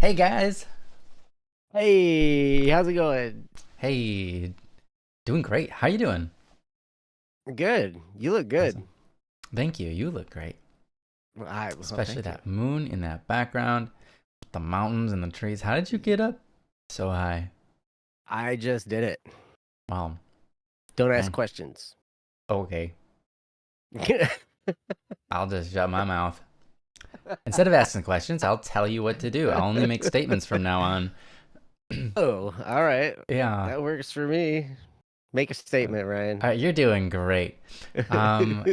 Hey guys. Hey, how's it going? Hey, doing great. How you doing? Good. You look good. Awesome. Thank you. You look great. Well, Especially thank you. that moon in that background, the mountains and the trees. How did you get up so high? I just did it. Well, Don't ask man. questions. Okay. I'll just shut my mouth. Instead of asking questions, I'll tell you what to do. I'll only make statements from now on. Oh, all right. Yeah. That works for me. Make a statement, Ryan. All right, you're doing great. Um,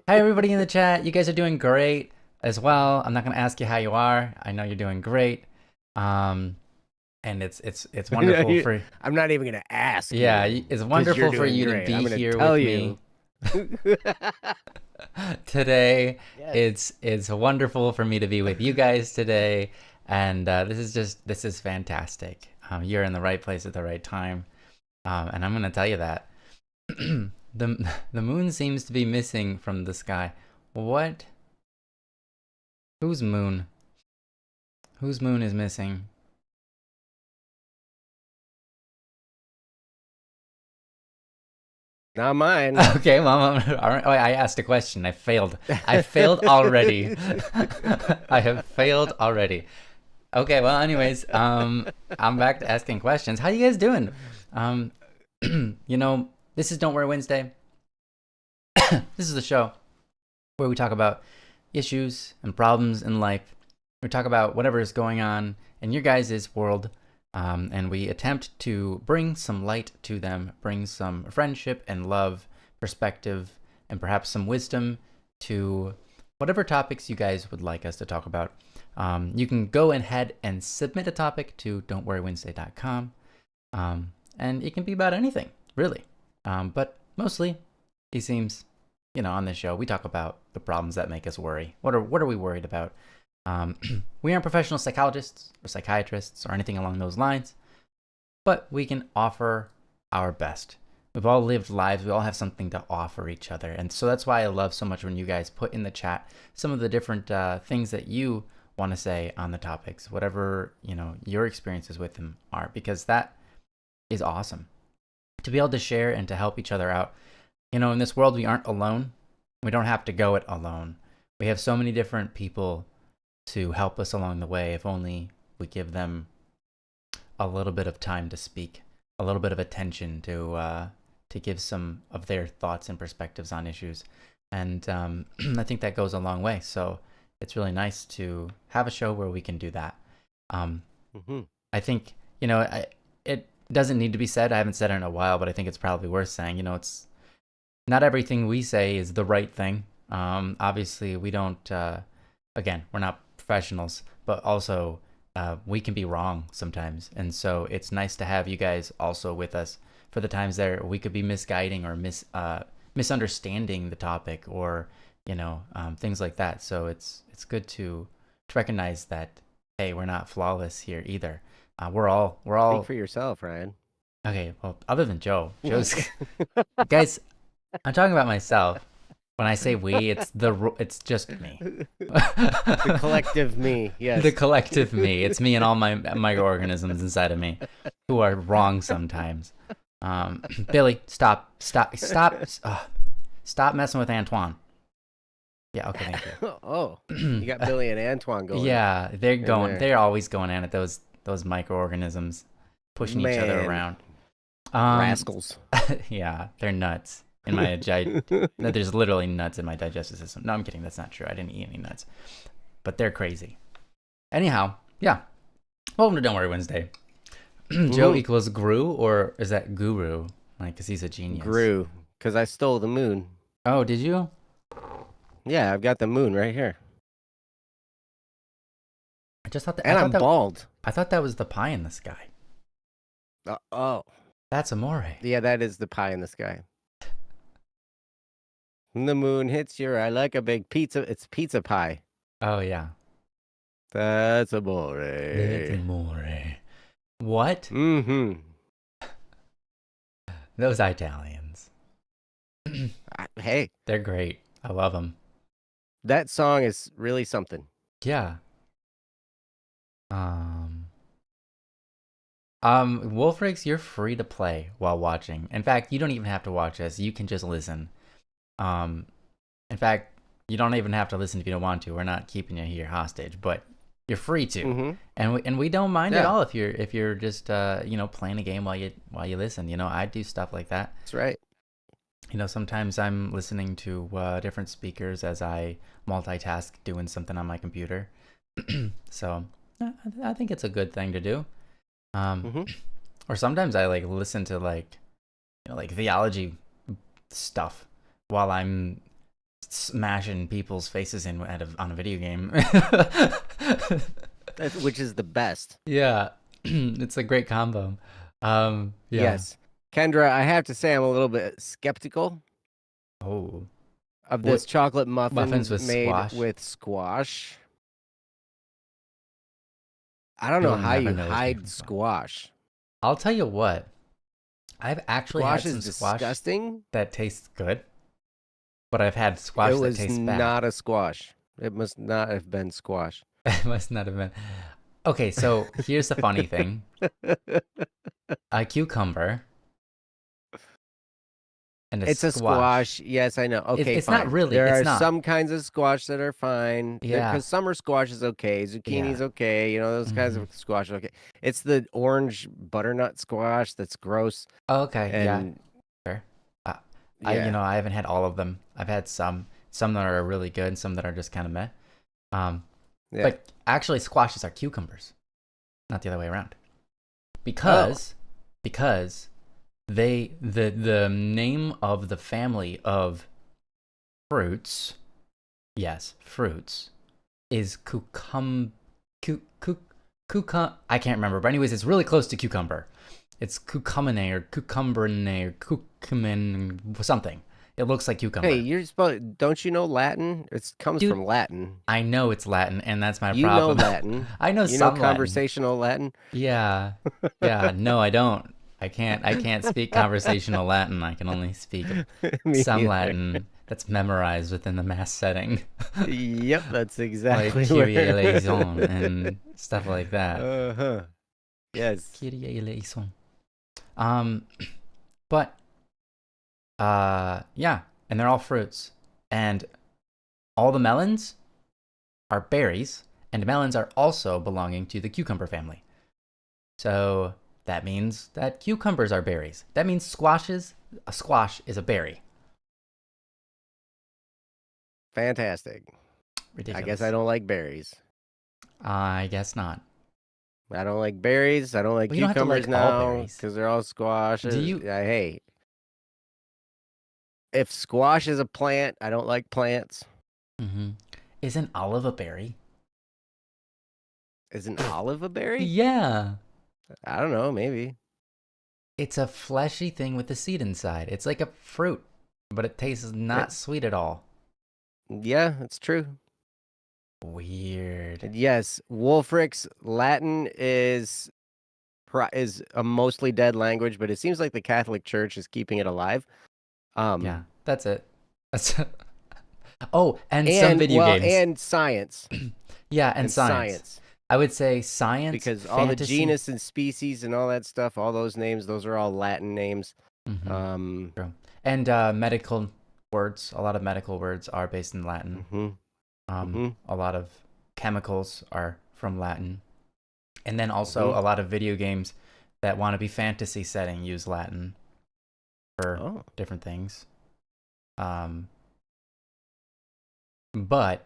Hi everybody in the chat. You guys are doing great as well. I'm not gonna ask you how you are. I know you're doing great. Um, and it's wonderful for I'm not even gonna ask yeah, you it's because you're wonderful for doing you to great. I'm be gonna here tell with you. me today. Yes. It's wonderful for me to be with you guys today, and this is fantastic. You're in the right place at the right time, and I'm gonna tell you that the moon seems to be missing from the sky. What? Whose moon? Whose moon is missing? Not mine. Okay, well, all right. Oh, I asked a question. I failed. I failed already. I have failed already. Okay, well, anyways, I'm back to asking questions. How you guys doing? Um, this is Don't Worry Wednesday. This is the show where we talk about issues and problems in life. We talk about whatever is going on in your guys' world, and we attempt to bring some light to them, bring some friendship and love, perspective, and perhaps some wisdom to whatever topics you guys would like us to talk about. You can go ahead and submit a topic to don'tworrywednesday.com, and it can be about anything, really. But mostly, it seems, on this show, we talk about the problems that make us worry. What are we worried about? We aren't professional psychologists or psychiatrists or anything along those lines, but we can offer our best. We've all lived lives. We all have something to offer each other. And so that's why I love so much when you guys put in the chat some of the different things that you want to say on the topics, whatever, your experiences with them are, because that is awesome to be able to share and to help each other out. In this world, we aren't alone. We don't have to go it alone. We have so many different people to help us along the way if only we give them a little bit of time to speak, a little bit of attention to give some of their thoughts and perspectives on issues. And I think that goes a long way. So it's really nice to have a show where we can do that. Mm-hmm. I think, it doesn't need to be said. I haven't said it in a while, but I think it's probably worth saying. It's not everything we say is the right thing. Obviously, we don't, again, we're not professionals, but also we can be wrong sometimes. And so it's nice to have you guys also with us for the times that we could be misguiding or misunderstanding the topic or, things like that. So it's good to recognize that, hey, we're not flawless here either. We're all Speak for yourself, Ryan. okay. Well, other than Joe's guys, I'm talking about myself. When I say we, it's just me. The collective me, yes. The collective me. It's me and all my microorganisms inside of me who are wrong sometimes. Billy, stop messing with Antoine. Yeah, okay, thank you. Oh, you got Billy and Antoine going. Yeah, they're going. there. They're always going at it. Those microorganisms pushing each other Man. around. Rascals. Yeah, they're nuts. There's literally nuts in my digestive system. No, I'm kidding. That's not true. I didn't eat any nuts, but they're crazy. Anyhow, yeah. Welcome to Don't Worry Wednesday. Joe equals Gru, or is that Guru? Because he's a genius. Gru, because I stole the moon. Oh, did you? Yeah, I've got the moon right here. I just thought that. And I'm bald. I thought that was the pie in the sky. Oh. That's Amore. Yeah, that is the pie in the sky. When the moon hits your eye like a big pizza. It's pizza pie. Oh, yeah. That's Amore. That's Amore. What? Mm-hmm. Those Italians. Hey. They're great. I love them. That song is really something. Yeah. Wolfrix, you're free to play while watching. In fact, you don't even have to watch us. You can just listen. Um, in fact, you don't even have to listen if you don't want to. We're not keeping you here hostage, but you're free to. Mm-hmm. And we don't mind at Yeah. all if you're just playing a game while you listen. I do stuff like that. That's right. Sometimes I'm listening to different speakers as I multitask doing something on my computer. So I think it's a good thing to do. Mm-hmm. Or sometimes I listen to like theology stuff while I'm smashing people's faces in on a video game. Which is the best. Yeah, it's a great combo. Yeah. Yes. Kendra, I have to say I'm a little bit skeptical Oh, of this chocolate muffins with made squash? with squash. I don't know You'll how never you know it's made hide from squash. squash. I'll tell you what. I've actually Squash had some is squash disgusting. that tastes good, but I've had squash It that was tastes bad. not a squash. It must not have been squash. It must not have been. Okay, so here's the funny thing. A cucumber and It's a squash. Yes, I know. Okay, it's fine. not really. There It's are not. some kinds of squash that are fine. Yeah. Because summer squash is okay. Zucchini's Yeah. okay. Those kinds of squash are okay. It's the orange butternut squash that's gross. Okay, And yeah. Sure. yeah. I haven't had all of them. I've had some that are really good and some that are just kind of meh. Yeah. But actually squashes are cucumbers, not the other way around. Because the name of the family of fruits, yes, fruits, is I can't remember, but anyways, it's really close to cucumber. It's cucuminae or cucumberinae or cucumin something. It looks like cucumber. Hey, don't you know Latin? It comes Dude, from Latin. I know it's Latin, and that's my You problem. know Latin. I know You some know conversational Latin. Yeah. No, I don't. I can't speak conversational Latin. I can only speak some either. Latin that's memorized within the mass setting. Yep, that's Like exactly Kyrie where- eleison and stuff like that. Uh-huh. Yes. Kyrie eleison. But yeah, and they're all fruits, and all the melons are berries, and melons are also belonging to the cucumber family. So that means that cucumbers are berries. That means a squash is a berry. Fantastic. Ridiculous. I guess I don't like berries. I guess not. I don't like berries. I don't like Well, you don't have to cucumbers like all now berries. because they're all squashes. Do you- Hey, if squash is a plant, I don't like plants. Is an olive a berry? Is an olive a berry? Yeah. I don't know. Maybe. It's a fleshy thing with a seed inside. It's like a fruit, but it tastes not sweet at all. Yeah, it's true. Weird. And yes, Wolfric's Latin is a mostly dead language, but it seems like the Catholic Church is keeping it alive. Yeah, that's it. That's oh, and some video games. And science. Yeah, and science. I would say science, because fantasy. all the genus and species and all that stuff, all those names, those are all Latin names. True. And medical words. A lot of medical words are based in Latin. A lot of chemicals are from Latin. And then also a lot of video games that want to be fantasy setting use Latin for different things. But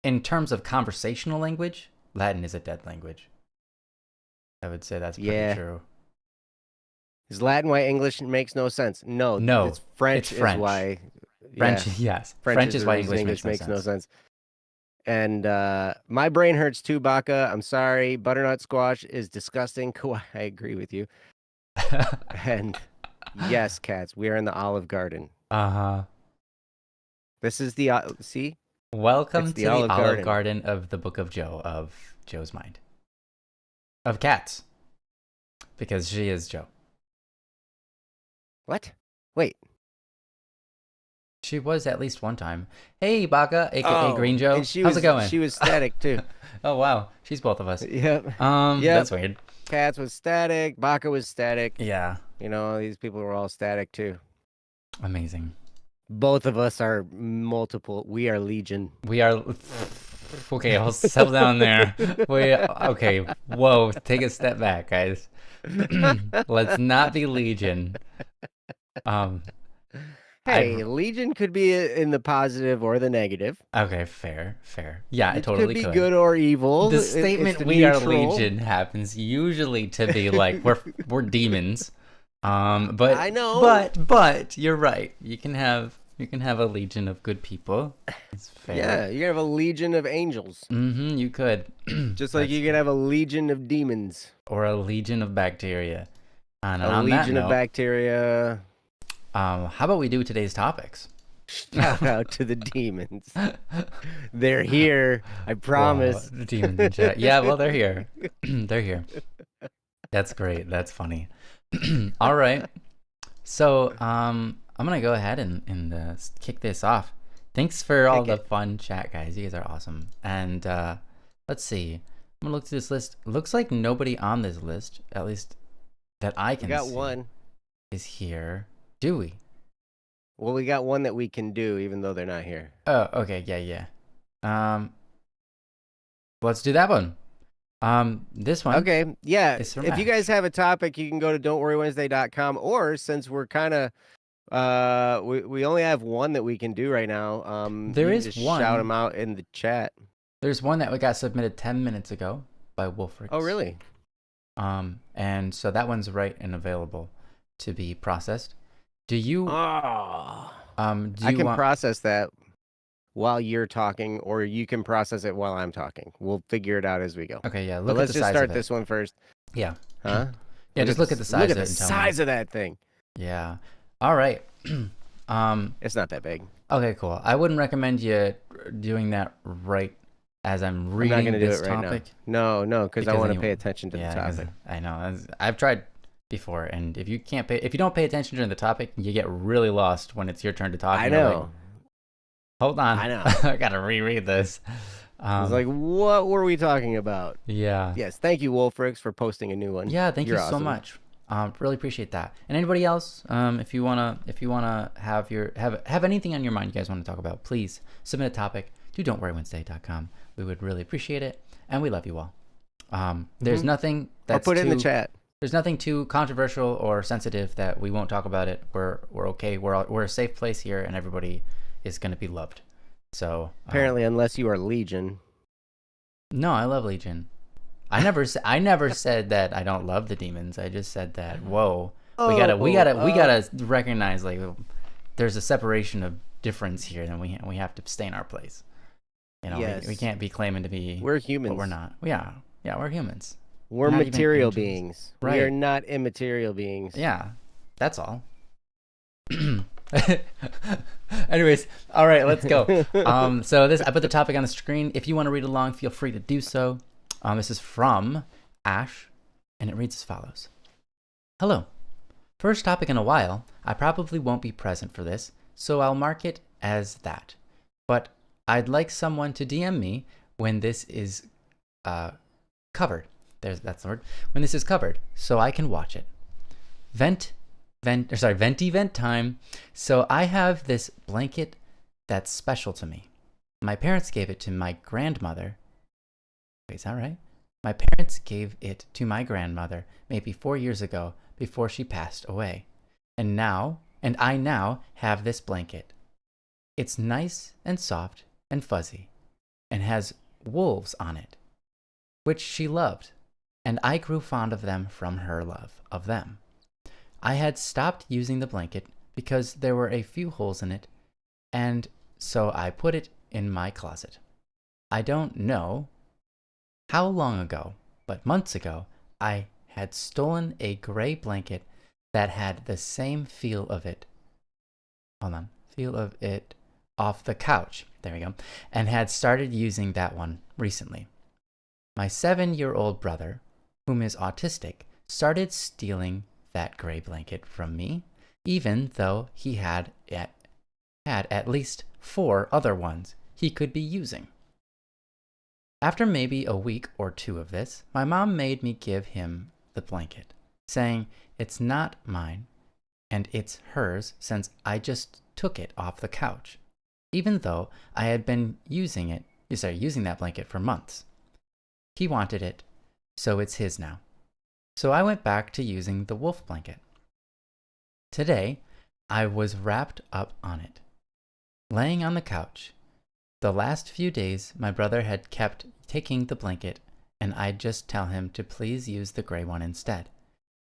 in terms of conversational language, Latin is a dead language. I would say that's pretty true. Is Latin why English makes no sense? No. It's French. It's French. Is why. French, yes. French is why English makes no sense. And my brain hurts too, Baka. I'm sorry. Butternut squash is disgusting. Cool. I agree with you. And yes, cats, we are in the Olive Garden. Uh-huh. This is the see? Welcome to the Olive Garden. Garden of the Book of Joe, of Joe's mind. Of cats. Because she is Joe. What? Wait. She was at least one time. Hey, Baka, aka Green Joe. How's it going? She was static too. Oh, wow. She's both of us. Yep. That's weird. Cats was static. Baka was static. Yeah. You know, these people were all static too. Amazing. Both of us are multiple. We are legion. We are. Okay, I'll settle down there. Okay. Whoa, take a step back, guys. Let's not be legion. Hey, legion could be in the positive or the negative. Okay, fair. Yeah, it totally could be good or evil. The statement "we are legion" happens usually to be like we're demons. But I know. But you're right. You can have a legion of good people. It's fair. Yeah, you can have a legion of angels. Mm-hmm. You could. Just like you could have a legion of demons. Or a legion of bacteria. And a legion of bacteria. How about we do today's topics? Shout out to the demons. They're here. I promise. Wow, demons in chat. Yeah, well, they're here. They're here. That's great. That's funny. All right. So, I'm gonna go ahead and kick this off. Thanks for all the fun chat, guys. You guys are awesome. And let's see. I'm gonna look through this list. Looks like nobody on this list, at least that I can see. We got one. Is here. Do we? Well, we got one that we can do, even though they're not here. Oh, okay, yeah. Let's do that one. This one. Okay, yeah. If you guys have a topic, you can go to don'tworrywednesday.com, or since we're kind of, we only have one that we can do right now. There is one. Shout them out in the chat. There's one that we got submitted 10 minutes ago by Wolfrix. Oh, really? And so that one's right and available to be processed. Do you? I can process that while you're talking, or you can process it while I'm talking. We'll figure it out as we go. Okay, yeah. Let's just start this one first. Yeah. Huh? Yeah, just look at the size. Look at the size of that thing. Yeah. All right. It's not that big. Okay, cool. I wouldn't recommend you doing that right as I'm reading I'm not going to do it right topic. Now. No, because I want to pay attention to the topic. I know. I've tried before, and if you don't pay attention during the topic, you get really lost when it's your turn to talk. I know. Like, hold on. I know. I gotta reread this. It's like, what were we talking about? Yeah. Yes. Thank you, Wolfrix, for posting a new one. Yeah. Thank you so much. Really appreciate that. And anybody else, if you wanna have anything on your mind you guys want to talk about, please submit a topic to don'tworrywednesday.com. We would really appreciate it, and we love you all. There's nothing that's I'll put it in the chat. There's nothing too controversial or sensitive that we won't talk about it. We're okay. We're a safe place here, and everybody is going to be loved. So apparently, unless you are Legion. No, I love Legion. I never said that I don't love the demons. I just said that we gotta recognize like there's a separation of difference here, and we have to stay in our place. You know, yes. we can't be claiming to be. We're humans, but we're not. Yeah, we're humans. We're material beings. Right. We are not immaterial beings. Yeah, that's all. Anyways, all right, let's go. So I put the topic on the screen. If you want to read along, feel free to do so. This is from Ash, and it reads as follows. Hello. First topic in a while. I probably won't be present for this, so I'll mark it as that. But I'd like someone to DM me when this is covered. That's the word. When this is covered, so I can watch it. Vent time. So I have this blanket that's special to me. My parents gave it to my grandmother. Wait, is that right? My parents gave it to my grandmother maybe 4 years ago before she passed away. And I now have this blanket. It's nice and soft and fuzzy and has wolves on it, which she loved. And I grew fond of them from her love of them. I had stopped using the blanket because there were a few holes in it, and so I put it in my closet. I don't know how long ago, but months ago, I had stolen a gray blanket that had the same feel of it off the couch. There we go. And had started using that one recently. My 7-year-old brother, whom is autistic, started stealing that gray blanket from me, even though he had at least 4 other ones he could be using. After maybe a week or 2 of this, my mom made me give him the blanket, saying it's not mine and it's hers since I just took it off the couch, even though I had been using that blanket for months. He wanted it, so it's his now. So I went back to using the wolf blanket. Today, I was wrapped up on it, laying on the couch. The last few days, my brother had kept taking the blanket, and I'd just tell him to please use the gray one instead.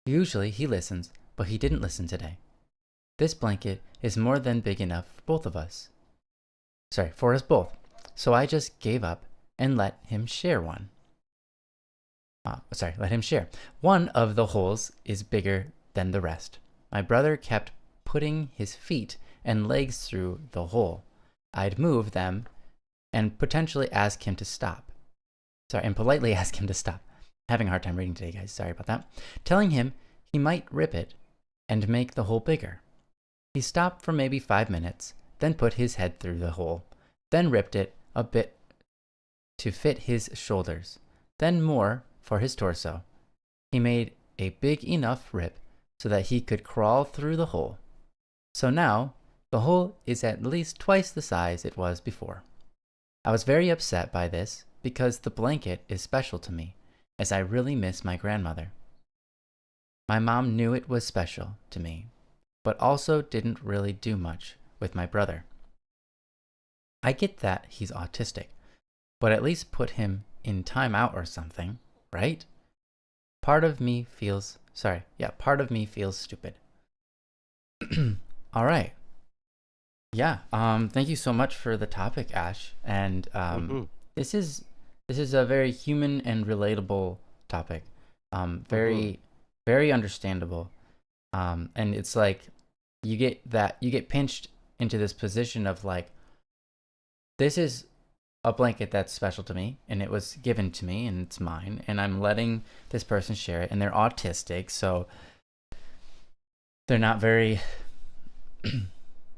Usually he listens, but he didn't listen today. This blanket is more than big enough for both of us. For us both. So I just gave up and let him share one. Let him share. One of the holes is bigger than the rest. My brother kept putting his feet and legs through the hole. I'd move them and potentially ask him to stop. And politely ask him to stop. Having a hard time reading today, guys. Sorry about that. Telling him he might rip it and make the hole bigger. He stopped for maybe 5 minutes, then put his head through the hole, then ripped it a bit to fit his shoulders, then more for his torso. He made a big enough rip so that he could crawl through the hole. So now, the hole is at least twice the size it was before. I was very upset by this because the blanket is special to me, as I really miss my grandmother. My mom knew it was special to me, but also didn't really do much with my brother. I get that he's autistic, but at least put him in timeout or something, right? Part of me feels stupid. All right. Yeah. Thank you so much for the topic, Ash. And this is a very human and relatable topic. Very understandable. And it's like you get pinched into this position of like, this is a blanket that's special to me and it was given to me and it's mine and I'm letting this person share it, and they're autistic, so they're not very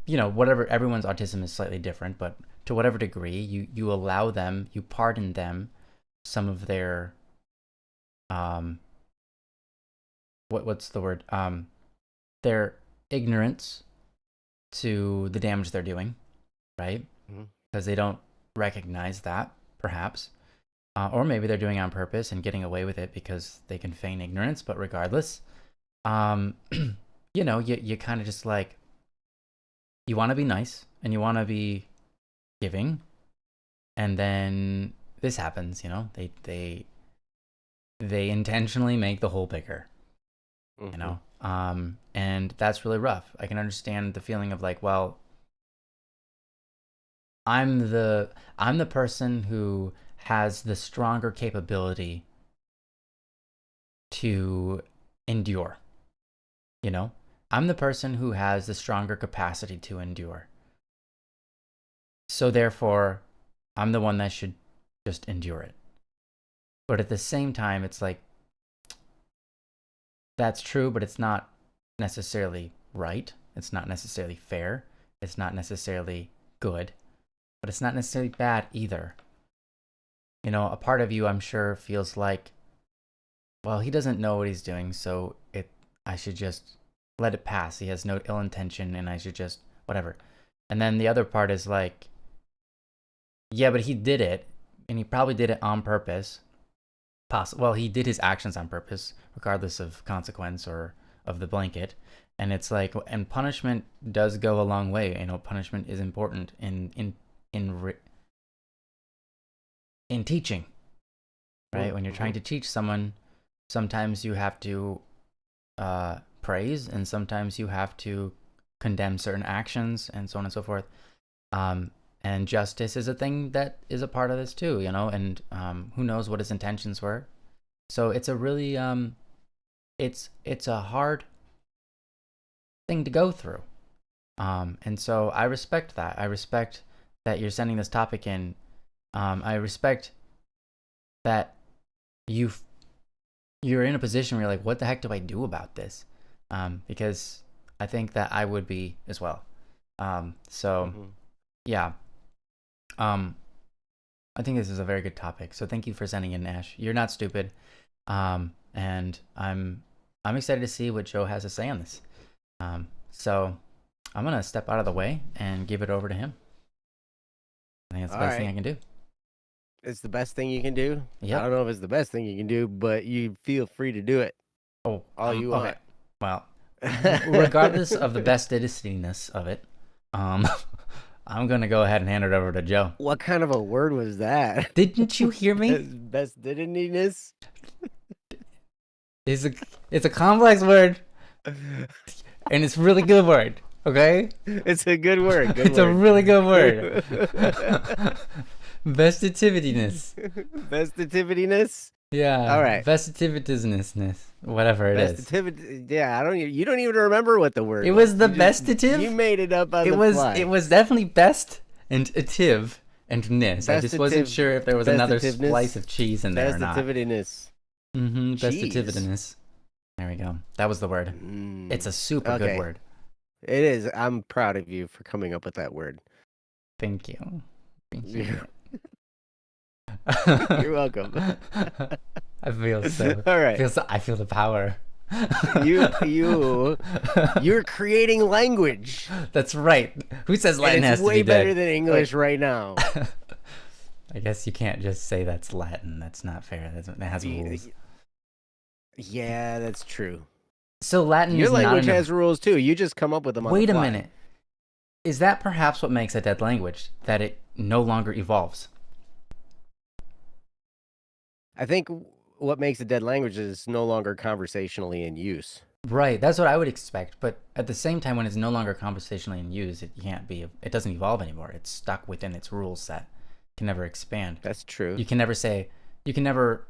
whatever, everyone's autism is slightly different, but to whatever degree you allow them, you pardon them some of their what's the word, their ignorance to the damage they're doing, right? Because they don't recognize that, perhaps, or maybe they're doing it on purpose and getting away with it because they can feign ignorance. But regardless, you kind of just like, you want to be nice and you want to be giving, and then this happens. They intentionally make the hole bigger. And that's really rough. I can understand the feeling of like, well, I'm the person who has the stronger capability to endure. I'm the person who has the stronger capacity to endure. So therefore, I'm the one that should just endure it. But at the same time, it's like, that's true, but it's not necessarily right. It's not necessarily fair. It's not necessarily good. But it's not necessarily bad either. A part of you, I'm sure, feels like, well, he doesn't know what he's doing, so I should just let it pass. He has no ill intention, and I should just whatever. And then the other part is like, yeah, but he did it, and he probably did it on purpose. Well, he did his actions on purpose, regardless of consequence or of the blanket. And it's like, and punishment does go a long way. Punishment is important in teaching, right? When you're trying to teach someone, sometimes you have to praise, and sometimes you have to condemn certain actions, and so on and so forth. And justice is a thing that is a part of this too, and who knows what his intentions were. So it's a really it's a hard thing to go through. And so I respect that. I respect that you're sending this topic in. I respect that you're in a position where you're like, what the heck do I do about this? Because I think that I would be as well. Yeah. I think this is a very good topic. So thank you for sending in, Ash. You're not stupid. And and I'm excited to see what Joe has to say on this. So I'm gonna step out of the way and give it over to him. I think that's the best thing I can do. It's the best thing you can do? Yep. I don't know if it's the best thing you can do, but you feel free to do it. Oh, all you want. Okay. Well, regardless of the bestidness of it, I'm gonna go ahead and hand it over to Joe. What kind of a word was that? Didn't you hear me? Bestidiness? It's a complex word, and it's a really good word. Okay? It's a good word. It's a really good word. Vestitivityness. Vestitivityness? Yeah. All right. Vestitivitousness. Whatever it is. Yeah, you don't even remember what the word It was the bestitive. You made it up on the fly. It was definitely best and ative and ness. I just wasn't sure if there was another slice of cheese in there or not. Vestitivityness. Vestitivityness. There we go. That was the word. It's a super good word. It is. I'm proud of you for coming up with that word. Thank you. Thank you. You're welcome. I feel so. All right. I feel the power. You're creating language. That's right. Who says Latin has to be dead? It's way better than English right now. I guess you can't just say that's Latin. That's not fair. That has rules. Yeah, that's true. So Latin Your is language not has rules too. You just come up with them on the fly. Wait a minute. Is that perhaps what makes a dead language? That it no longer evolves? I think what makes a dead language is no longer conversationally in use. Right, that's what I would expect. But at the same time, when it's no longer conversationally in use, it doesn't evolve anymore. It's stuck within its rule set. It can never expand. That's true. You can never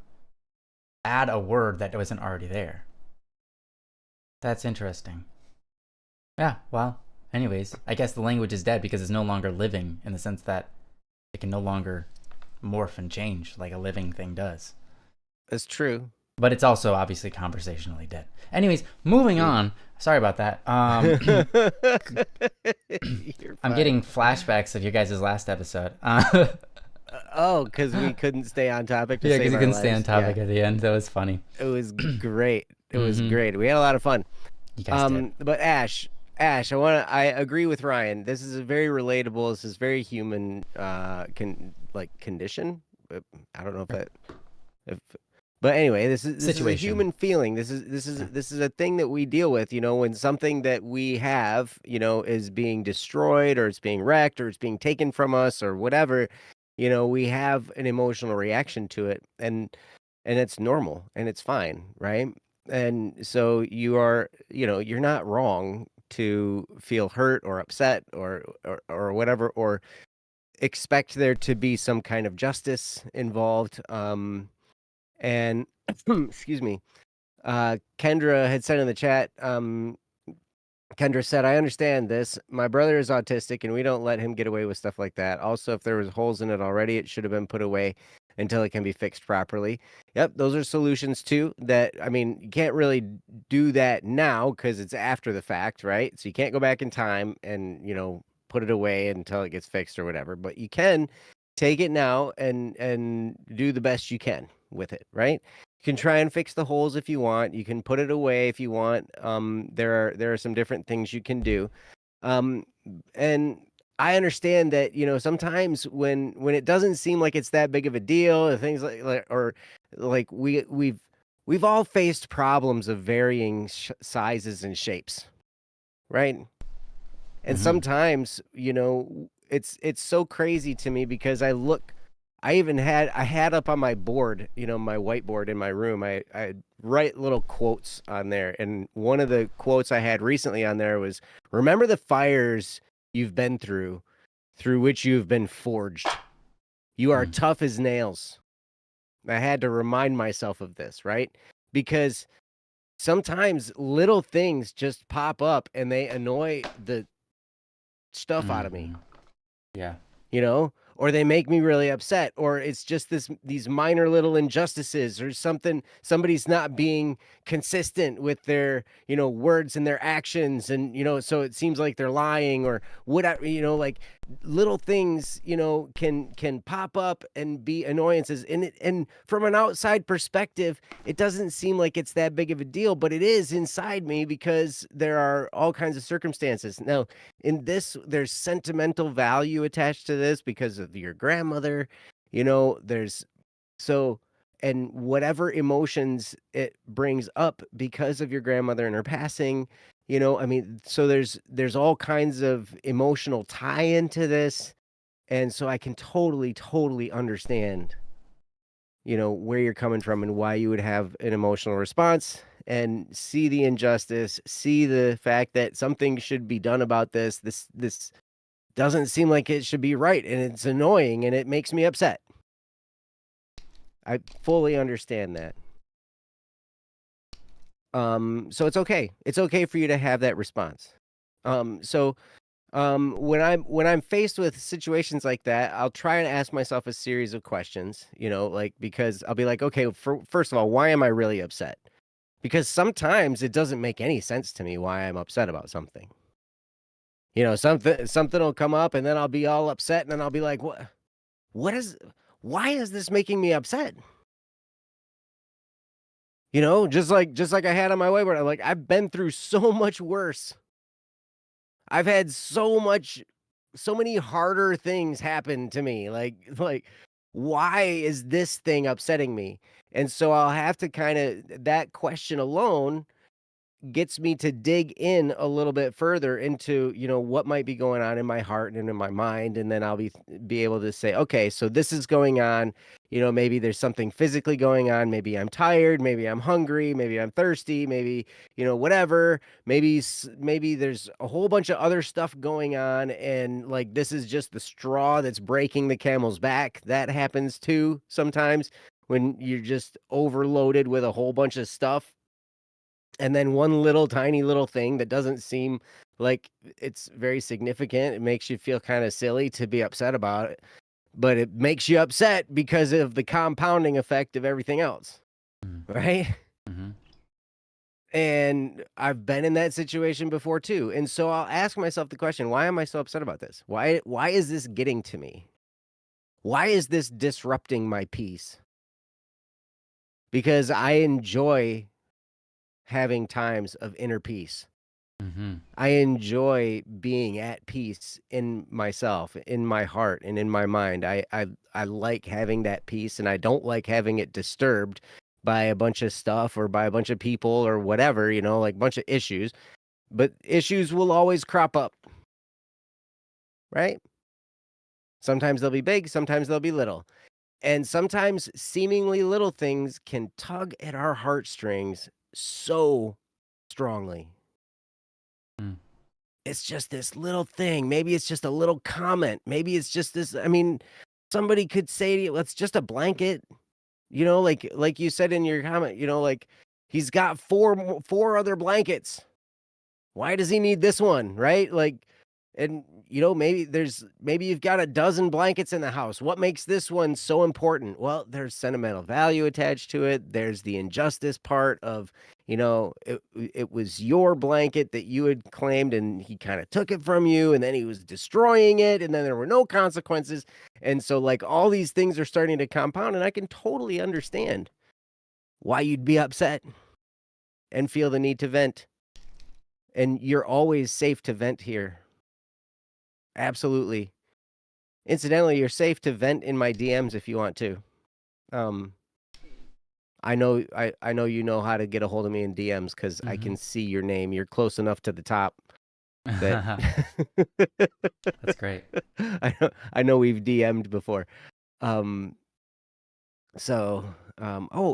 add a word that wasn't already there. That's interesting. Yeah, well, anyways, I guess the language is dead because it's no longer living in the sense that it can no longer morph and change like a living thing does. That's true. But it's also obviously conversationally dead. Anyways, moving on. Sorry about that. I'm getting flashbacks of you guys' last episode. Because we couldn't stay on topic. Yeah, because we couldn't stay on topic at the end. That was funny. It was great. It was great. We had a lot of fun. You guys did. But Ash, I agree with Ryan. This is very relatable. This is very human. Condition. I don't know but anyway, this is a human feeling. This is a thing that we deal with. When something that we have, is being destroyed or it's being wrecked or it's being taken from us or whatever. We have an emotional reaction to it, and it's normal and it's fine, right? And so you're not wrong to feel hurt or upset or whatever, or expect there to be some kind of justice involved. And excuse me, Kendra had said in the chat, Kendra said, I understand this. My brother is autistic and we don't let him get away with stuff like that. Also, if there was holes in it already, it should have been put away until it can be fixed properly. Yep, those are solutions too. You can't really do that now because it's after the fact, right? So you can't go back in time and, put it away until it gets fixed or whatever. But you can take it now and do the best you can with it, right? You can try and fix the holes if you want. You can put it away if you want. There are some different things you can do. And I understand that, sometimes when it doesn't seem like it's that big of a deal, things we've all faced problems of varying sizes and shapes, right? And sometimes, it's so crazy to me because I had up on my board, my whiteboard in my room, I write little quotes on there. And one of the quotes I had recently on there was, remember the fires you've been through which you've been forged. You are tough as nails. I had to remind myself of this, right? Because sometimes little things just pop up and they annoy the stuff out of me. Yeah. Or they make me really upset, or it's just these minor little injustices or something. Somebody's not being consistent with their, words and their actions. And, so it seems like they're lying or whatever, little things, can pop up and be annoyances. And from an outside perspective, it doesn't seem like it's that big of a deal, but it is inside me because there are all kinds of circumstances. Now, in this, there's sentimental value attached to this because of your grandmother. There's so, and whatever emotions it brings up because of your grandmother and her passing, I mean, so there's all kinds of emotional tie into this. And so I can totally, totally understand, where you're coming from and why you would have an emotional response and see the injustice, see the fact that something should be done about this. This doesn't seem like it should be right, and it's annoying and it makes me upset. I fully understand that. So it's okay. It's okay for you to have that response. So when I'm faced with situations like that, I'll try and ask myself a series of questions, like because I'll be like, okay, first of all, why am I really upset? Because sometimes it doesn't make any sense to me why I'm upset about something. Something will come up and then I'll be all upset and then I'll be like, why is this making me upset? Just like I had on my whiteboard, like I've been through so much worse. I've had so many harder things happen to me. Like why is this thing upsetting me? And so I'll have to that question alone gets me to dig in a little bit further into, what might be going on in my heart and in my mind. And then I'll be able to say, okay, so this is going on. Maybe there's something physically going on. Maybe I'm tired. Maybe I'm hungry. Maybe I'm thirsty. Maybe, whatever. Maybe there's a whole bunch of other stuff going on. And like, this is just the straw that's breaking the camel's back. That happens too sometimes when you're just overloaded with a whole bunch of stuff. And then one little tiny little thing that doesn't seem like it's very significant, it makes you feel kind of silly to be upset about it, but it makes you upset because of the compounding effect of everything else, right? Mm-hmm. And I've been in that situation before too. And so I'll ask myself the question, why am I so upset about this? Why is this getting to me? Why is this disrupting my peace? Because I enjoy having times of inner peace. Mm-hmm. I enjoy being at peace in myself, in my heart, and in my mind. I like having that peace, and I don't like having it disturbed by a bunch of stuff or by a bunch of people or whatever, like a bunch of issues. But issues will always crop up, right? Sometimes they'll be big, sometimes they'll be little. And sometimes seemingly little things can tug at our heartstrings so strongly. Mm. It's just this little thing. Maybe it's just a little comment. Maybe it's just this. I mean, somebody could say to you, "It's just a blanket." Like you said in your comment. Like he's got four other blankets. Why does he need this one? Right? Like, and maybe you've got a dozen blankets in the house. What makes this one so important? Well, there's sentimental value attached to it. There's the injustice part of, it was your blanket that you had claimed and he kind of took it from you and then he was destroying it and then there were no consequences. And so like all these things are starting to compound and I can totally understand why you'd be upset and feel the need to vent. And you're always safe to vent here. Absolutely. Incidentally, you're safe to vent in my DMs if you want to. I know you know how to get a hold of me in DMs because I can see your name. You're close enough to the top that That's great. I know we've DM'd before. Oh,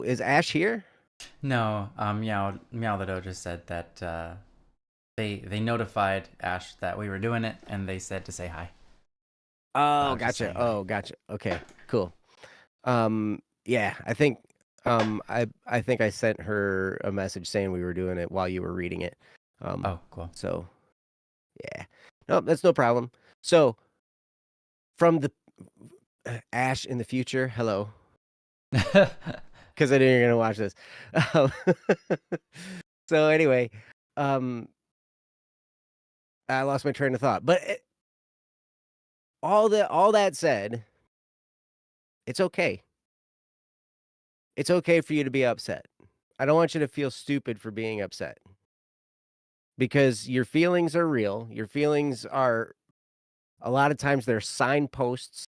is Ash here? No, Meow the Dojo said that they notified Ash that we were doing it, and they said to say hi. Oh, gotcha. Oh, gotcha. Okay, cool. Yeah, I think I think I sent her a message saying we were doing it while you were reading it. Oh, cool. So yeah. No, that's no problem. So from the Ash in the future, hello. Because I knew you were gonna watch this. So anyway, I lost my train of thought. But all that said, it's okay. It's okay for you to be upset. I don't want you to feel stupid for being upset because your feelings are real. Your feelings are a lot of times they're signposts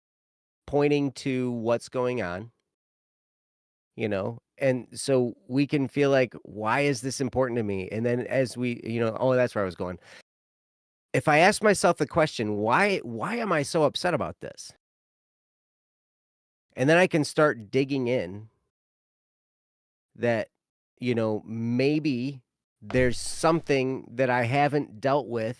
pointing to what's going on, you know? And so we can feel like, why is this important to me? And then as we, oh, that's where I was going. If I ask myself the question, why am I so upset about this? And then I can start digging in that, maybe there's something that I haven't dealt with.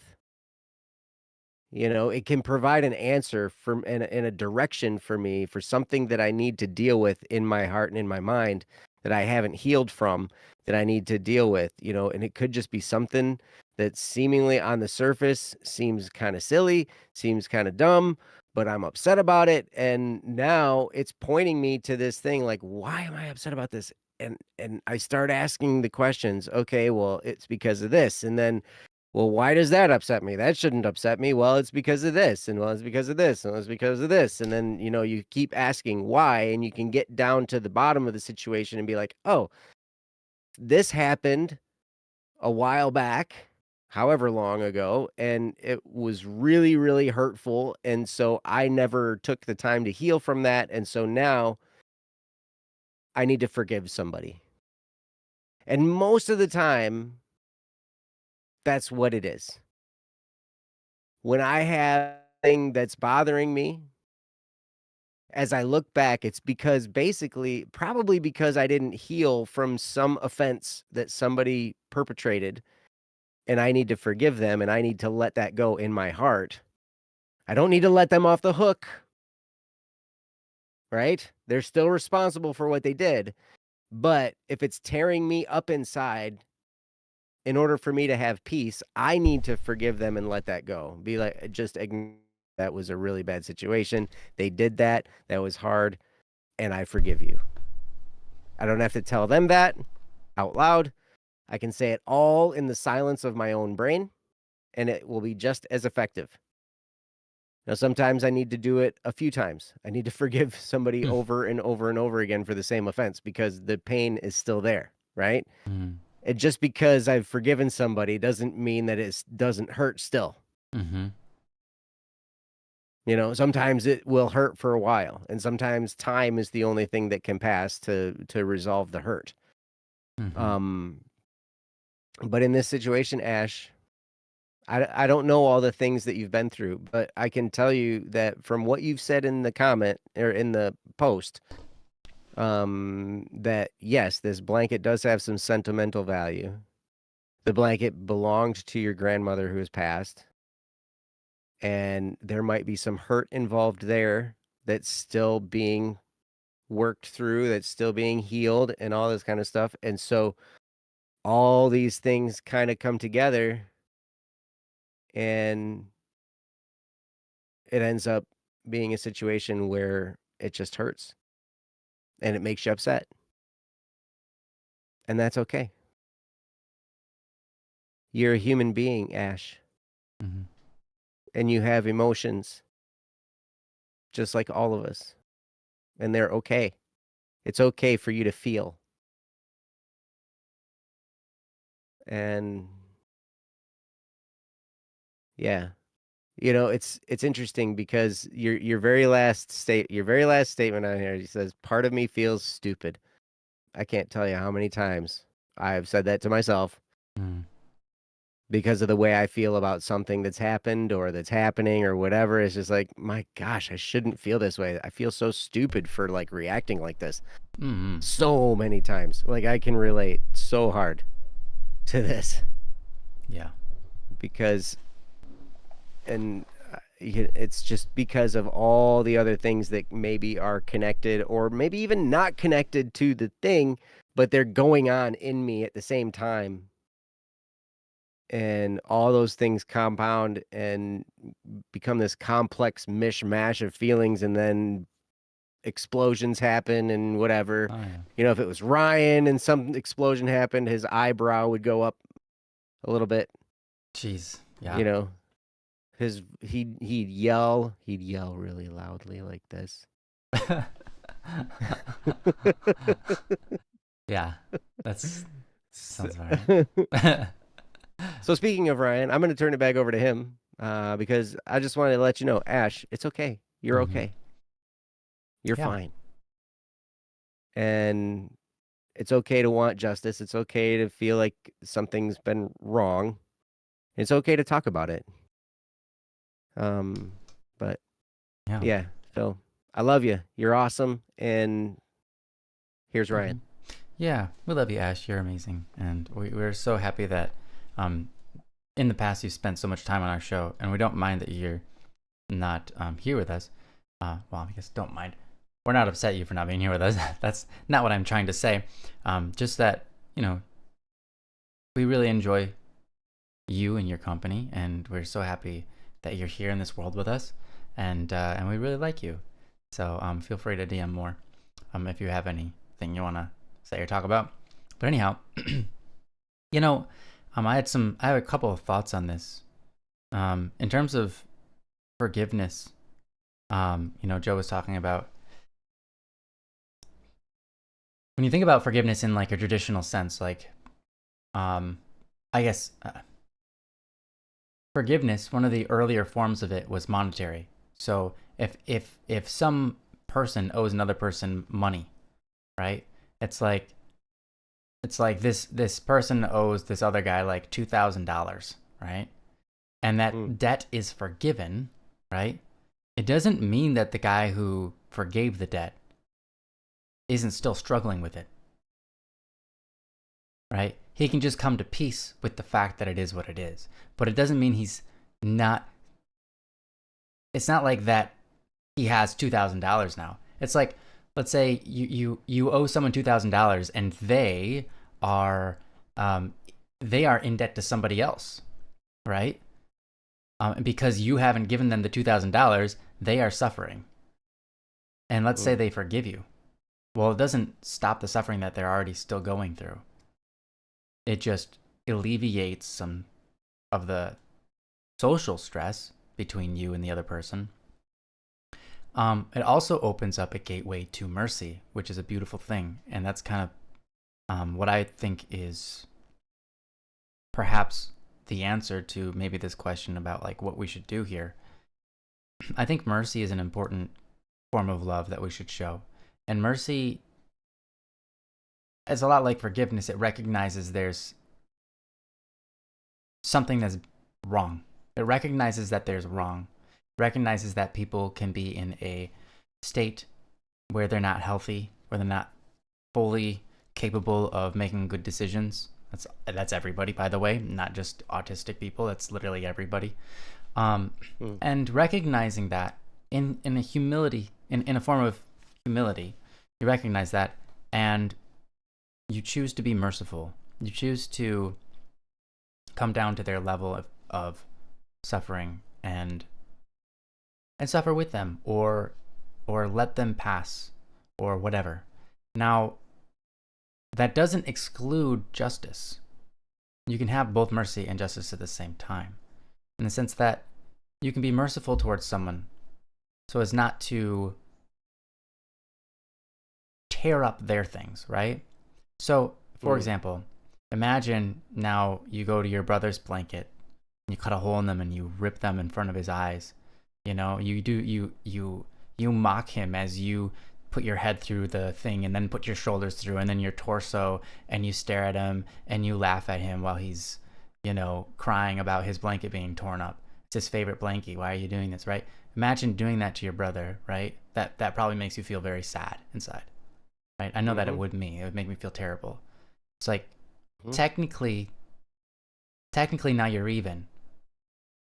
It can provide an answer in a direction for me for something that I need to deal with in my heart and in my mind that I haven't healed from that I need to deal with, and it could just be something that seemingly on the surface seems kind of silly, seems kind of dumb, but I'm upset about it. And now it's pointing me to this thing like, why am I upset about this? And I start asking the questions, okay, well, it's because of this. And then well, why does that upset me? That shouldn't upset me. Well, it's because of this, and well, it's because of this, and it's because of this. And then, you keep asking why, and you can get down to the bottom of the situation and be like, oh, this happened a while back, however long ago, and it was really, really hurtful. And so I never took the time to heal from that. And so now I need to forgive somebody. And most of the time, that's what it is. When I have a thing that's bothering me, as I look back, it's because probably because I didn't heal from some offense that somebody perpetrated, and I need to forgive them, and I need to let that go in my heart. I don't need to let them off the hook, right? They're still responsible for what they did. But if it's tearing me up inside, in order for me to have peace, I need to forgive them and let that go. Be like, just ignore that was a really bad situation. They did that. That was hard. And I forgive you. I don't have to tell them that out loud. I can say it all in the silence of my own brain, and it will be just as effective. Now, sometimes I need to do it a few times. I need to forgive somebody over and over and over again for the same offense because the pain is still there, right? Mm. And just because I've forgiven somebody doesn't mean that it doesn't hurt still. Mm-hmm. Sometimes it will hurt for a while, and sometimes time is the only thing that can pass to resolve the hurt. Mm-hmm. But in this situation, Ash, I don't know all the things that you've been through, but I can tell you that from what you've said in the comment or in the post, that yes, this blanket does have some sentimental value. The blanket belonged to your grandmother who has passed, and there might be some hurt involved there that's still being worked through, that's still being healed, and all this kind of stuff. And so all these things kind of come together, and it ends up being a situation where it just hurts and it makes you upset. And that's okay. You're a human being, Ash, Mm-hmm. and you have emotions just like all of us, and they're okay. It's okay for you to feel. And yeah, it's interesting because your very last statement on here, he says, "Part of me feels stupid." I can't tell you how many times I've said that to myself Mm. because of the way I feel about something that's happened or that's happening or whatever. It's just like, my gosh, I shouldn't feel this way. I feel so stupid for like reacting like this. Mm-hmm. So many times. Like I can relate so hard to this Yeah. because and it's just because of all the other things that maybe are connected or maybe even not connected to the thing, but they're going on in me at the same time. And all those things compound and become this complex mishmash of feelings, and then explosions happen and whatever. Oh yeah. If it was Ryan and some explosion happened, his eyebrow would go up a little bit, Jeez. you Yeah. know. He'd yell really loudly like this. Yeah, that's So, sounds all right. so speaking of Ryan, I'm going to turn it back over to him because I just wanted to let you know, Ash, it's okay. You're Hmm. okay. You're Yeah. fine. And it's okay to want justice. It's okay to feel like something's been wrong. It's okay to talk about it. Um, but Yeah. yeah, so I love you. You're awesome. And here's Hmm. Ryan. Yeah, we love you, Ash. You're amazing, and we're so happy that um, in the past you spent so much time on our show, and we don't mind that you're not here with us. Well, I guess don't mind. We're not upset at you for not being here with us. That's not what I'm trying to say. Just that, you know, we really enjoy you and your company, and we're so happy that you're here in this world with us, and we really like you. So feel free to DM more if you have anything you want to say or talk about. But anyhow, you know, I have a couple of thoughts on this. In terms of forgiveness, Joe was talking about when you think about forgiveness in like a traditional sense, like, I guess forgiveness, one of the earlier forms of it was monetary. So if some person owes another person money, right? It's like this person owes this other guy like $2,000, right? And Mm, that debt is forgiven, right? It doesn't mean that the guy who forgave the debt isn't still struggling with it, right? He can just come to peace with the fact that it is what it is. But it doesn't mean he's not, it's not like that he has $2,000 now. It's like, let's say you owe someone $2,000 and are they are in debt to somebody else, right? Because you haven't given them the $2,000, they are suffering. And let's say mm, they forgive you. Well, it doesn't stop the suffering that they're already still going through. It just alleviates some of the social stress between you and the other person. It also opens up a gateway to mercy, which is a beautiful thing. And that's kind of what I think is perhaps the answer to maybe this question about like what we should do here. I think mercy is an important form of love that we should show. And mercy is a lot like forgiveness. It recognizes there's something that's wrong. It recognizes that there's wrong. It recognizes that people can be in a state where they're not healthy, where they're not fully capable of making good decisions. That's everybody, by the way, not just autistic people. That's literally everybody. mm, And recognizing that in a humility, in a form of humility, you recognize that, and you choose to be merciful. You choose to come down to their level of suffering and suffer with them, or let them pass, or whatever. Now, that doesn't exclude justice. You can have both mercy and justice at the same time, in the sense that you can be merciful towards someone so as not to tear up their things, right? So, for mm, example, imagine now you go to your brother's blanket, you cut a hole in them and you rip them in front of his eyes. You mock him as you put your head through the thing and then put your shoulders through and then your torso, and you stare at him and you laugh at him while he's, crying about his blanket being torn up. It's his favorite blankie. Why are you doing this, right? Imagine doing that to your brother, right? That probably makes you feel very sad inside, right? I know that it mm-hmm, would me. It would make me feel terrible. It's like mm, technically now you're even,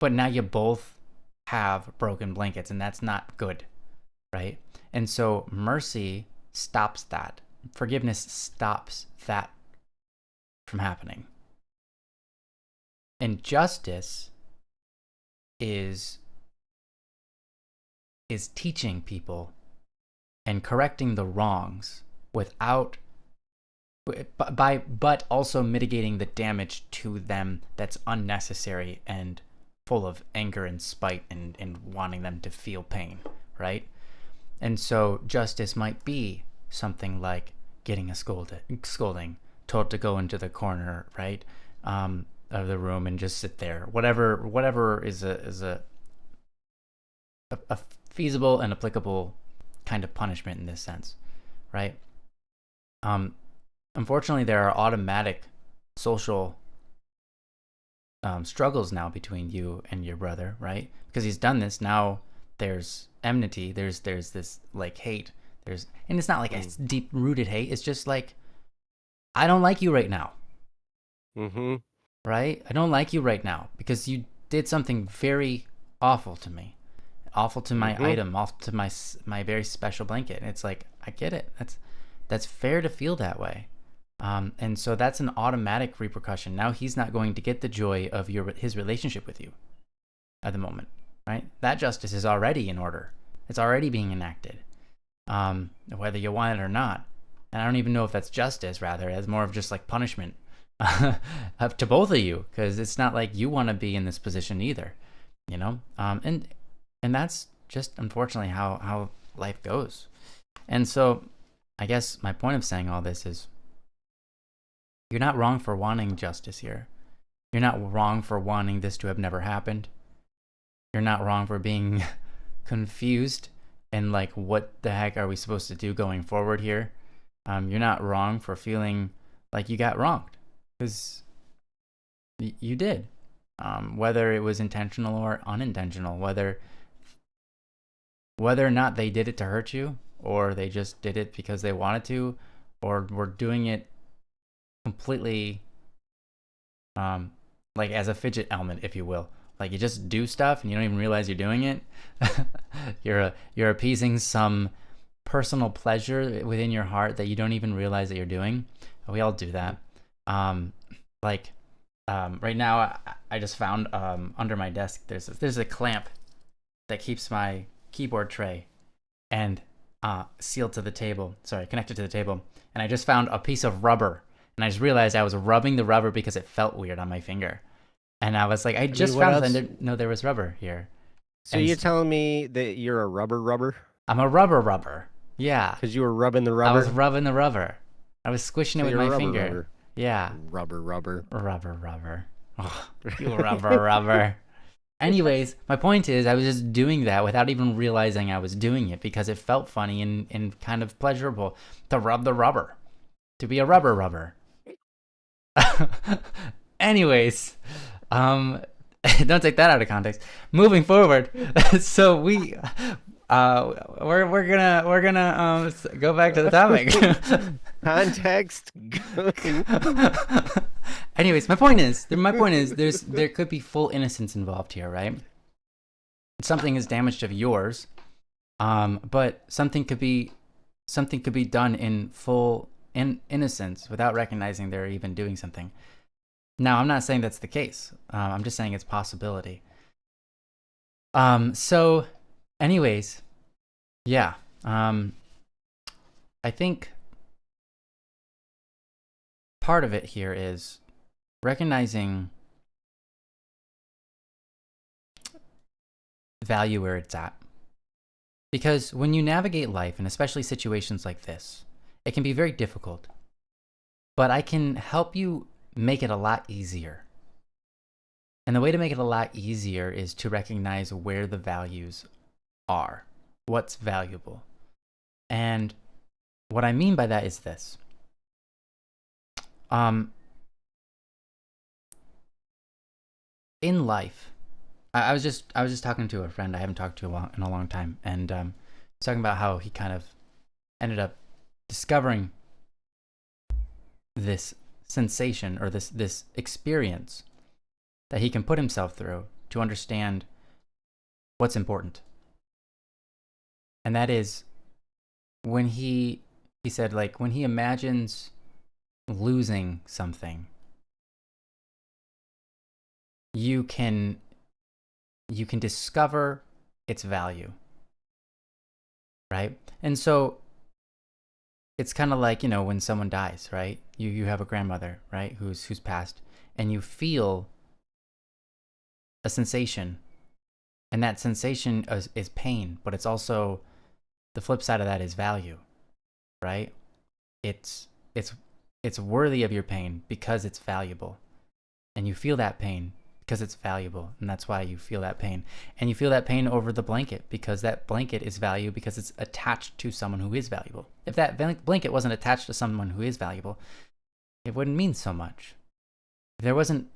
but now you both have broken blankets, and that's not good, right? And so mercy stops that. Forgiveness stops that from happening. And justice is teaching people and correcting the wrongs without but also mitigating the damage to them that's unnecessary and full of anger and spite and wanting them to feel pain, right? And so justice might be something like getting a scolding, told to go into the corner, right, of the room and just sit there. Whatever is a feasible and applicable kind of punishment in this sense, right? Unfortunately, there are automatic social struggles now between you and your brother, right? Because he's done this. Now there's enmity. There's this like hate. And it's not like a deep rooted hate. It's just like, I don't like you right now. Mm-hmm. Right? I don't like you right now because you did something very awful to me, awful to my item, awful to my very special blanket. And it's like, I get it. That's fair to feel that way. And so that's an automatic repercussion. Now he's not going to get the joy of his relationship with you at the moment, right? That justice is already in order. It's already being enacted, whether you want it or not. And I don't even know if that's justice, rather, as more of just like punishment to both of you, because it's not like you want to be in this position either, you know? And that's just unfortunately how life goes. And so I guess my point of saying all this is, you're not wrong for wanting justice here. You're not wrong for wanting this to have never happened. You're not wrong for being confused and like, what the heck are we supposed to do going forward here? You're not wrong for feeling like you got wronged, because you did. Whether it was intentional or unintentional, whether or not they did it to hurt you, or they just did it because they wanted to, or were doing it completely like as a fidget element, if you will. Like, you just do stuff and you don't even realize you're doing it. You're appeasing some personal pleasure within your heart that you don't even realize that you're doing. We all do that. Right now I just found under my desk there's a clamp that keeps my keyboard tray and connected to the table, and I just found a piece of rubber, and I just realized I was rubbing the rubber because it felt weird on my finger, and I was like, I didn't know there was rubber here. So you're telling me that you're a rubber? I'm a rubber. Yeah. Because you were rubbing the rubber? I was rubbing the rubber. I was squishing it with my finger. Rubber. Yeah. Rubber. Oh, you rubber. Anyways, my point is, I was just doing that without even realizing I was doing it, because it felt funny and kind of pleasurable to rub the rubber, to be a rubber. Anyways, don't take that out of context. Moving forward, so we're gonna go back to the topic. Context. Anyways, my point is there could be full innocence involved here, right? Something is damaged of yours, but something could be done in full innocence without recognizing they're even doing something. Now, I'm not saying that's the case. I'm just saying it's possibility. So, anyways, yeah. I think part of it here is recognizing value where it's at. Because when you navigate life, and especially situations like this, it can be very difficult. But I can help you make it a lot easier. And the way to make it a lot easier is to recognize where the values are, what's valuable. And what I mean by that is this. In life, I was just talking to a friend I haven't talked to in a long time, and talking about how he kind of ended up discovering this sensation, or this experience that he can put himself through to understand what's important. And that is when he said, like, when he imagines losing something, you can discover its value, right? And so it's kind of like, when someone dies, right? You have a grandmother, right, who's passed, and you feel a sensation, and that sensation is pain, but it's also the flip side of that is value, right? It's it's it's worthy of your pain because it's valuable, and you feel that pain because it's valuable, and that's why you feel that pain. And you feel that pain over the blanket because that blanket is value because it's attached to someone who is valuable. If that blanket wasn't attached to someone who is valuable, it wouldn't mean so much. If there wasn't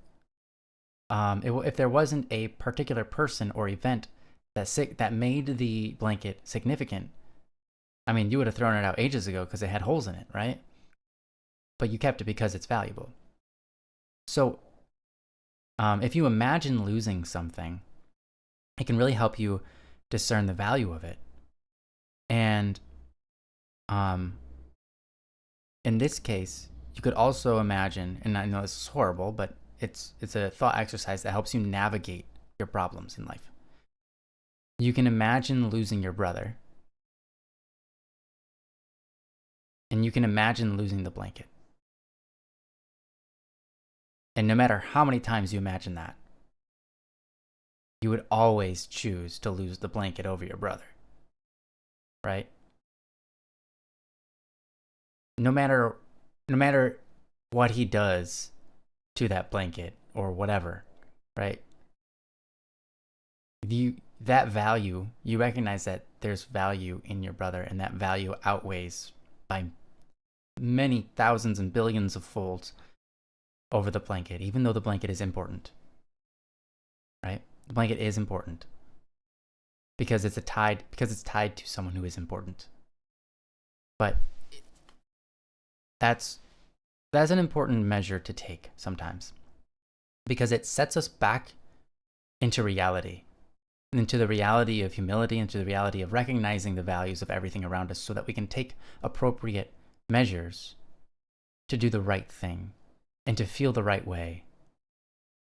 if there wasn't a particular person or event that made the blanket significant, I mean, you would have thrown it out ages ago because it had holes in it, right? But you kept it because it's valuable. So if you imagine losing something, it can really help you discern the value of it. And in this case, you could also imagine, and I know this is horrible, but it's a thought exercise that helps you navigate your problems in life. You can imagine losing your brother, and you can imagine losing the blanket. And no matter how many times you imagine that, you would always choose to lose the blanket over your brother, right? No matter what he does to that blanket or whatever, right? That value, you recognize that there's value in your brother, and that value outweighs by many thousands and billions of folds over the blanket, even though the blanket is important, right? The blanket is important because it's tied to someone who is important. But that's an important measure to take sometimes, because it sets us back into reality, into the reality of humility, into the reality of recognizing the values of everything around us, so that we can take appropriate measures to do the right thing and to feel the right way,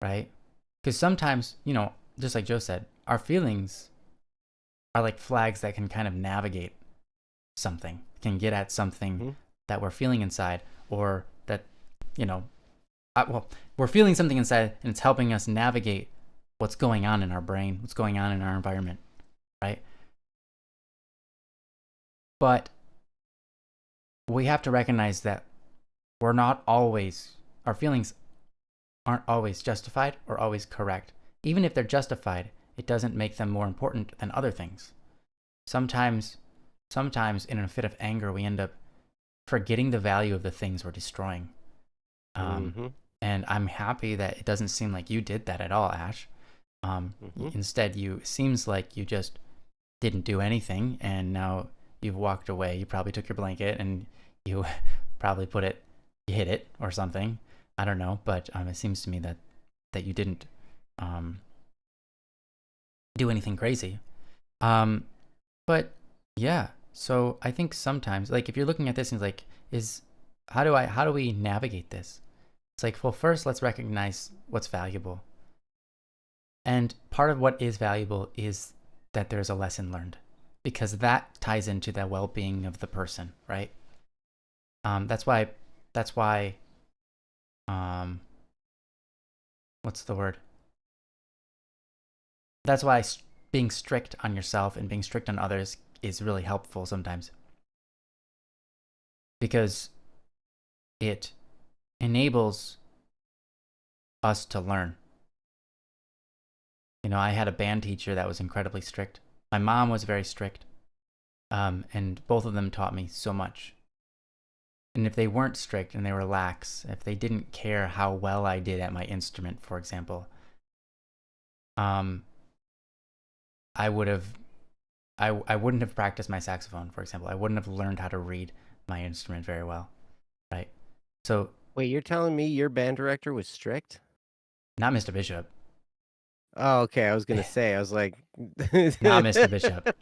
right? Because sometimes, just like Joe said, our feelings are like flags that can kind of navigate something, can get at something that we're feeling inside, or that, we're feeling something inside, and it's helping us navigate what's going on in our brain, what's going on in our environment, right? But we have to recognize that our feelings aren't always justified or always correct. Even if they're justified, it doesn't make them more important than other things. Sometimes in a fit of anger, we end up forgetting the value of the things we're destroying. And I'm happy that it doesn't seem like you did that at all, Ash. Instead, seems like you just didn't do anything, and now you've walked away. You probably took your blanket and you probably you hit it or something. I don't know, but it seems to me that you didn't do anything crazy. But yeah, so I think sometimes, like, if you're looking at this and like, how do we navigate this? It's like, well, first let's recognize what's valuable. And part of what is valuable is that there's a lesson learned, because that ties into the well-being of the person, right? That's why what's the word? That's why being strict on yourself and being strict on others is really helpful sometimes, because it enables us to learn. I had a band teacher that was incredibly strict. My mom was very strict, and both of them taught me so much. And if they weren't strict and they were lax, if they didn't care how well I did at my instrument, for example, I wouldn't have practiced my saxophone, for example. I wouldn't have learned how to read my instrument very well, right? So Wait, you're telling me your band director was strict? not Mr. Bishop. Oh, okay. I was gonna say, I was like, Not Mr. Bishop.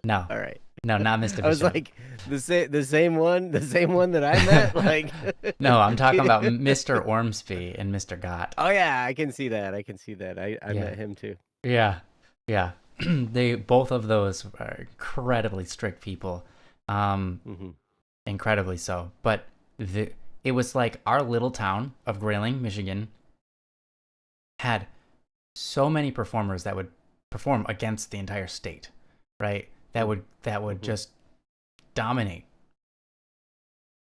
No. All right. No, not Mr. Bishop. I was like, the same one that I met. Like, no, I'm talking about Mr. Ormsby and Mr. Gott. Oh yeah, I can see that. I met him too. Yeah. Both of those are incredibly strict people, incredibly so. But it was like our little town of Grayling, Michigan, had so many performers that would perform against the entire state, right? That would just dominate,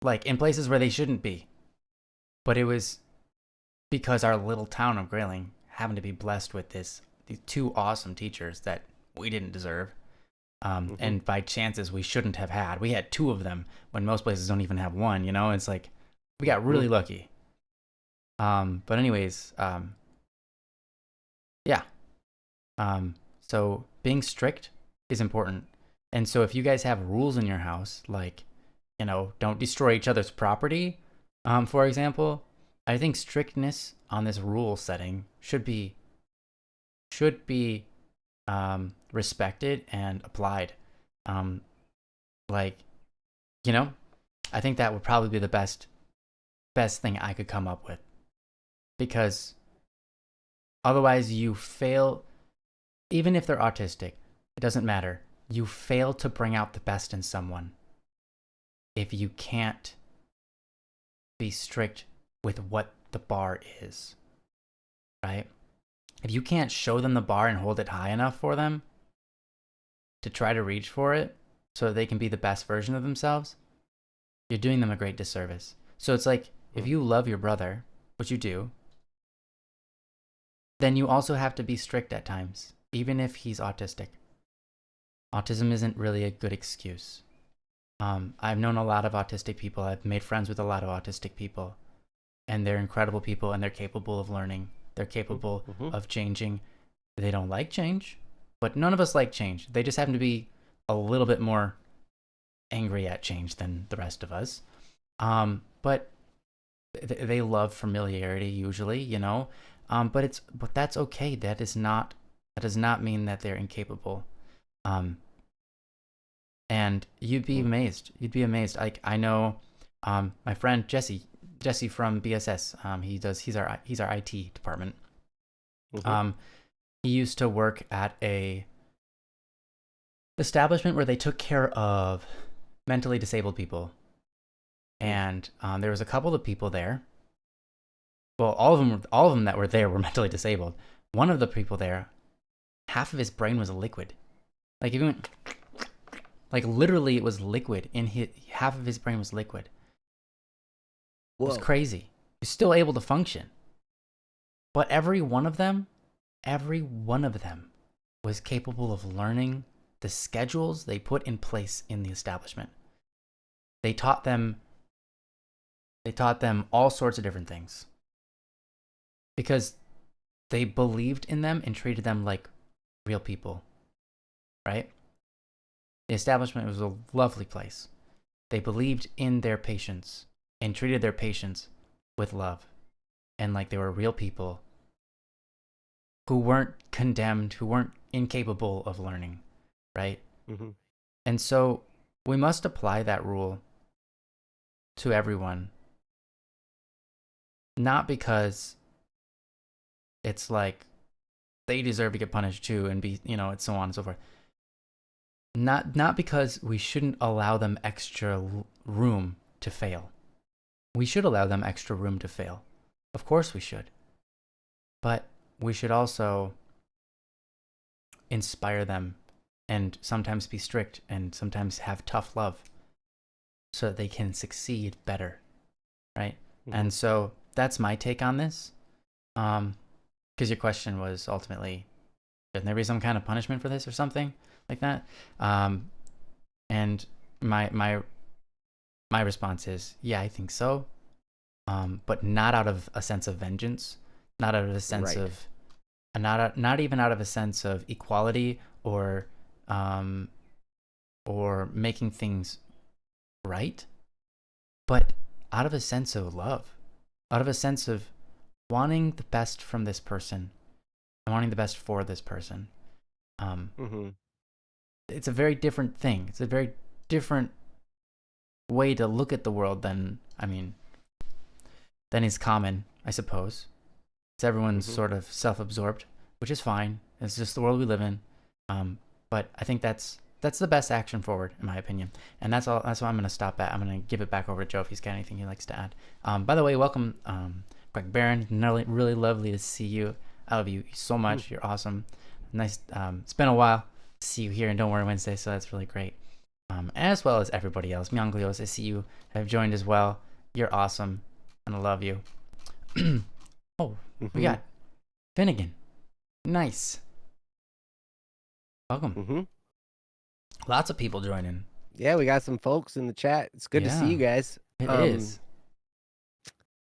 like in places where they shouldn't be. But it was because our little town of Grayling happened to be blessed with these two awesome teachers that we didn't deserve. And by chances we shouldn't have had. We had two of them when most places don't even have one, you know? It's like we got really lucky. But anyways, yeah. So being strict is important. And so if you guys have rules in your house, like, you know, don't destroy each other's property, for example, I think strictness on this rule setting should be respected and applied. Like, you know, I think that would probably be the best thing I could come up with, because otherwise you fail. Even if they're autistic, it doesn't matter. You fail to bring out the best in someone if you can't be strict with what the bar is, right? If you can't show them the bar and hold it high enough for them to try to reach for it so they can be the best version of themselves, you're doing them a great disservice. So it's like, if you love your brother, which you do, then you also have to be strict at times, even if he's autistic. Autism isn't really a good excuse. I've known a lot of autistic people. I've made friends with a lot of autistic people, and they're incredible people, and they're capable of learning. They're capable of changing. They don't like change, but none of us like change. They just happen to be a little bit more angry at change than the rest of us. But they love familiarity usually, you know. But that's okay. That does not mean that they're incapable. And you'd be amazed. Like, I know, my friend Jesse from BSS. He's our IT department. He used to work at a establishment where they took care of mentally disabled people, and there was a couple of people there. Well, all of them that were there were mentally disabled. One of the people there, half of his brain was liquid. Like, if he went, like, literally, it was liquid in half of his brain was liquid. Whoa. It was crazy. He's still able to function. But every one of them was capable of learning the schedules they put in place in the establishment. They taught them all sorts of different things, because they believed in them and treated them like real people, right? The establishment was a lovely place. They believed in their patients and treated their patients with love, and like they were real people who weren't condemned, who weren't incapable of learning, right? And so we must apply that rule to everyone, not because it's like they deserve to get punished too and be, you know, it's so on and so forth. Not because we shouldn't allow them extra room to fail. We should allow them extra room to fail. Of course we should. But we should also inspire them and sometimes be strict and sometimes have tough love so that they can succeed better, right? And so that's my take on this. Because your question was ultimately, shouldn't there be some kind of punishment for this or something like that? And my response is, yeah, I think so. But not out of a sense of vengeance, not out of a sense of, not even out of a sense of equality or making things right, but out of a sense of love, out of a sense of wanting the best from this person and wanting the best for this person. It's a very different thing. It's a very different way to look at the world than is common, I suppose. It's everyone's sort of self-absorbed, which is fine. It's just the world we live in. But I think that's the best action forward, in my opinion. And that's all. That's what I'm going to stop at. I'm going to give it back over to Joe if he's got anything he likes to add. By the way, welcome, Greg Barron. Really, really lovely to see you. I love you so much. You're awesome. Nice. It's been a while to see you here and Don't Worry Wednesday, so that's really great. As well as everybody else. Myanglios, I see you have joined as well. You're awesome, and I love you. Oh, we got Finnegan. Nice. Welcome. Lots of people joining. Yeah, we got some folks in the chat. It's good to see you guys. It is.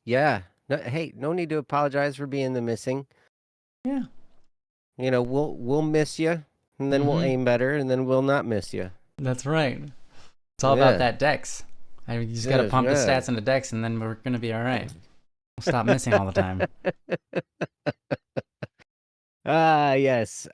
Yeah. No, hey, no need to apologize for being the missing. Yeah. You know, we'll miss you, and then we'll aim better, and then we'll not miss you. That's right. It's all about that dex. You just got to pump the stats into dex, and then we're going to be all right. We'll stop missing all the time. Yes.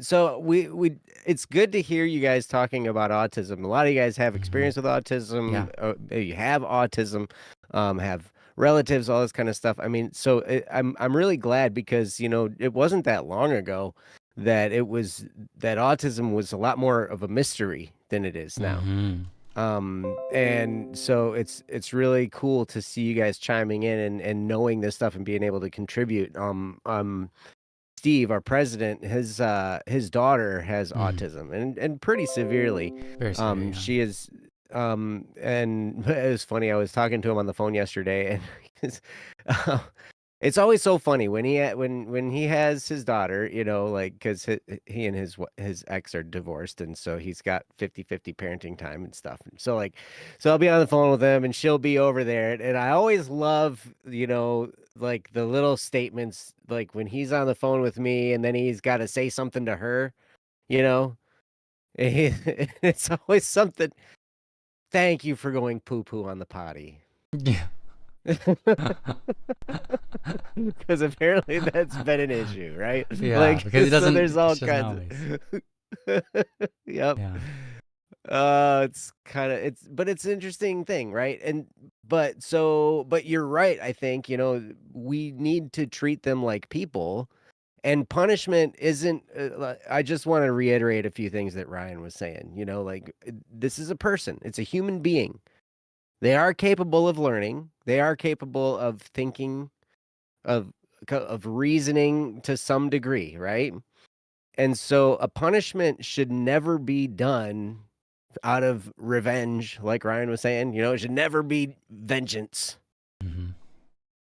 So we it's good to hear you guys talking about autism. A lot of you guys have experience with autism. Yeah. You have autism, have relatives, all this kind of stuff. I mean, so I'm really glad because, you know, it wasn't that long ago that autism was a lot more of a mystery than it is now. And so it's really cool to see you guys chiming in and knowing this stuff and being able to contribute. Steve, our president, his daughter has autism and pretty severely. Very severe, she is and it was funny. I was talking to him on the phone yesterday, and it's always so funny when he has his daughter, you know, like, because he and his ex are divorced, and so he's got 50-50 parenting time and stuff. And so I'll be on the phone with him, and she'll be over there, and I always love, you know, like the little statements, like when he's on the phone with me, and then he's got to say something to her, you know, it's always something. Thank you for going poo-poo on the potty. Yeah. Because apparently that's been an issue, right? Yeah, like, because there's all kinds of yep. Yeah. But it's an interesting thing, right? But you're right. I think, you know, we need to treat them like people, and punishment isn't. I just want to reiterate a few things that Ryan was saying. You know, like, this is a person. It's a human being. They are capable of learning. They are capable of thinking, of reasoning to some degree, right? And so a punishment should never be done out of revenge, like Ryan was saying. You know, it should never be vengeance.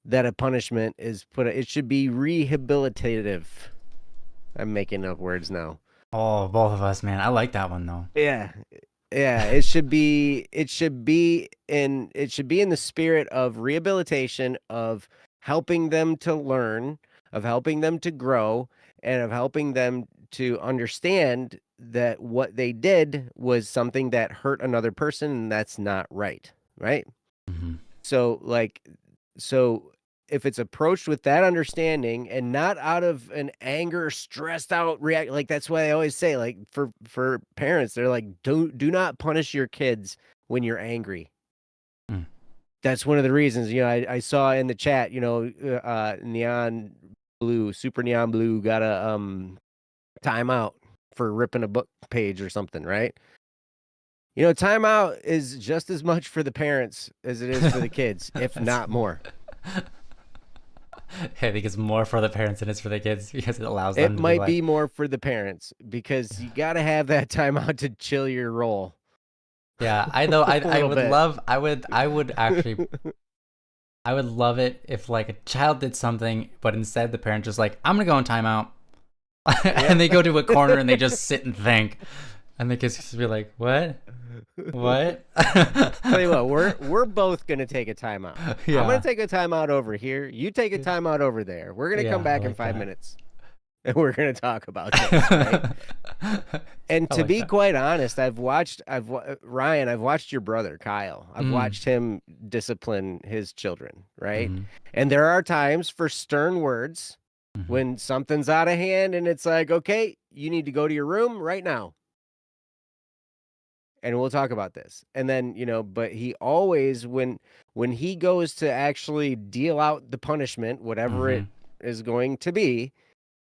That a punishment is it should be rehabilitative. I'm making up words now. Oh, both of us, man. I like that one though. Yeah. Yeah, it should be in the spirit of rehabilitation, of helping them to learn, of helping them to grow, and of helping them to understand that what they did was something that hurt another person, and that's not right, right? So if it's approached with that understanding and not out of an anger, stressed out react, like, that's why I always say, like, for parents, they're like, do not punish your kids when you're angry. That's one of the reasons, you know, I saw in the chat, you know, Super Neon Blue got a timeout for ripping a book page or something, right? You know, timeout is just as much for the parents as it is for the kids, if not more. I think it's more for the parents than it's for the kids, because it allows them to might be more for the parents, because you got to have that timeout to chill your roll. Yeah, I would love it if, like, a child did something, but instead the parent just like, I'm gonna go in timeout. And they go to a corner and they just sit and think, and the kids just be like, what? Tell you what, we're both gonna take a timeout. Yeah. I'm gonna take a timeout over here. You take a timeout over there. We're gonna come back in 5 minutes, and we're gonna talk about this. Right? And to be quite honest, I've watched your brother Kyle. I've watched him discipline his children, right? And there are times for stern words when something's out of hand, and it's like, okay, you need to go to your room right now. And we'll talk about this. And then, you know, but he always, when he goes to actually deal out the punishment, whatever it is going to be,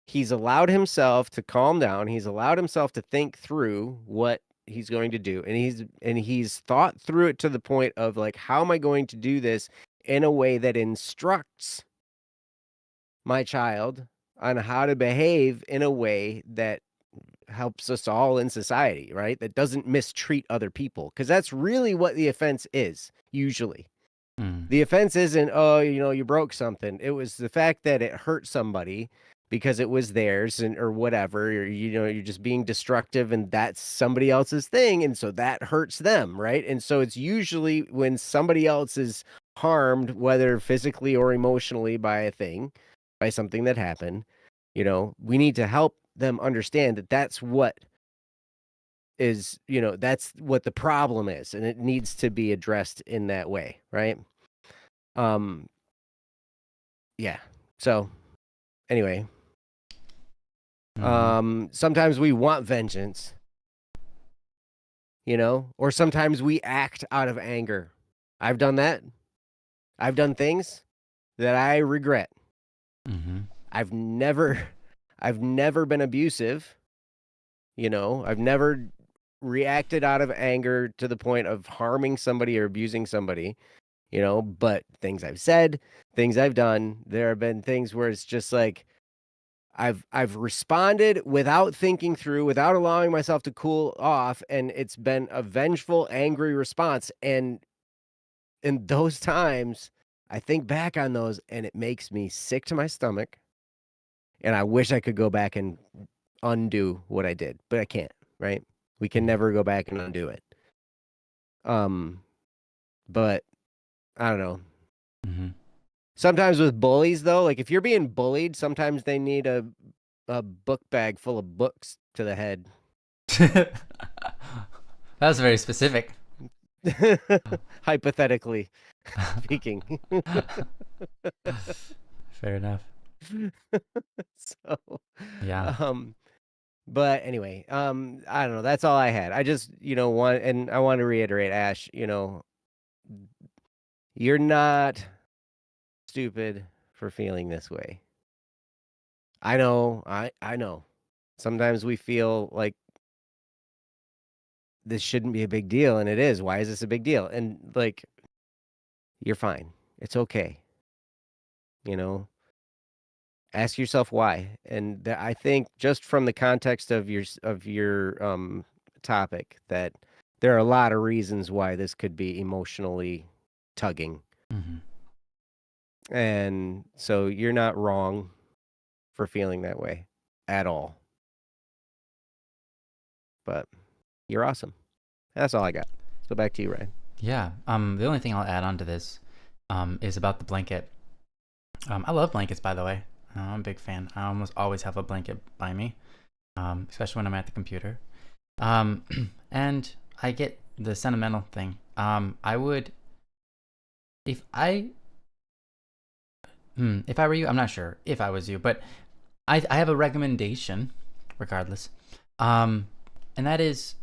he's allowed himself to calm down. He's allowed himself to think through what he's going to do. And he's thought through it to the point of, like, how am I going to do this in a way that instructs my child on how to behave in a way that helps us all in society, right? That doesn't mistreat other people, because that's really what the offense is usually. Mm. The offense isn't, oh, you broke something. It was the fact that it hurt somebody because it was theirs and or whatever. Or, you're just being destructive and that's somebody else's thing. And so that hurts them, right? And so it's usually when somebody else is harmed, whether physically or emotionally by a thing, by something that happened, we need to help them understand that that's what is, that's what the problem is. And it needs to be addressed in that way, right? Um, yeah. So anyway, Mm-hmm. sometimes we want vengeance, or sometimes we act out of anger. I've done that. I've done things that I regret. Mm-hmm. I've never I've never been abusive, I've never reacted out of anger to the point of harming somebody or abusing somebody, but things I've said, things I've done, there have been things where it's just like I've responded without thinking through, without allowing myself to cool off, and it's been a vengeful, angry response. And in those times, I think back on those and it makes me sick to my stomach. And I wish I could go back and undo what I did, but I can't, right? We can Mm-hmm. never go back and undo it. Um, but I don't know. Mm-hmm. Sometimes with bullies though, like if you're being bullied, sometimes they need a book bag full of books to the head. That was very specific. Hypothetically speaking. Fair enough. So, Yeah. um, but anyway, I don't know. That's all I had. I just, want, and I want to reiterate, Ash, you're not stupid for feeling this way. I know. I know. Sometimes we feel like this shouldn't be a big deal, and it is. Why is this a big deal? And like, you're fine. It's okay. You know, ask yourself why. And I think just from the context of your topic, that there are a lot of reasons why this could be emotionally tugging. Mm-hmm. And so you're not wrong for feeling that way at all. But you're awesome. That's all I got. So back to you, Ryan. Yeah. The only thing I'll add on to this, is about the blanket. I love blankets, by the way. I'm a big fan. I almost always have a blanket by me, especially when I'm at the computer. Um, and I get the sentimental thing. I would, if I, if I were you, I'm not sure if I was you, but I have a recommendation, regardless. Um, and that is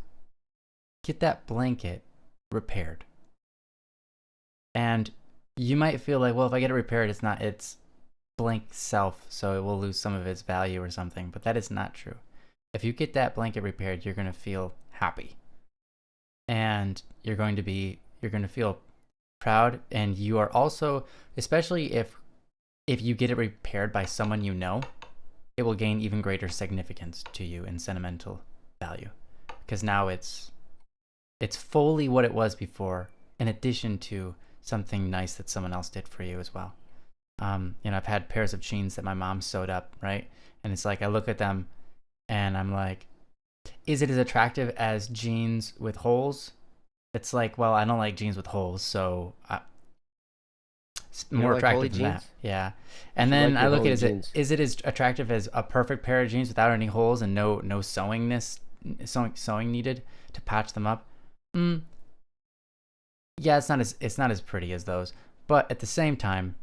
get that blanket repaired. And you might feel like, well, if I get it repaired, it's not its blank self, so it will lose some of its value or something. But that is not true. If you get that blanket repaired, you're going to feel happy. And you're going to feel proud. And you are also, especially if you get it repaired by someone you know, it will gain even greater significance to you in sentimental value. Because now it's fully what it was before, in addition to something nice that someone else did for you as well. I've had pairs of jeans that my mom sewed up, right? And it's like I look at them and I'm like, is it as attractive as jeans with holes? It's like, well, I don't like jeans with holes, so it's You don't more like holy attractive than that. jeans? Yeah. You And should then like I your look at holy it, jeans. is it as attractive as a perfect pair of jeans without any holes and no sewing needed to patch them up? Yeah, it's not as pretty as those. But at the same time,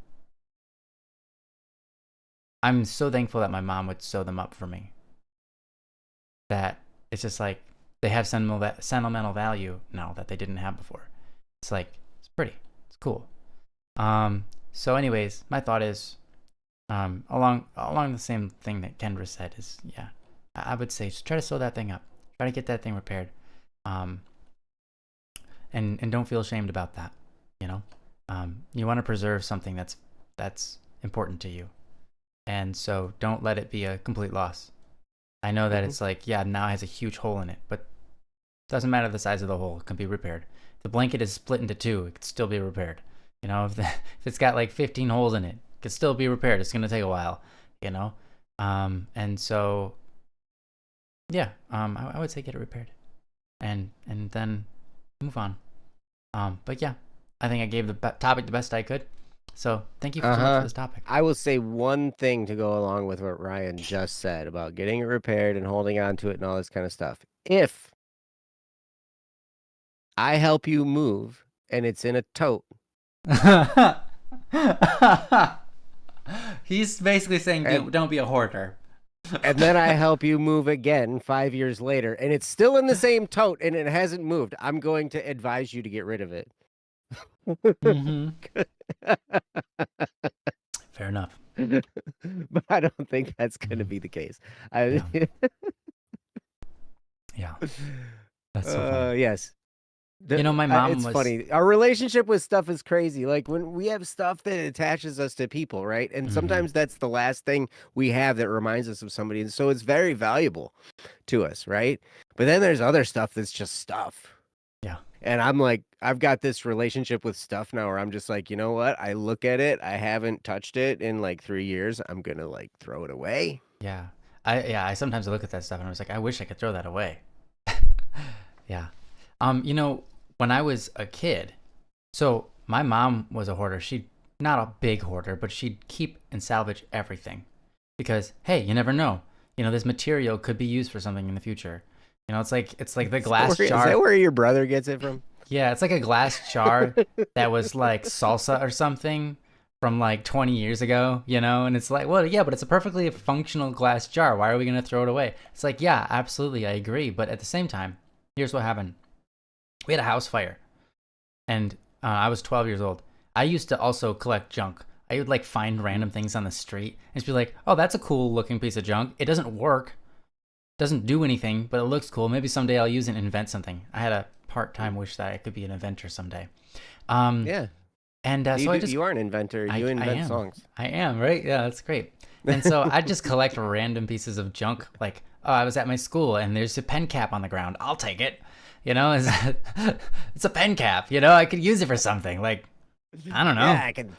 I'm so thankful that my mom would sew them up for me. That it's just like they have sentimental value now that they didn't have before. It's like it's pretty, it's cool. So anyways, my thought is, along the same thing that Kendra said is, yeah, I would say just try to sew that thing up, try to get that thing repaired, and don't feel ashamed about that. You know, you want to preserve something that's important to you. And so don't let it be a complete loss. I know that Mhm. it's like, yeah, now it has a huge hole in it, but it doesn't matter the size of the hole. It can be repaired. If the blanket is split into two, it can still be repaired. You know, if it's got like 15 holes in it, it can still be repaired. It's going to take a while, you know? And so, yeah, I would say get it repaired and then move on. But yeah, I think I gave the topic the best I could. So thank you so much for this topic. I will say one thing to go along with what Ryan just said about getting it repaired and holding on to it and all this kind of stuff. If I help you move and it's in a tote, He's basically saying don't be a hoarder. and then I help you move again 5 years later and it's still in the same tote and it hasn't moved, I'm going to advise you to get rid of it. Mm-hmm. Fair enough. But I don't think that's going to be the case. Yeah. Yeah. That's so funny. Yes. You know, my mom it's was funny. Our relationship with stuff is crazy. Like when we have stuff that attaches us to people, right? And sometimes that's the last thing we have that reminds us of somebody. And so it's very valuable to us, right? But then there's other stuff that's just stuff. Yeah. And I'm like, I've got this relationship with stuff now where I'm just like, you know what? I look at it. I haven't touched it in like 3 years. I'm going to like throw it away. Yeah. I sometimes look at that stuff and I was like, I wish I could throw that away. Yeah. You know, when I was a kid, so my mom was a hoarder. She'd not a big hoarder, but she'd keep and salvage everything because hey, you never know. You know, this material could be used for something in the future. You know, it's like the glass jar. Is that where your brother gets it from? Yeah, it's like a glass jar that was like salsa or something from like 20 years ago, you know? And it's like, well, yeah, but it's a perfectly functional glass jar. Why are we going to throw it away? It's like, yeah, absolutely, I agree. But at the same time, here's what happened. We had a house fire, and I was 12 years old. I used to also collect junk. I would like find random things on the street and just be like, oh, that's a cool looking piece of junk. It doesn't work, doesn't do anything, but it looks cool. Maybe someday I'll use it and invent something. I had a part-time wish that I could be an inventor someday. Yeah. And so you are an inventor. You invent songs. I am, right? Yeah, that's great. And so I just collect random pieces of junk. Like, oh, I was at my school and there's a pen cap on the ground. I'll take it. You know, it's a pen cap. You know, I could use it for something. Like, I don't know. Yeah, I could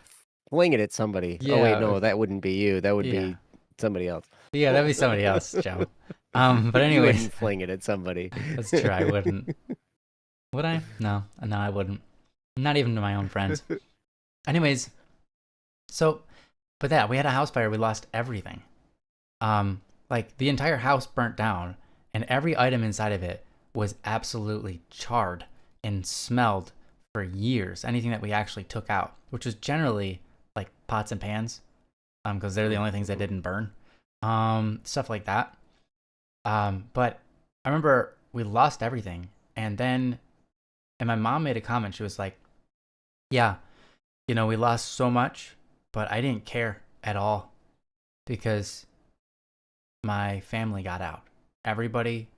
fling it at somebody. Yeah. Oh wait, no, that wouldn't be you. That would be somebody else. Yeah, that'd be somebody else, Joe. But anyways, you wouldn't fling it at somebody. That's true. I wouldn't. Would I? No, I wouldn't. Not even to my own friends. Anyways, so, but that we had a house fire. We lost everything. Like the entire house burnt down, and every item inside of it was absolutely charred and smelled for years. Anything that we actually took out, which was generally like pots and pans, because they're the only things that didn't burn. Stuff like that. But I remember we lost everything, and my mom made a comment. She was like, yeah, you know, we lost so much, but I didn't care at all because my family got out. Everybody,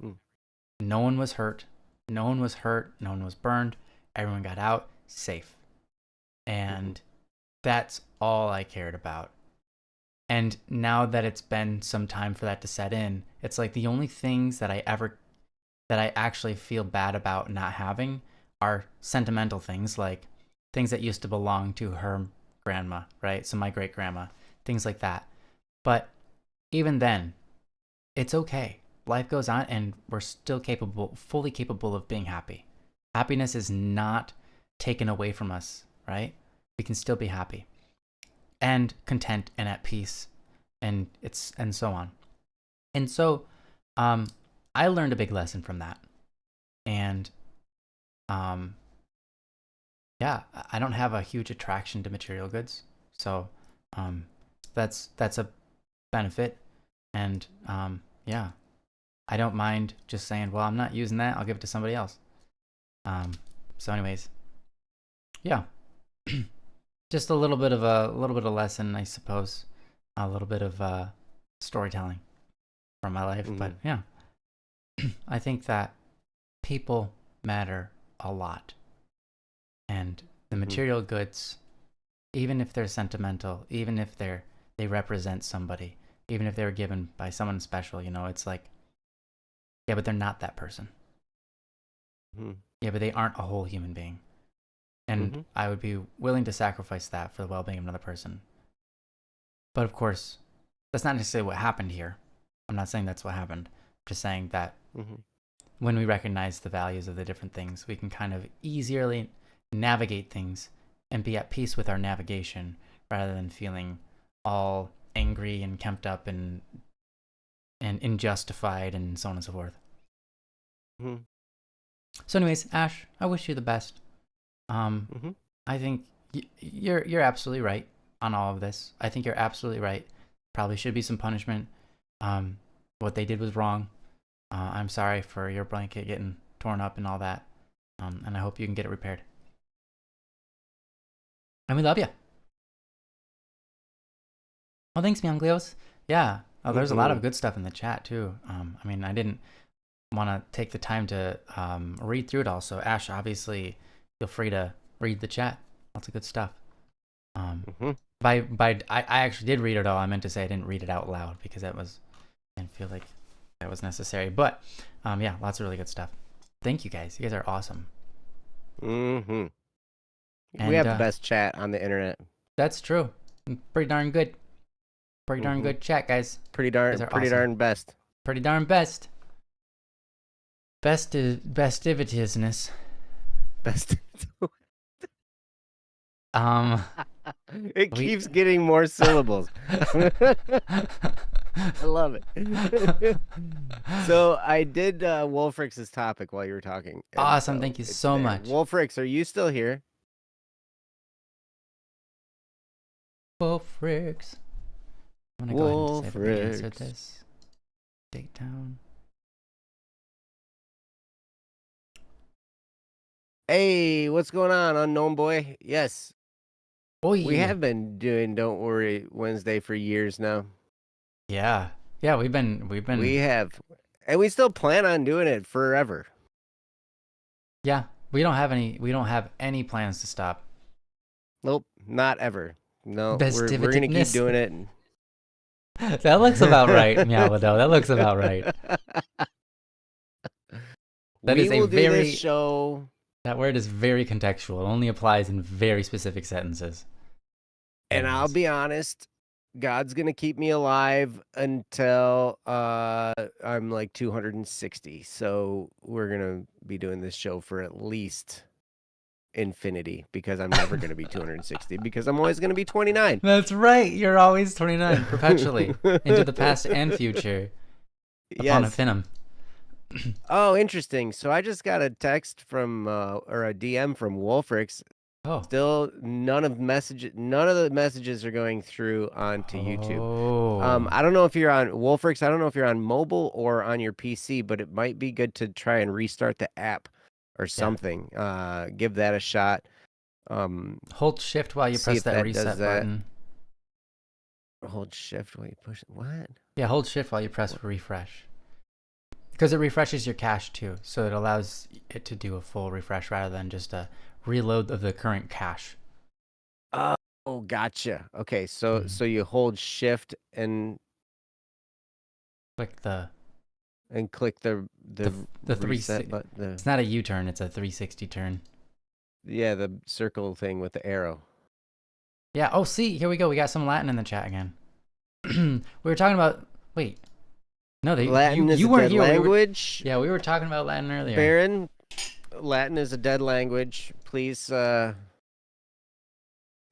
no one was hurt. No one was hurt. No one was burned. Everyone got out safe. And that's all I cared about. And now that it's been some time for that to set in, it's like the only things that I actually feel bad about not having are sentimental things, like things that used to belong to her grandma, right? So my great grandma, things like that. But even then, it's okay. Life goes on and we're still fully capable of being happy. Happiness is not taken away from us, right? We can still be happy and content and at peace and so on. And so I learned a big lesson from that. And yeah, I don't have a huge attraction to material goods. So that's a benefit. And yeah, I don't mind just saying, well, I'm not using that. I'll give it to somebody else. So anyways, yeah, just a little bit of lesson, I suppose, a little bit of storytelling from my life. But yeah, I think that people matter a lot, and the material goods, even if they're sentimental, even if they're they represent somebody, even if they were given by someone special. You know, it's like, yeah, but they're not that person. Yeah, but they aren't a whole human being. And I would be willing to sacrifice that for the well-being of another person. But of course, that's not necessarily what happened here. I'm not saying that's what happened. I'm just saying that when we recognize the values of the different things, we can kind of easily navigate things and be at peace with our navigation rather than feeling all angry and kemped up and unjustified and so on and so forth. So anyways, Ash, I wish you the best. I think you're absolutely right on all of this. I think you're absolutely right. Probably should be some punishment. What they did was wrong. I'm sorry for your blanket getting torn up and all that. And I hope you can get it repaired. And we love you. Oh, thanks, Mianglios. Yeah. Oh, there's a lot of good stuff in the chat too. I mean, I didn't want to take the time to read through it all. So Ash, obviously, feel free to read the chat. Lots of good stuff. I actually did read it all. I meant to say I didn't read it out loud because I didn't feel like that was necessary. But yeah, lots of really good stuff. Thank you guys. You guys are awesome. And, we have the best chat on the internet. That's true. Pretty darn good. Pretty darn good chat, guys. Pretty darn best. Pretty darn best. Bestivitousness. Best. It keeps getting more syllables. I love it. So I did Wolfrix's topic while you were talking. Awesome. Thank you so much. Wolfrix, are you still here? Wolfrix. I'm going to go ahead and say the answer to this. Date down. Hey, what's going on, unknown boy? Yes. Oy. We have been doing Don't Worry Wednesday for years now. Yeah. Yeah, we have. And we still plan on doing it forever. Yeah. We don't have any plans to stop. Nope, not ever. No, we're going to keep doing it. That looks about right, Meowado. That looks about right. That we will do this show. That word is very contextual. It only applies in very specific sentences. And I'll be honest, God's going to keep me alive until I'm like 260. So we're going to be doing this show for at least infinity because I'm never going to be 260 because I'm always going to be 29. That's right. You're always 29 perpetually into the past and future. Upon infinitum. Oh, interesting. So I just got a text from or a DM from Wolfrix. Oh. Still none of the messages are going through onto YouTube. I don't know if you're on Wolfrix. I don't know if you're on mobile or on your PC, but it might be good to try and restart the app or something. Give that a shot. Hold shift while you press that reset button. Hold shift while you push it. What? Yeah, hold shift while you press refresh. Because it refreshes your cache too, so it allows it to do a full refresh rather than just a reload of the current cache. Oh, gotcha. Okay, so you hold shift and click the reset button. It's not a U-turn; it's a 360 turn. Yeah, the circle thing with the arrow. Yeah. Oh, see, here we go. We got some Latin in the chat again. We were talking about. Wait. No, Latin is a dead language. We were talking about Latin earlier. Baron, Latin is a dead language. Please,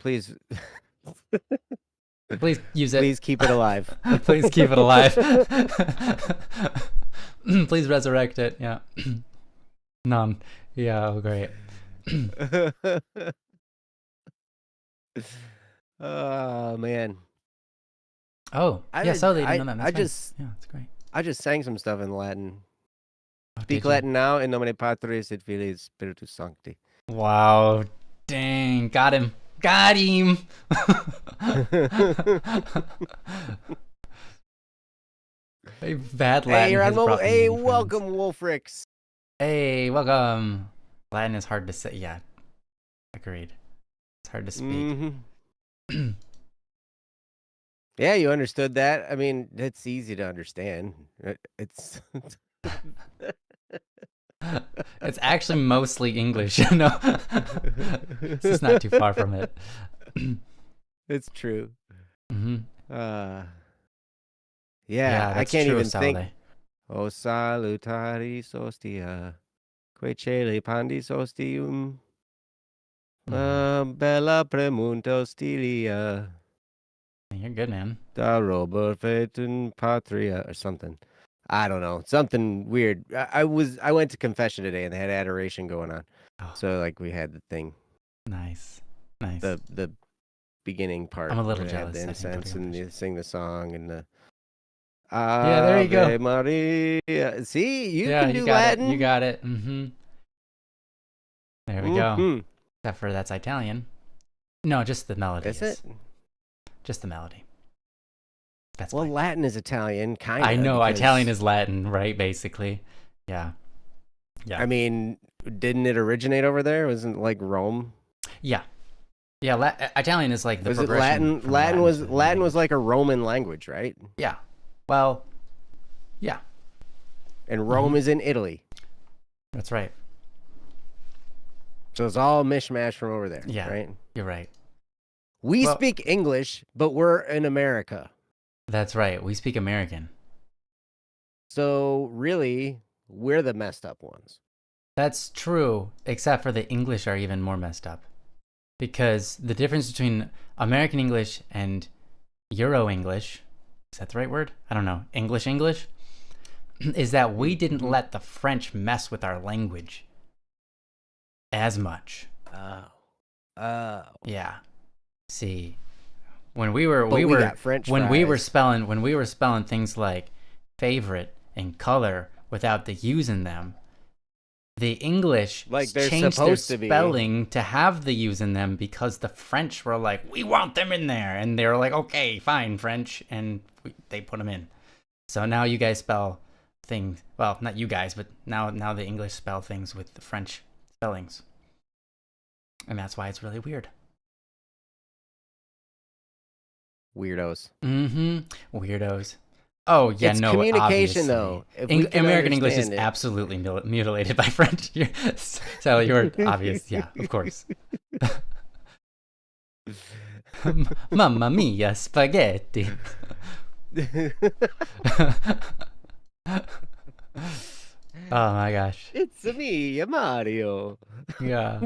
please use it. Please keep it alive. Please keep it alive. Please resurrect it. Yeah. None. Yeah. Oh, great. Oh man. Oh, yeah. So they didn't know that. That's great. I just sang some stuff in Latin. Speak Latin now in nomine Patris et Filii Spiritus Sancti. Wow. Dang. Got him. Got him. Hey, bad Latin. Hey, you're on mobile. Hey, welcome, Wolfrix. Hey, welcome. Latin is hard to say. Yeah. Agreed. It's hard to speak. Yeah, you understood that. I mean, it's easy to understand. It's It's actually mostly English, no. It's just not too far from it. it's true. Hmm. Uh, yeah, Yeah, I that's can't true of even think. Saleh. O salutaris ostia, que cele pandis ostium, Oh, bella premunto stilia, you're good, man. da roba fetum patria, or something. I don't know, something weird. I went to confession today and they had adoration going on, Oh, so like we had the thing, nice. Nice. the beginning I'm part a little where they have the jealous. I didn't go to incense and confession. you sing the song and the Yeah, there you go. Ave Maria. See, you Yeah, can you do got it. You Latin. got it. Mm-hmm. There we go. Hmm. Except for that's Italian. No, just the melody Is it? is. Just the melody. That's Well, fine. Latin is Italian, kind I of, know Italian because is Latin, right? Basically. Yeah. Yeah. I mean, didn't it originate over there? Wasn't it like Rome? Yeah. Yeah. Italian is like the Was it progression Latin? from Latin to Latin was English. like a Roman language, right? Yeah. Well, yeah. And Hmm. Rome is in Italy, That's right. so it's all mishmash from over there, Yeah. right? You're right. We Well, speak English, but we're in America, that's right. We speak American. so really, we're the messed up ones. That's true, except for the English are even more messed up. Because the difference between American English and Euro English, is that the right word? I don't know. English English? Is that we didn't Mhm. let the French mess with our language as much. Oh, oh. Yeah. See, when we were But we got French fries. when we were spelling things like favorite and color without the U's in them, the English Like they're changed their supposed to be. spelling to have the U's in them because the French were like, we want them in there. And they were like, okay, fine, French. And they put them in. So now you guys spell things, well, not you guys, but now the English spell things with the French spellings. And that's why it's really weird. Weirdos. Mm-hmm. Weirdos. Oh, yeah, It's no, communication, obviously. though. If we can American English is understand it. absolutely mutilated by French. So you're obvious. Yeah, of course. Mamma mia, spaghetti. Oh my gosh. It's me, Mario. Yeah.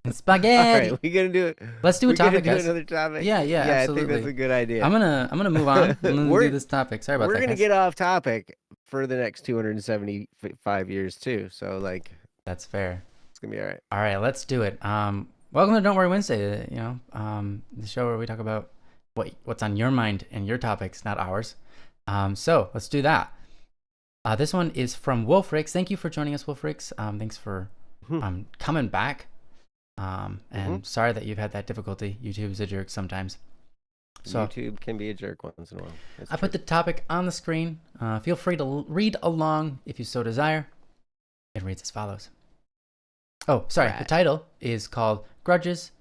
All Spaghetti. right, we gonna do it. Let's do a We're gonna topic, do guys. another topic. Yeah, I think that's absolutely. a good idea. I'm gonna move on. I'm gonna We're- do this topic. Sorry about We're that, gonna guys. get off topic for the next 275 years too. So like, That's fair. it's gonna be all right. All right, let's do it. Welcome to Don't Worry Wednesday. The show where we talk about what's on your mind and your topics, not ours. So let's do that. This one is from Wolfrix. Thank you for joining us, Wolfrix. Thanks for coming back. And sorry that you've had that difficulty. YouTube's a jerk sometimes. So YouTube can be a jerk once in a while. I put the topic on the screen. Feel free to read along if you so desire. It reads as follows. Oh, sorry. Right. The title is called Grudges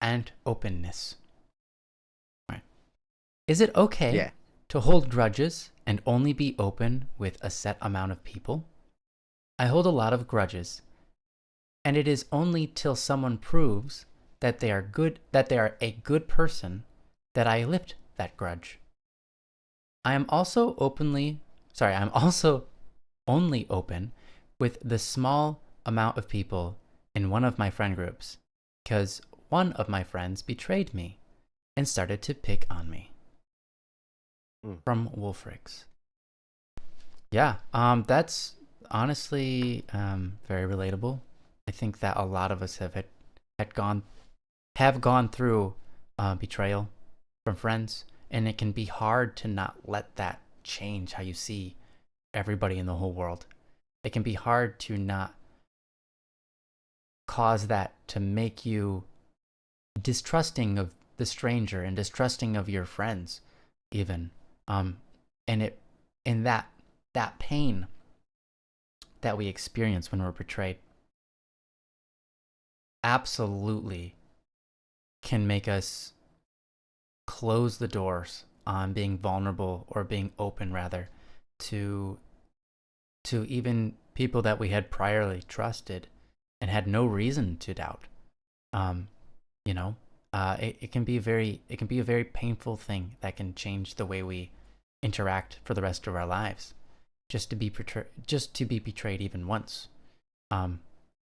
and Openness. All right. Is it okay to hold grudges and only be open with a set amount of people? I hold a lot of grudges, and it is only till someone proves that they are a good person that I lift that grudge. I'm also only open with the small amount of people in one of my friend groups, because one of my friends betrayed me and started to pick on me. From Wolfrix. Yeah, that's honestly very relatable. I think that a lot of us have gone through betrayal from friends, and it can be hard to not let that change how you see everybody in the whole world. It can be hard to not cause that to make you distrusting of the stranger and distrusting of your friends, even. And that pain that we experience when we're betrayed absolutely can make us close the doors on being vulnerable, or being open rather, to even people that we had priorly trusted and had no reason to doubt. Um, you know, it can be a very painful thing that can change the way we interact for the rest of our lives. Just to be betrayed even once. Um,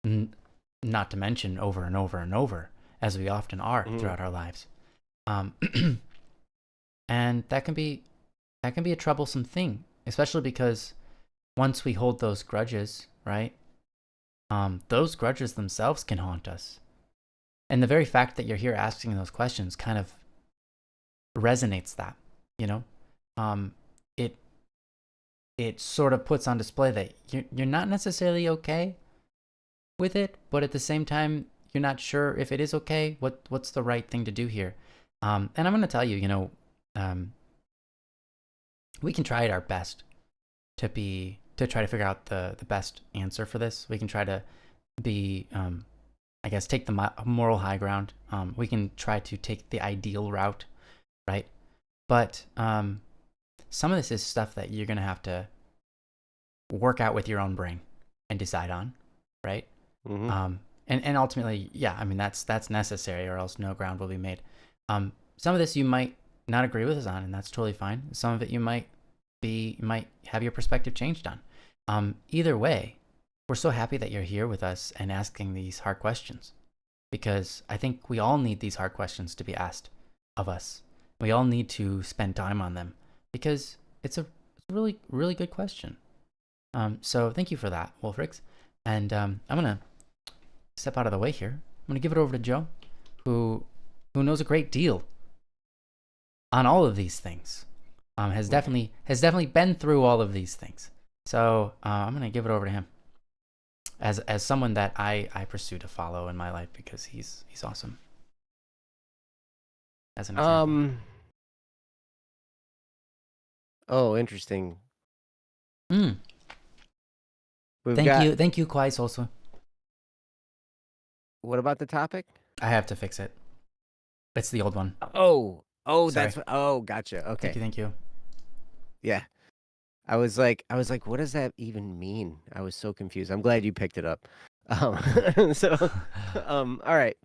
n- Not to mention over and over and over, as we often are throughout our lives. Um, and that can be a troublesome thing, especially because once we hold those grudges, right? Those grudges themselves can haunt us. And the very fact that you're here asking those questions kind of resonates that, you know? It sort of puts on display that you're not necessarily okay with it, but at the same time, you're not sure if it is okay. What's the right thing to do here? And I'm going to tell you, we can try our best to try to figure out the best answer for this. We can try to be, I guess, take the moral high ground. We can try to take the ideal route, right? But some of this is stuff that you're going to have to work out with your own brain and decide on, right? Mm-hmm. And ultimately, yeah, I mean, that's necessary, or else no ground will be made. Some of this you might not agree with us on, and that's totally fine. Some of it you might have your perspective changed on. Either way, we're so happy that you're here with us and asking these hard questions, because I think we all need these hard questions to be asked of us. We all need to spend time on them, because it's a really, really good question. So thank you for that, Wolfrix. And I'm going to step out of the way here. I'm going to give it over to Joe, who knows a great deal on all of these things. Has definitely been through all of these things. So I'm going to give it over to him as someone that I pursue to follow in my life, because he's awesome. As an example. Oh, interesting. Thank you, Quais, also. What about the topic? I have to fix it. It's the old one. Oh, Sorry. Gotcha. Okay. Thank you. Yeah. I was like, what does that even mean? I was so confused. I'm glad you picked it up. All right.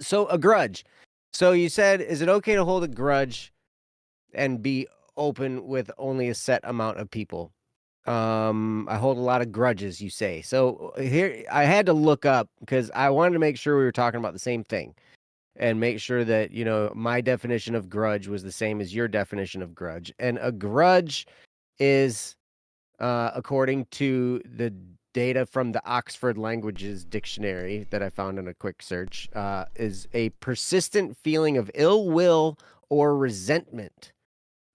So a grudge. So you said, is it okay to hold a grudge and be open with only a set amount of people? I hold a lot of grudges, you say. So here, I had to look up because I wanted to make sure we were talking about the same thing, and make sure that, my definition of grudge was the same as your definition of grudge. And a grudge is, according to the data from the Oxford Languages Dictionary that I found in a quick search, is a persistent feeling of ill will or resentment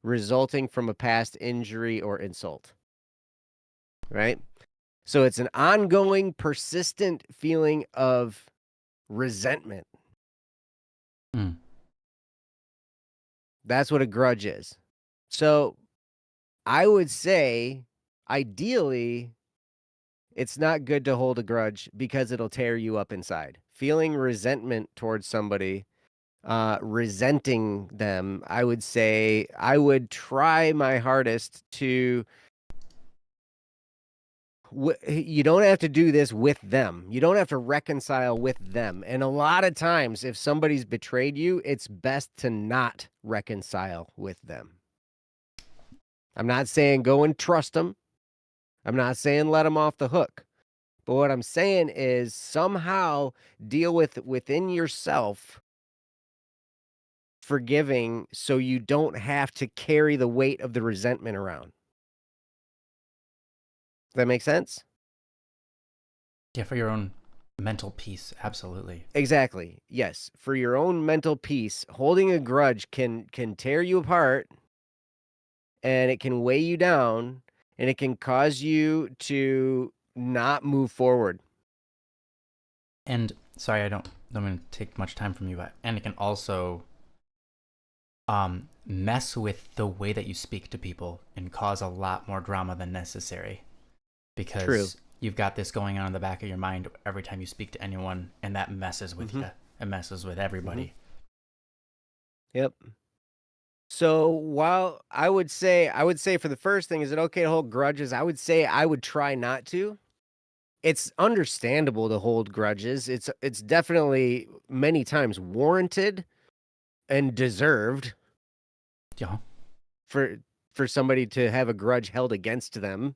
resulting from a past injury or insult. Right? So it's an ongoing, persistent feeling of resentment. That's what a grudge is. So I would say, ideally, it's not good to hold a grudge because it'll tear you up inside. Feeling resentment towards somebody, resenting them, I would say I would try my hardest to. You don't have to do this with them. You don't have to reconcile with them. And a lot of times, if somebody's betrayed you, it's best to not reconcile with them. I'm not saying go and trust them. I'm not saying let them off the hook. But what I'm saying is somehow deal with within yourself forgiving so you don't have to carry the weight of the resentment around. Does that make sense? Yeah, for your own mental peace, absolutely. Exactly. Yes, for your own mental peace, holding a grudge can tear you apart, and it can weigh you down, and it can cause you to not move forward. And sorry, I'm going to take much time from you, and it can also mess with the way that you speak to people and cause a lot more drama than necessary, because True. You've got this going on in the back of your mind every time you speak to anyone, and that messes with you. It messes with everybody. Yep. So while I would say for the first thing, is it okay to hold grudges? I would say I would try not to. It's understandable to hold grudges. It's definitely many times warranted and deserved Yeah. for for somebody to have a grudge held against them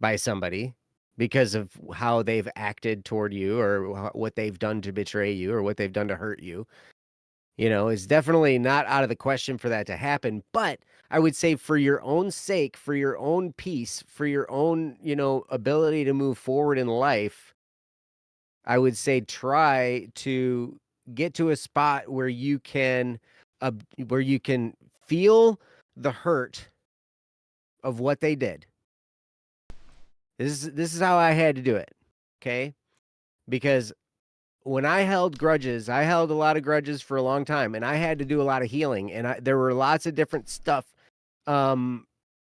by somebody because of how they've acted toward you or what they've done to betray you or what they've done to hurt you. It's definitely not out of the question for that to happen. But I would say for your own sake, for your own peace, for your own, ability to move forward in life, I would say try to get to a spot where you can feel the hurt of what they did. This is how I had to do it. Okay? Because when I held a lot of grudges for a long time, and I had to do a lot of healing, and there were lots of different stuff. Um,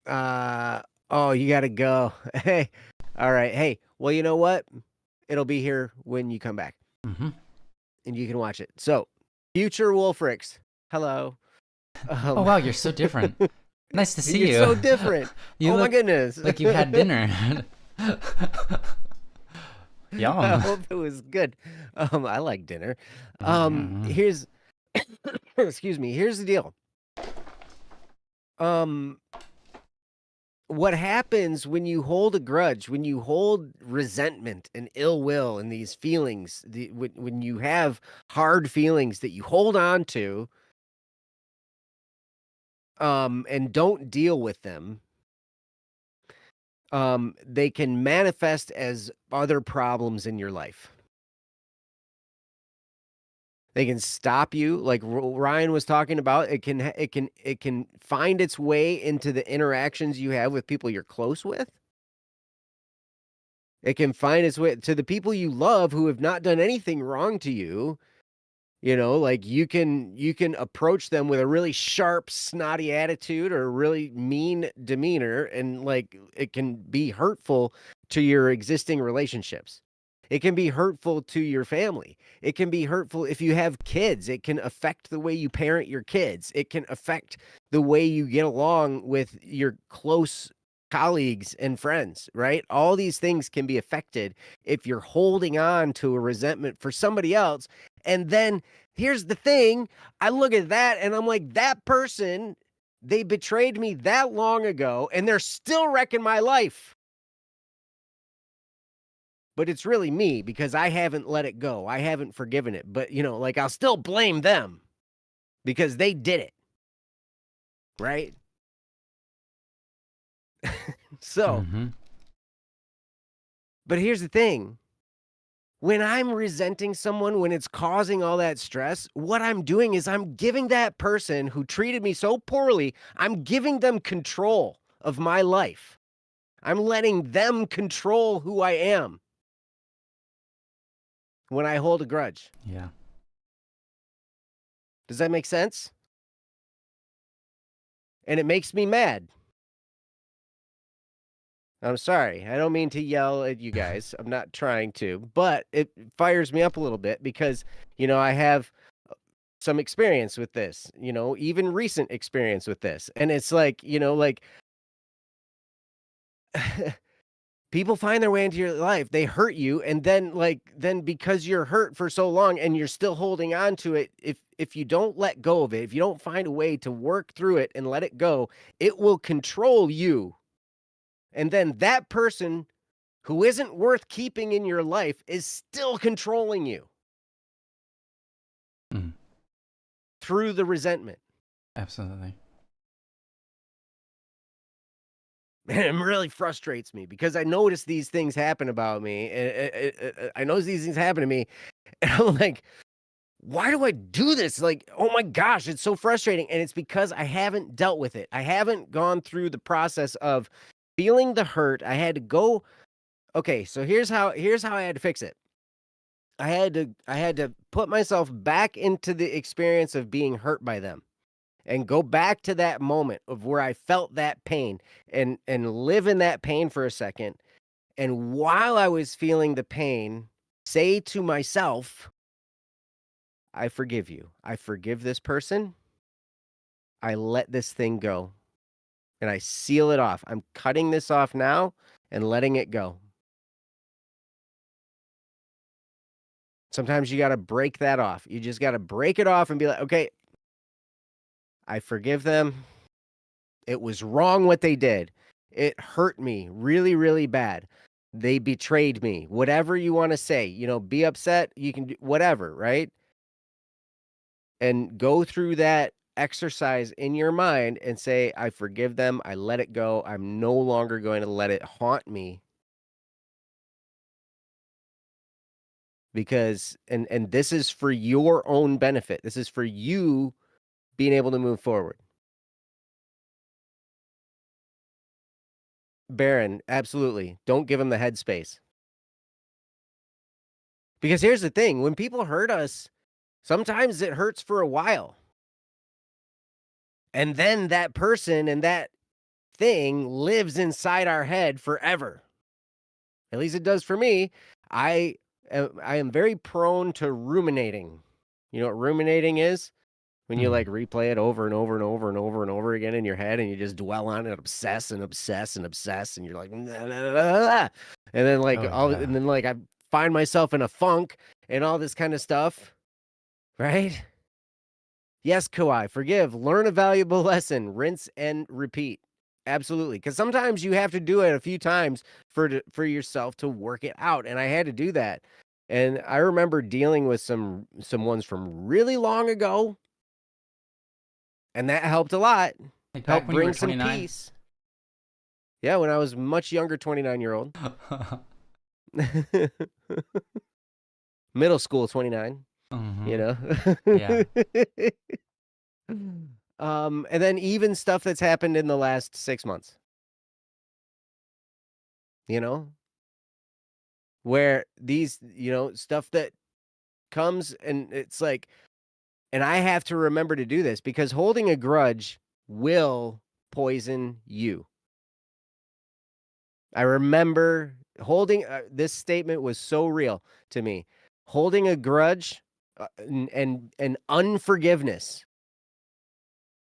oh, you gotta go. Hey, all right. Hey, well, you know what? It'll be here when you come back, Hmm. and you can watch it. So, future Wolfrix, hello. Oh Um, wow, you're so different. Nice to see you're you. so different. You Oh my look goodness. like you've had dinner. I Yum. hope it was good. I like dinner. Mm. Here's excuse me. Here's the deal. Um, what happens when you hold a grudge, when you hold resentment and ill will and these feelings, when you have hard feelings that you hold on to, and don't deal with them, they can manifest as other problems in your life. They can stop you, like Ryan was talking about. It can find its way into the interactions you have with people you're close with. It can find its way to the people you love who have not done anything wrong to you. Like you can approach them with a really sharp, snotty attitude or a really mean demeanor, and like it can be hurtful to your existing relationships. It can be hurtful to your family. It can be hurtful if you have kids. It can affect the way you parent your kids. It can affect the way you get along with your close colleagues and friends, right? All these things can be affected if you're holding on to a resentment for somebody else. And then here's the thing, I look at that and I'm like, that person, they betrayed me that long ago and they're still wrecking my life. But it's really me because I haven't let it go. I haven't forgiven it. But, like I'll still blame them because they did it. Right? So, Hmm. but here's the thing. When I'm resenting someone, when it's causing all that stress, what I'm doing is I'm giving that person who treated me so poorly, I'm giving them control of my life. I'm letting them control who I am when I hold a grudge. Yeah. Does that make sense? And it makes me mad. I'm sorry. I don't mean to yell at you guys. I'm not trying to, but it fires me up a little bit because, I have some experience with this, even recent experience with this. And it's like, people find their way into your life. They hurt you, and then because you're hurt for so long and you're still holding on to it, if you don't let go of it, if you don't find a way to work through it and let it go, it will control you. And then that person who isn't worth keeping in your life is still controlling you Mm. through the resentment. Absolutely. And it really frustrates me because I notice these things happen about me. I notice these things happen to me, and I'm like, why do I do this? Like, oh my gosh, it's so frustrating. And it's because I haven't dealt with it. I haven't gone through the process of feeling the hurt. I had to go, okay, so here's how I had to fix it. I had to put myself back into the experience of being hurt by them and go back to that moment of where I felt that pain and live in that pain for a second. And while I was feeling the pain, say to myself, I forgive you. I forgive this person. I let this thing go and I seal it off. I'm cutting this off now and letting it go. Sometimes you got to break that off. You just got to break it off and be like, okay, I forgive them. It was wrong what they did. It hurt me really, really bad. They betrayed me. Whatever you want to say, be upset. You can do whatever, right? And go through that exercise in your mind and say, I forgive them. I let it go. I'm no longer going to let it haunt me. Because and this is for your own benefit. This is for you being able to move forward. Baron, absolutely. Don't give him the headspace. Because here's the thing, when people hurt us, sometimes it hurts for a while. And then that person and that thing lives inside our head forever. At least it does for me. I am very prone to ruminating. You know what ruminating is? When you like replay it over and over and over and over and over again in your head, and you just dwell on it, obsess and obsess and obsess, and you're like, nah, nah, nah, nah, nah. And then and then I find myself in a funk and all this kind of stuff, right? Yes, Kawhi, forgive, learn a valuable lesson, rinse and repeat. Absolutely, because sometimes you have to do it a few times for yourself to work it out, and I had to do that. And I remember dealing with some ones from really long ago. And that helped a lot. Like back Helped when you were bring some 29? peace. Yeah, when I was much younger, 29-year-old. Middle school, 29. Yeah. And then even stuff that's happened in the last 6 months. Where these, stuff that comes and it's like, and I have to remember to do this because holding a grudge will poison you. I remember holding this statement was so real to me. Holding a grudge and unforgiveness.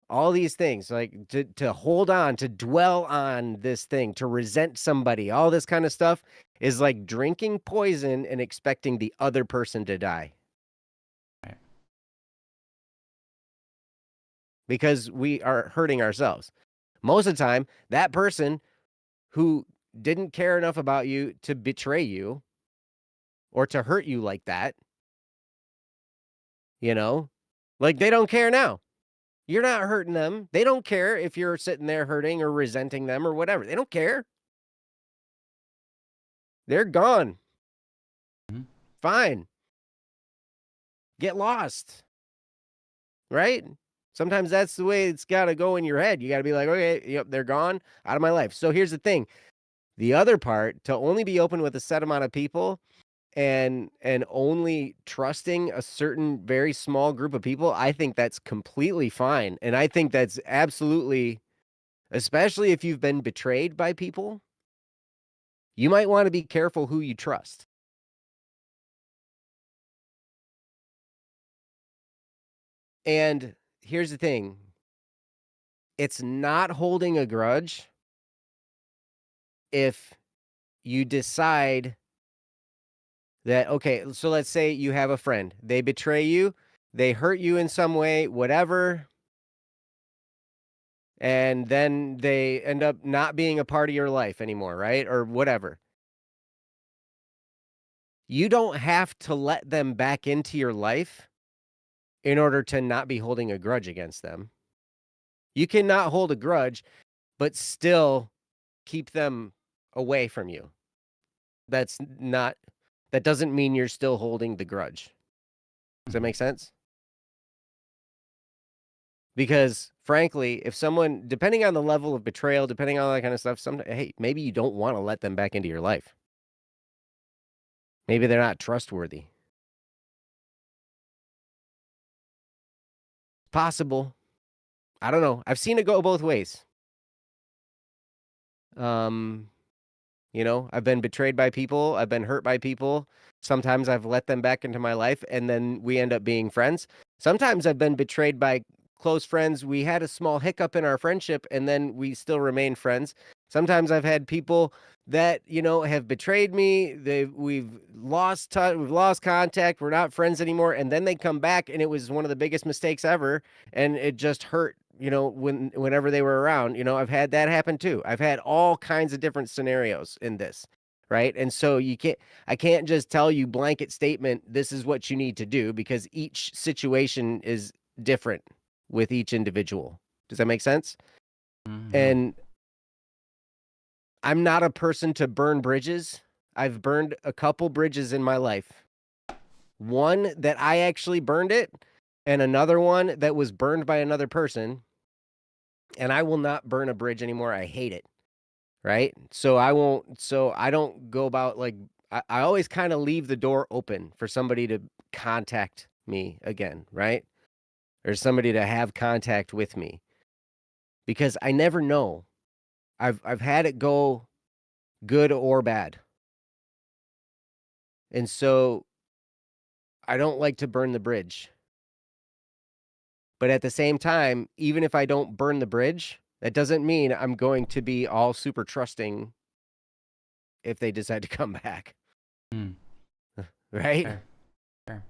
All these things, like to hold on, to dwell on this thing, to resent somebody, all this kind of stuff is like drinking poison and expecting the other person to die. Right. Because we are hurting ourselves. Most of the time, that person who didn't care enough about you to betray you or to hurt you like that, like they don't care now. You're not hurting them. They don't care if you're sitting there hurting or resenting them or whatever. They don't care. They're gone. Mhm. Fine. Get lost. Right? Sometimes that's the way it's got to go in your head. You got to be like, okay, yep, they're gone out of my life. So here's the thing. The other part, to only be open with a set amount of people and only trusting a certain very small group of people, I think that's completely fine. And I think that's absolutely, especially if you've been betrayed by people, you might want to be careful who you trust. And here's the thing. It's not holding a grudge if you decide that, okay, so let's say you have a friend. They betray you, they hurt you in some way, whatever, and then they end up not being a part of your life anymore, right? Or whatever. You don't have to let them back into your life in order to not be holding a grudge against them. You cannot hold a grudge, but still keep them away from you. That doesn't mean you're still holding the grudge. Does that make sense? Because frankly, if someone, depending on the level of betrayal, depending on all that kind of stuff, hey, maybe you don't want to let them back into your life. Maybe they're not trustworthy. Possible. I don't know. I've seen it go both ways. I've been betrayed by people. I've been hurt by people. Sometimes I've let them back into my life and then we end up being friends. Sometimes I've been betrayed by close friends. We had a small hiccup in our friendship, and then we still remain friends. Sometimes I've had people that, have betrayed me. We've lost touch, we've lost contact. We're not friends anymore. And then they come back, and it was one of the biggest mistakes ever. And it just hurt, whenever they were around. I've had that happen too. I've had all kinds of different scenarios in this. Right. And so I can't just tell you blanket statement, this is what you need to do, because each situation is different with each individual. Does that make sense? Mm-hmm. And I'm not a person to burn bridges. I've burned a couple bridges in my life. One that I actually burned it, and another one that was burned by another person. And I will not burn a bridge anymore. I hate it. Right? So I don't go about like, I always kind of leave the door open for somebody to contact me again, right? Or somebody to have contact with me, because I never know. I've had it go good or bad. And so I don't like to burn the bridge. But at the same time, even if I don't burn the bridge, that doesn't mean I'm going to be all super trusting if they decide to come back. Mm. Right? Fair. Fair.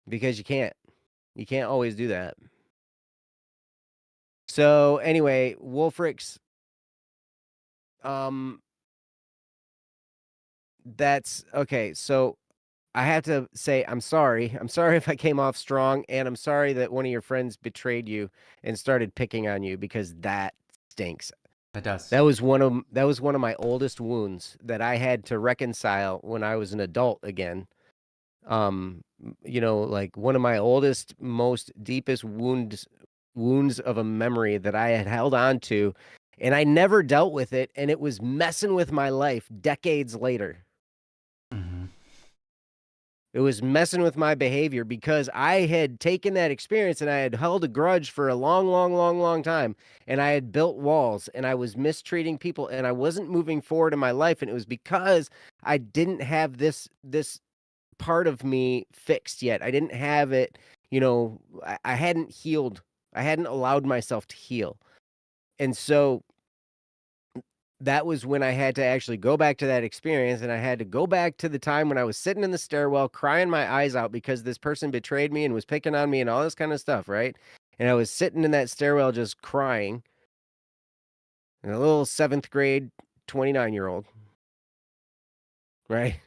Because you can't always do that. So anyway, Wolfrix, that's okay. So I have to say, I'm sorry. I'm sorry if I came off strong, and I'm sorry that one of your friends betrayed you and started picking on you, because that stinks. It does. That was one of my oldest wounds that I had to reconcile when I was an adult again. Like one of my oldest, most deepest wounds of a memory that I had held on to, and I never dealt with it, and it was messing with my life decades later. Mm-hmm. It was messing with my behavior because I had taken that experience and I had held a grudge for a long, long, long, long time. And I had built walls and I was mistreating people and I wasn't moving forward in my life. And it was because I didn't have this part of me fixed yet. I didn't have it, I hadn't healed. I hadn't allowed myself to heal. And so that was when I had to actually go back to that experience, and I had to go back to the time when I was sitting in the stairwell crying my eyes out because this person betrayed me and was picking on me and all this kind of stuff, right? And I was sitting in that stairwell just crying. And a little 7th grade 29-year-old, right?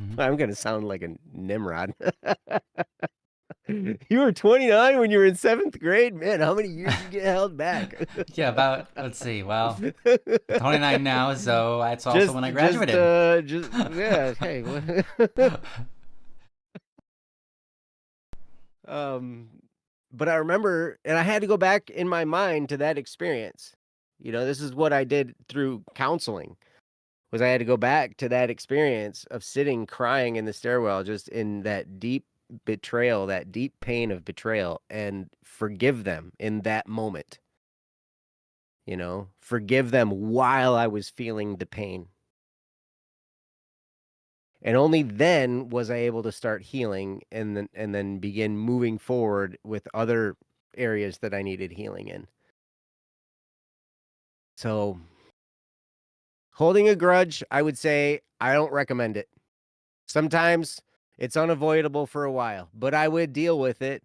Mm-hmm. I'm going to sound like a Nimrod. You were 29 when you were in 7th grade? Man, how many years you get held back? Yeah, about, let's see, well, 29 now, so that's also when I graduated. Yeah, hey. But I remember, and I had to go back in my mind to that experience. This is what I did through counseling, was I had to go back to that experience of sitting crying in the stairwell, just in that deep betrayal, that deep pain of betrayal, and forgive them in that moment. Forgive them while I was feeling the pain. And only then was I able to start healing and then begin moving forward with other areas that I needed healing in. So holding a grudge, I would say I don't recommend it. Sometimes it's unavoidable for a while, but I would deal with it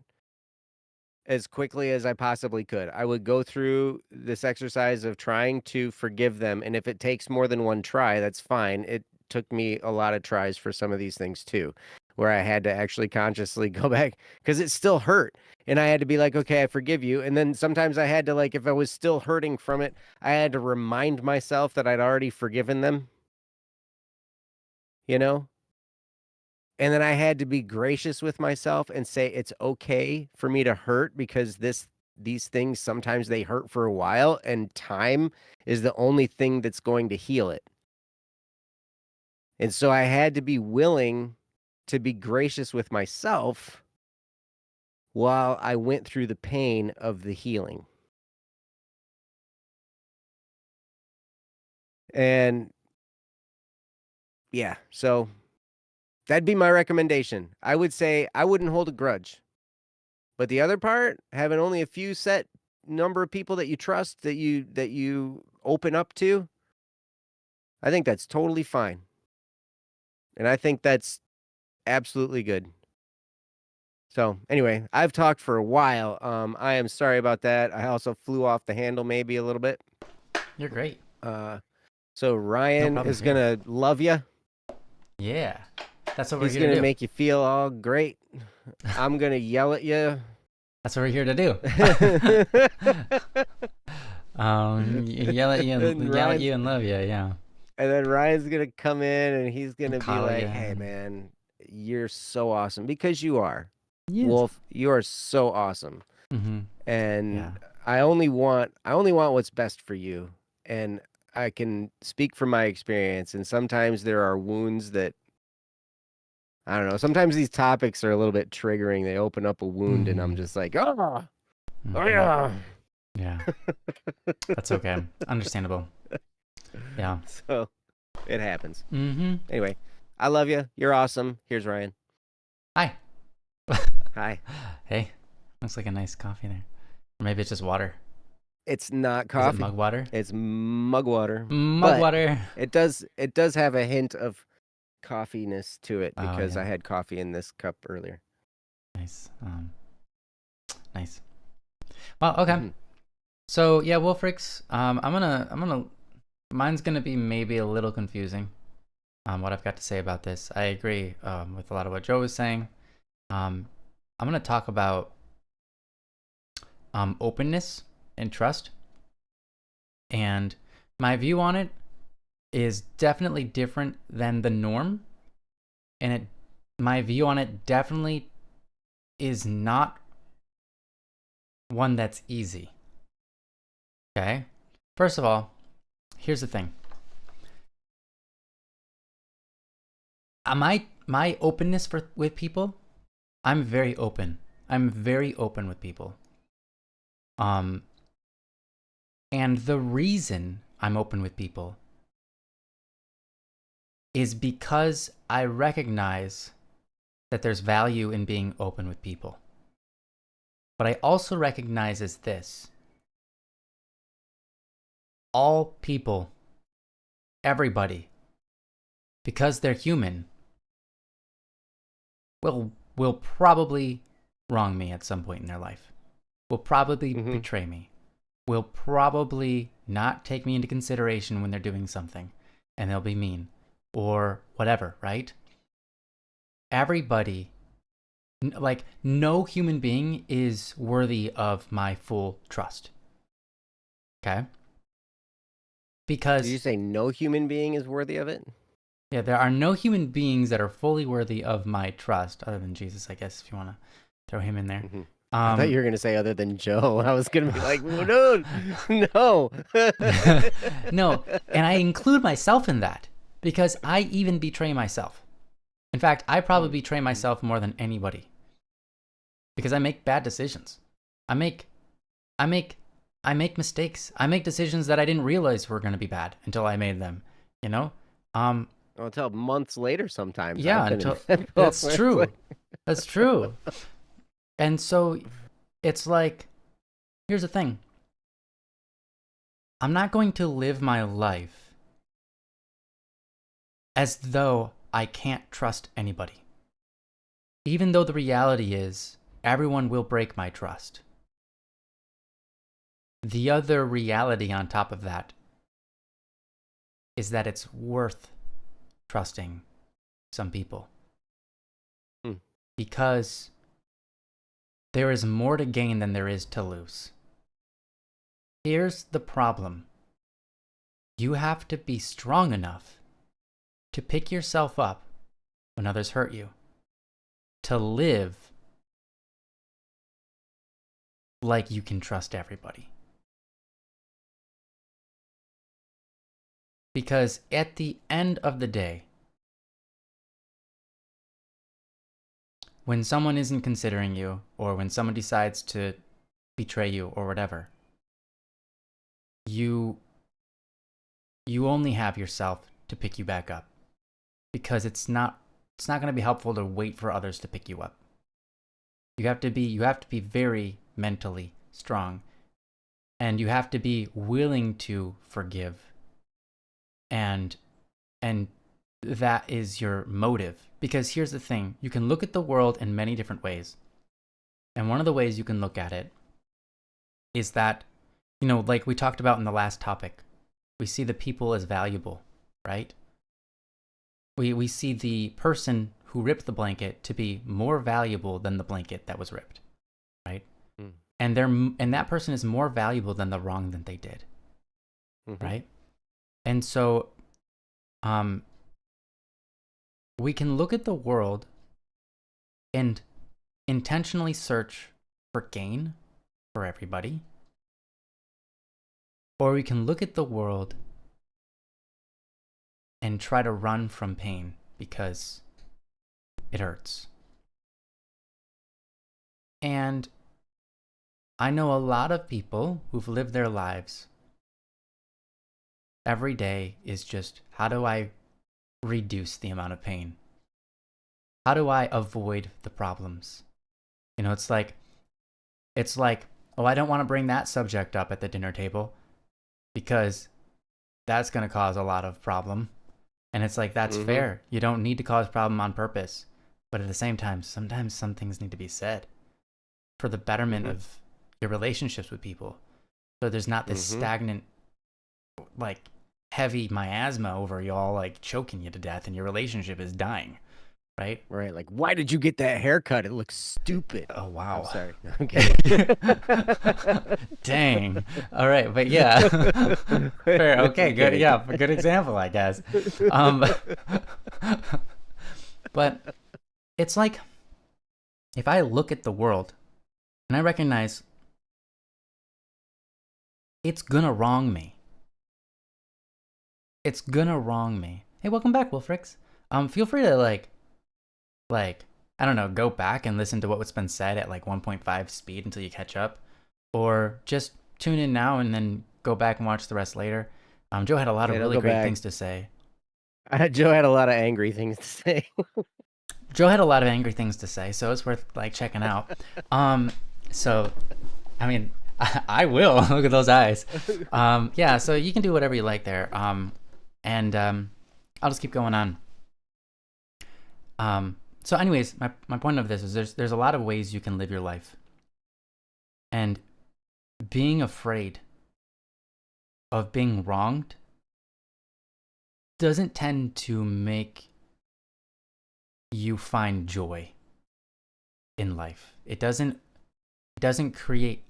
as quickly as I possibly could. I would go through this exercise of trying to forgive them. And if it takes more than one try, that's fine. It took me a lot of tries for some of these things too, where I had to actually consciously go back because it still hurt. And I had to be like, okay, I forgive you. And then sometimes I had to, like, if I was still hurting from it, I had to remind myself that I'd already forgiven them, you know? And then I had to be gracious with myself and say it's okay for me to hurt, because these things sometimes they hurt for a while, and time is the only thing that's going to heal it. And so I had to be willing to be gracious with myself while I went through the pain of the healing. And yeah, so That'd be my recommendation. I would say I wouldn't hold a grudge. But the other part, having only a few set number of people that you trust, that you open up to, I think that's totally fine. And I think that's absolutely good. So anyway, I've talked for a while. I am sorry about that. I also flew off the handle maybe a little bit. You're great. So Ryan problem is here. gonna love you. Yeah. That's what we're He's here to gonna do. make you feel all great. I'm gonna yell at you. That's what we're here to do. Yell at you And and yell at Ryan's you and love you. Yeah. and then Ryan's gonna come in and he's gonna be Call you. like, "Hey man, you're so awesome," because you are. Yes. Wolf, you are so awesome. Mm-hmm. And Yeah. I only want what's best for you. And I can speak from my experience, and sometimes there are wounds that I don't know. Sometimes these topics are a little bit triggering. They open up a wound, and I'm just like, oh yeah. Yeah. That's okay. Understandable. Yeah. So it happens. Mm-hmm. Anyway, I love you. You're awesome. Here's Ryan. Hi. Hi. Hey. Looks like a nice coffee there. Or maybe it's just water. It's not Is coffee. it mug water? It's mug water. Mug But water. It does have a hint of coffeeness to it because yeah. I had coffee in this cup earlier. Nice. Nice. Well, okay. Mhm. So yeah, Wolfrix. Mine's gonna be maybe a little confusing. What I've got to say about this. I agree with a lot of what Joe was saying. I'm gonna talk about openness and trust, and my view on it is definitely different than the norm, and my view on it definitely is not one that's easy. Okay? First of all, here's the thing. My openness with people, I'm very open. I'm very open with people. And the reason I'm open with people is because I recognize that there's value in being open with people. But I also recognize is this. All people, everybody, because they're human, will probably wrong me at some point in their life. Will probably betray me. Will probably not take me into consideration when they're doing something, and they'll be mean or whatever, right? Everybody, like no human being is worthy of my full trust. Okay? Because Did you say no human being is worthy of it? yeah, there are no human beings that are fully worthy of my trust, other than Jesus, I guess, if you want to throw him in there. I thought you were going to say other than Joe. I was going to be like, no, no. No, and I include myself in that because I even betray myself. In fact, I probably betray myself more than anybody because I make bad decisions. I make mistakes. I make decisions that I didn't realize were going to be bad until I made them, you know? Until months later sometimes. Yeah, that's true. That's true. And so it's like, here's the thing. I'm not going to live my life as though I can't trust anybody. Even though the reality is everyone will break my trust. The other reality on top of that is that it's worth trusting some people. Because there is more to gain than there is to lose. Here's the problem. You have to be strong enough to pick yourself up when others hurt you. To live like you can trust everybody. Because at the end of the day, when someone isn't considering you, or when someone decides to betray you, or whatever, you only have yourself to pick you back up. Because it's not it's not going to be helpful to wait for others to pick you up. You have to be very mentally strong, and you have to be willing to forgive. And that is your motive. Because here's the thing, you can look at the world in many different ways. And one of the ways you can look at it is that, like we talked about in the last topic, we see the people as valuable, right? We see the person who ripped the blanket to be more valuable than the blanket that was ripped, right? Mm. And that person is more valuable than the wrong that they did, Mm-hmm. right? And so, we can look at the world and intentionally search for gain for everybody, or we can look at the world and try to run from pain because it hurts. And I know a lot of people who've lived their lives. Every day is just, how do I reduce the amount of pain? How do I avoid the problems? It's like, oh, I don't want to bring that subject up at the dinner table because that's going to cause a lot of problem. And it's like, that's fair. You don't need to cause problem on purpose. But at the same time, sometimes some things need to be said for the betterment of your relationships with people. So there's not this stagnant, like, heavy miasma over y'all, like, choking you to death and your relationship is dying, right? Right. Like, why did you get that haircut? It looks stupid. Oh, wow. I'm sorry. I'm kidding. Dang. All right. But yeah. Fair. Okay. Good. Yeah. Good example, I guess. But it's like, if I look at the world and I recognize it's gonna wrong me. It's gonna wrong me. Hey, welcome back, Wolfrix. Feel free to like, I don't know, go back and listen to what's been said at like 1.5 speed until you catch up, or just tune in now and then go back and watch the rest later. Joe had a lot of really great things to say. Joe had a lot of angry things to say. Joe had a lot of angry things to say, so it's worth like checking out. So, I mean, I will. Look at those eyes. Yeah, so you can do whatever you like there. And I'll just keep going on. So anyways, my point of this is there's a lot of ways you can live your life. And being afraid of being wronged doesn't tend to make you find joy in life. It doesn't create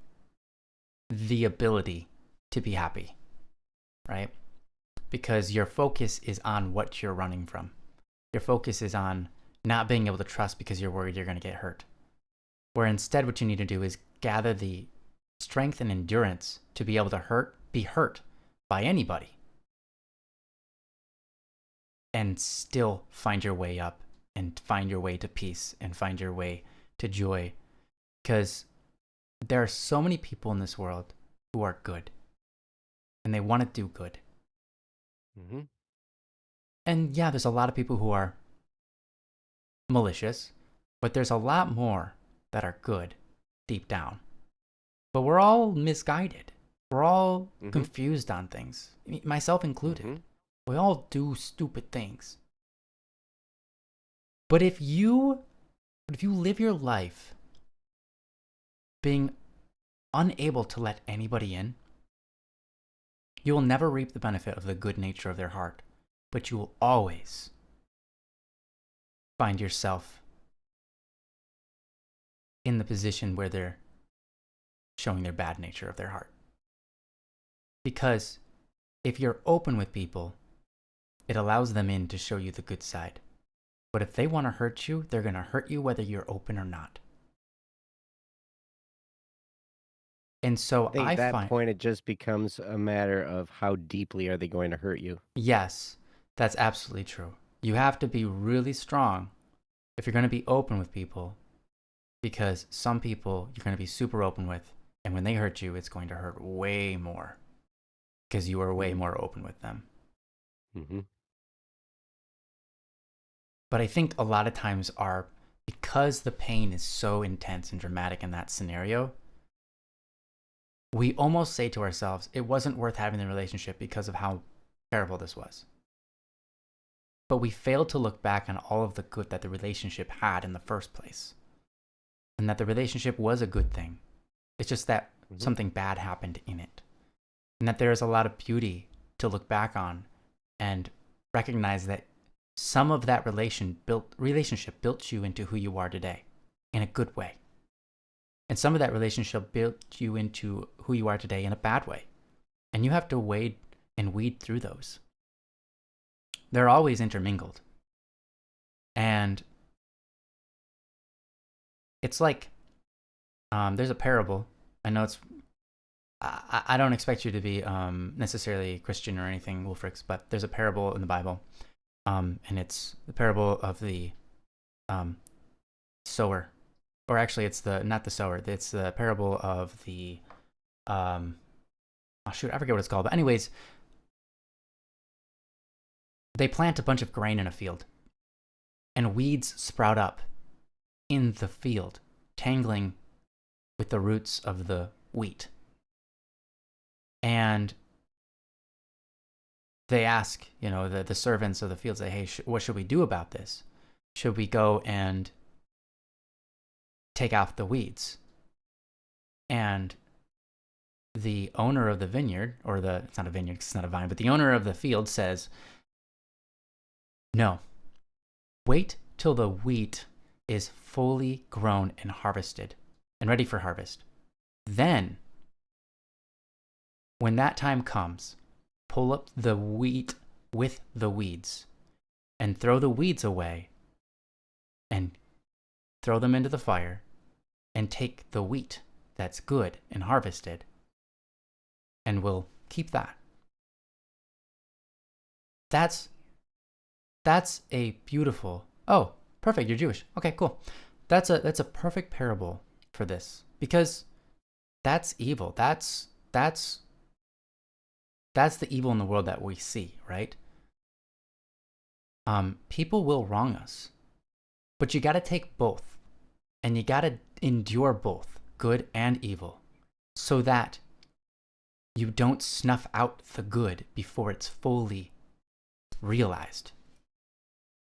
the ability to be happy, right? Because your focus is on what you're running from. Your focus is on not being able to trust because you're worried you're going to get hurt. Where instead what you need to do is gather the strength and endurance to be able to be hurt by anybody and still find your way up and find your way to peace and find your way to joy. Because there are so many people in this world who are good and they want to do good. And yeah, there's a lot of people who are malicious, but there's a lot more that are good deep down. But we're all misguided. We're all confused on things, myself included. We all do stupid things. But if you live your life being unable to let anybody in, you will never reap the benefit of the good nature of their heart, but you will always find yourself in the position where they're showing their bad nature of their heart. Because if you're open with people, it allows them in to show you the good side. But if they want to hurt you, they're going to hurt you whether you're open or not. And so I think at that point, it just becomes a matter of how deeply are they going to hurt you. Yes, that's absolutely true. You have to be really strong if you're going to be open with people, because some people you're going to be super open with, and when they hurt you, it's going to hurt way more because you are way more open with them. But I think a lot of times because the pain is so intense and dramatic in that scenario, we almost say to ourselves, it wasn't worth having the relationship because of how terrible this was. But we fail to look back on all of the good that the relationship had in the first place. And that the relationship was a good thing. It's just that something bad happened in it. And that there is a lot of beauty to look back on and recognize that some of that relationship built you into who you are today in a good way. And some of that relationship built you into who you are today in a bad way. And you have to wade and weed through those. They're always intermingled. And it's like, there's a parable. I know I don't expect you to be necessarily Christian or anything, Wolfrix, but there's a parable in the Bible. And it's the parable of the sower. Or actually, it's not the sower. It's the parable of the, oh shoot, I forget what it's called. But anyways, they plant a bunch of grain in a field. And weeds sprout up in the field, tangling with the roots of the wheat. And they ask, the servants of the field say, hey, what should we do about this? Should we go and take out the weeds? And the owner of the vineyard, it's not a vineyard because it's not a vine, but the owner of the field says, no, wait till the wheat is fully grown and harvested and ready for harvest. Then, when that time comes, pull up the wheat with the weeds and throw the weeds away and throw them into the fire and take the wheat that's good and harvested, and we'll keep that. That's a beautiful, oh, perfect, you're Jewish. Okay, cool. That's a perfect parable for this, because that's evil. That's the evil in the world that we see, right? People will wrong us, but you got to take both, and you got to endure both, good and evil, so that you don't snuff out the good before it's fully realized.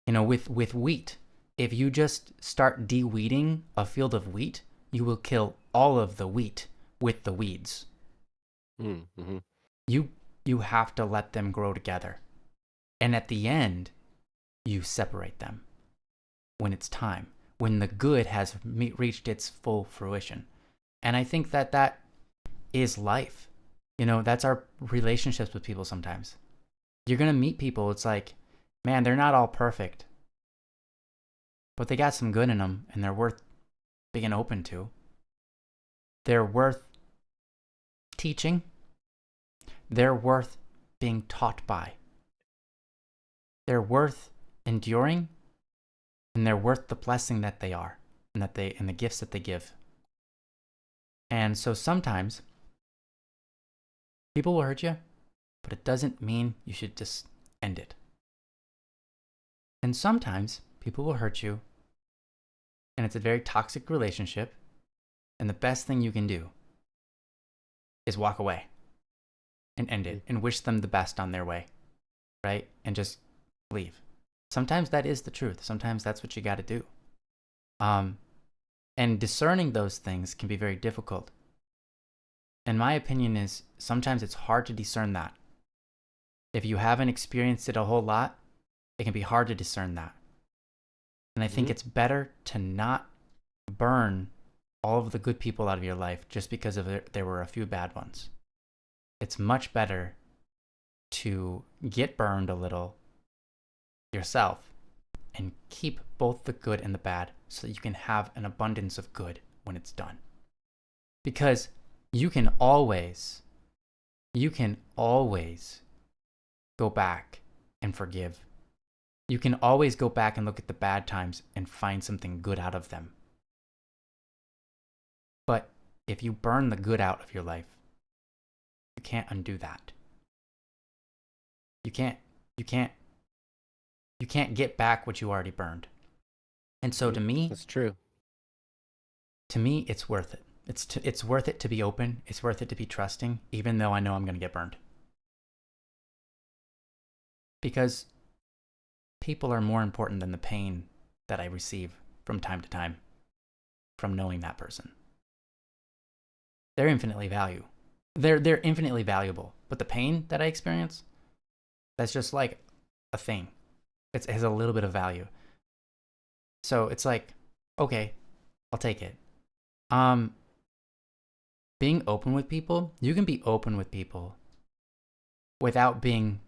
With wheat, if you just start de-weeding a field of wheat, you will kill all of the wheat with the weeds. Mm-hmm. You have to let them grow together. And at the end, you separate them when it's time, when the good has reached its full fruition. And I think that is life. That's our relationships with people sometimes. You're going to meet people, it's like, man, they're not all perfect, but they got some good in them, and they're worth being open to. They're worth teaching. They're worth being taught by. They're worth enduring, and they're worth the blessing that they are, and the gifts that they give. And so sometimes people will hurt you, but it doesn't mean you should just end it. And sometimes people will hurt you, and it's a very toxic relationship, and the best thing you can do is walk away and end it and wish them the best on their way, right? And just leave. Sometimes that is the truth. Sometimes that's what you got to do. And discerning those things can be very difficult. And my opinion is sometimes it's hard to discern that. If you haven't experienced it a whole lot, it can be hard to discern that. And I think it's better to not burn all of the good people out of your life just because there were a few bad ones. It's much better to get burned a little yourself and keep both the good and the bad so that you can have an abundance of good when it's done. Because you can always go back and forgive. You can always go back and look at the bad times and find something good out of them. But if you burn the good out of your life, you can't undo that. You can't You can't get back what you already burned. And so to me, that's true. To me, it's worth it. It's worth it to be open. It's worth it to be trusting, even though I know I'm going to get burned. Because people are more important than the pain that I receive from time to time from knowing that person. They're infinitely They're infinitely valuable. But the pain that I experience, that's just like a thing. It has a little bit of value. So it's like, okay, I'll take it. Being open with people, you can be open with people without being,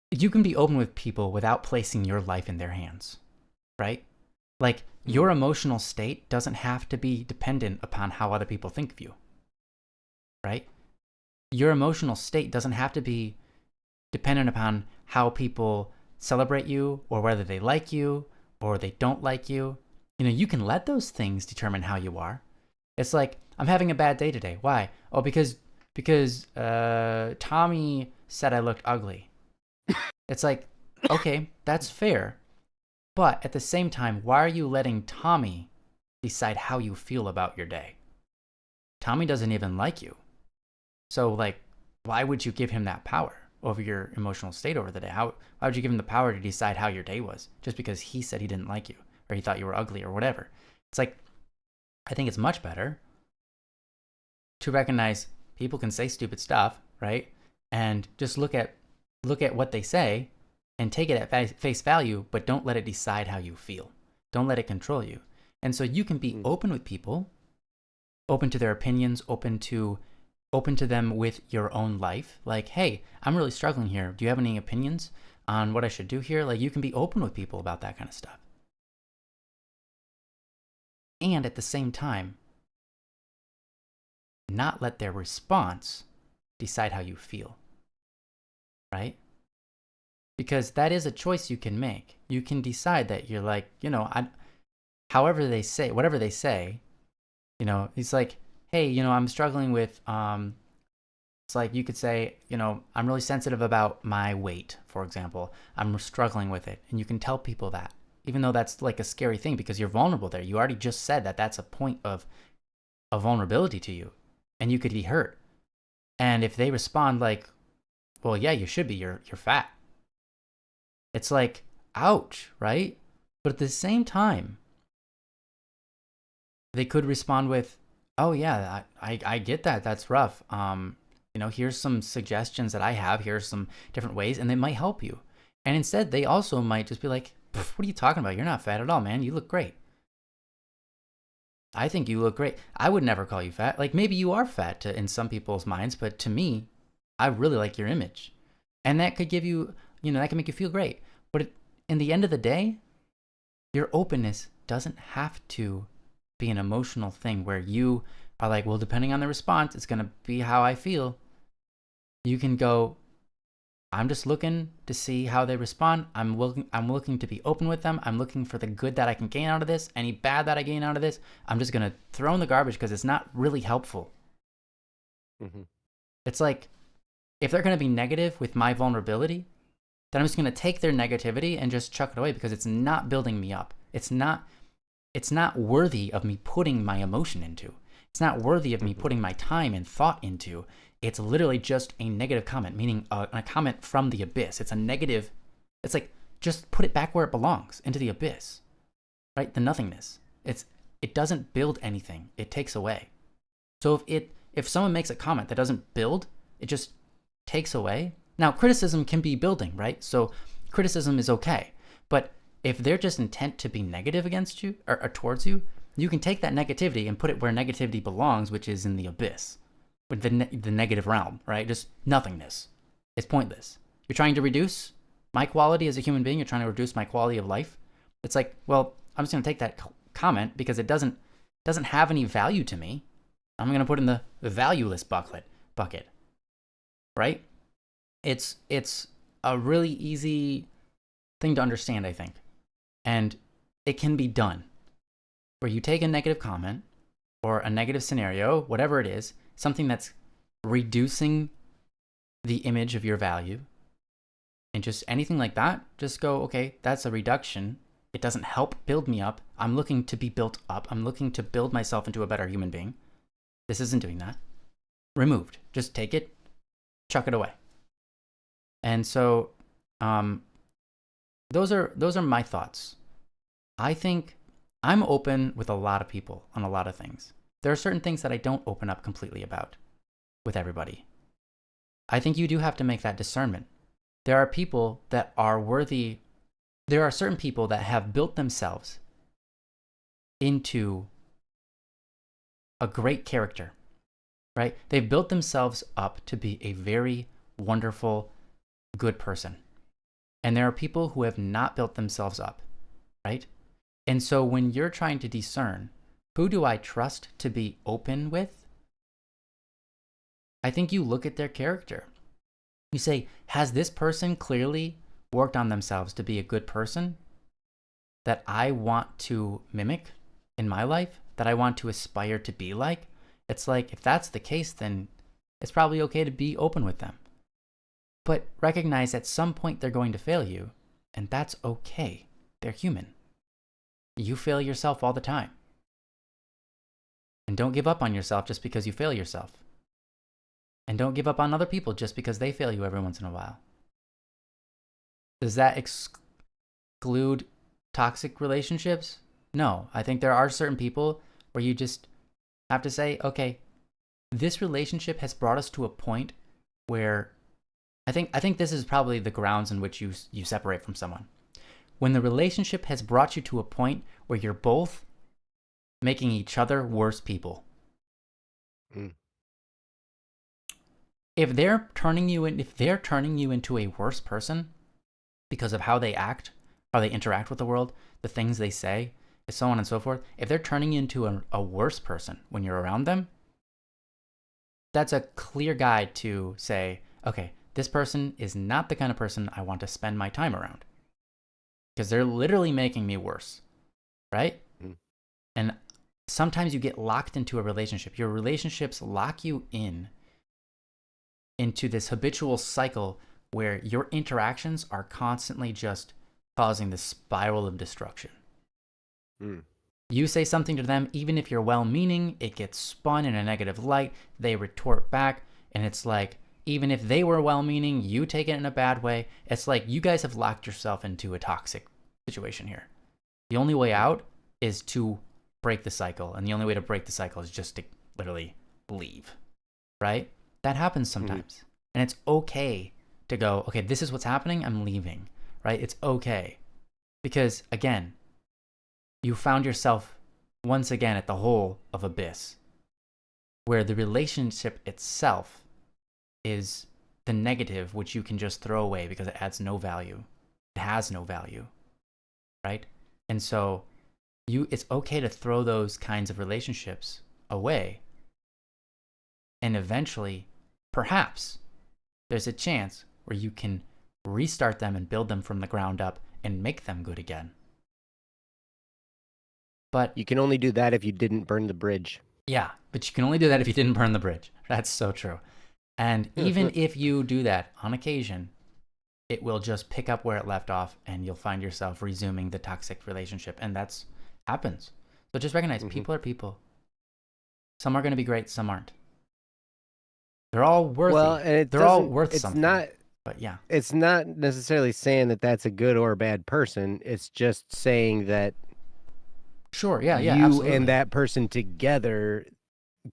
you can be open with people without placing your life in their hands, right? Like your emotional state doesn't have to be dependent upon how other people think of you, right? Your emotional state doesn't have to be dependent upon how people celebrate you or whether they like you or they don't like you. You know, you can let those things determine how you are. It's like, I'm having a bad day today. Why? Oh, because Tommy said I looked ugly. It's like, okay, that's fair. But at the same time, why are you letting Tommy decide how you feel about your day? Tommy doesn't even like you. So, like, why would you give him that power over your emotional state over the day? Why would you give him the power to decide how your day was just because he said he didn't like you or he thought you were ugly or whatever? It's like, I think it's much better to recognize people can say stupid stuff, right? And just look at what they say and take it at face value, but don't let it decide how you feel. Don't let it control you. And so you can be open with people, open to their opinions, open to them with your own life. Like, hey, I'm really struggling here. Do you have any opinions on what I should do here? Like, you can be open with people about that kind of stuff. And at the same time, not let their response decide how you feel, right? Because that is a choice you can make. You can decide that you're like, you know, whatever they say, you know, it's like, hey, you know, I'm struggling with, it's like you could say, you know, I'm really sensitive about my weight, for example. I'm struggling with it. And you can tell people that, even though that's like a scary thing because you're vulnerable there. You already just said that that's a point of vulnerability to you and you could be hurt. And if they respond like, well, yeah, you should be, you're fat. It's like, ouch, right? But at the same time, they could respond with, oh yeah, I get that. That's rough. You know, here's some suggestions that I have. Here's some different ways, and they might help you. And instead, they also might just be like, what are you talking about? You're not fat at all, man. You look great. I think you look great. I would never call you fat. Like, maybe you are fat in some people's minds, but to me, I really like your image. And that could give you, you know, that can make you feel great. But in the end of the day, your openness doesn't have to be an emotional thing where you are like, well, depending on the response, it's going to be how I feel. You can go, I'm just looking to see how they respond. I'm looking to be open with them. I'm looking for the good that I can gain out of this. Any bad that I gain out of this, I'm just going to throw in the garbage because it's not really helpful. It's like, if they're going to be negative with my vulnerability, then I'm just going to take their negativity and just chuck it away because it's not building me up. It's not worthy of me putting my emotion into. It's not worthy of me putting my time and thought into. It's literally just a negative comment, meaning a comment from the abyss. It's a negative. It's like, just put it back where it belongs, into the abyss, right? The nothingness. It doesn't build anything. It takes away. So if someone makes a comment that doesn't build, it just takes away. Now, criticism can be building, right? So criticism is okay. But if they're just intent to be negative against you or towards you, you can take that negativity and put it where negativity belongs, which is in the abyss, with the negative realm, right? Just nothingness. It's pointless. You're trying to reduce my quality as a human being. You're trying to reduce my quality of life. It's like, well, I'm just going to take that comment because it doesn't have any value to me. I'm going to put in the valueless bucket, right? It's a really easy thing to understand, I think. And it can be done where you take a negative comment or a negative scenario, whatever it is, something that's reducing the image of your value, and just anything like that, just go, okay, that's a reduction. It doesn't help build me up. I'm looking to be built up. I'm looking to build myself into a better human being. This isn't doing that. Removed. Just take it, chuck it away. And so those are my thoughts. I think I'm open with a lot of people on a lot of things. There are certain things that I don't open up completely about with everybody. I think you do have to make that discernment. There are people that are worthy. There are certain people that have built themselves into a great character, right? They've built themselves up to be a very wonderful, good person. And there are people who have not built themselves up, right? And so when you're trying to discern, who do I trust to be open with? I think you look at their character. You say, has this person clearly worked on themselves to be a good person that I want to mimic in my life, that I want to aspire to be like? It's like, if that's the case, then it's probably okay to be open with them. But recognize at some point they're going to fail you, and that's okay. They're human. You fail yourself all the time. And don't give up on yourself just because you fail yourself. And don't give up on other people just because they fail you every once in a while. Does that exclude toxic relationships? No. I think there are certain people where you just have to say, okay, this relationship has brought us to a point where I think this is probably the grounds in which you separate from someone. When the relationship has brought you to a point where you're both making each other worse people. If they're turning you into a worse person because of how they act, how they interact with the world, the things they say, so on and so forth, if they're turning you into a worse person when you're around them, that's a clear guide to say, okay, this person is not the kind of person I want to spend my time around. Because they're literally making me worse, right? And sometimes you get locked into a relationship. Your relationships lock you into this habitual cycle where your interactions are constantly just causing this spiral of destruction. You say something to them, even if you're well-meaning, it gets spun in a negative light. They retort back, and it's like, even if they were well-meaning, you take it in a bad way. It's like you guys have locked yourself into a toxic situation here. The only way out is to break the cycle, and the only way to break the cycle is just to literally leave, right? That happens sometimes. And it's okay to go, okay, this is what's happening, I'm leaving, right? It's okay. Because, again, you found yourself once again at the hole of abyss, where the relationship itself is the negative, which you can just throw away because it adds no value. It has no value, right? And so it's okay to throw those kinds of relationships away. And eventually, perhaps, there's a chance where you can restart them and build them from the ground up and make them good again. But you can only do that if you didn't burn the bridge. Yeah, but you can only do that if you didn't burn the bridge. That's so true. And even if you do that on occasion, it will just pick up where it left off and you'll find yourself resuming the toxic relationship. And that's happens. So just recognize people are people. Some are going to be great, some aren't. They're all worthy. Well, and they're all worth something. But yeah. It's not necessarily saying that that's a good or a bad person. It's just saying that sure, yeah, you absolutely. and that person together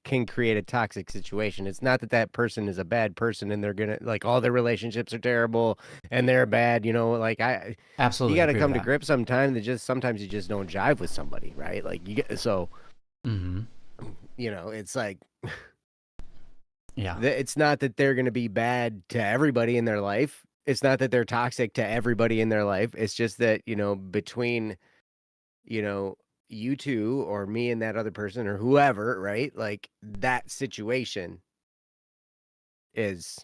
can create a toxic situation. It's not that that person is a bad person and they're gonna like all their relationships are terrible and they're bad. You know, like absolutely, you got to come to grips sometimes you just don't jive with somebody, right? Like you get you know, it's like yeah, it's not that they're gonna be bad to everybody in their life. It's not that they're toxic to everybody in their life. It's just that, you know, between, you know, you two or me and that other person or whoever, right? Like that situation is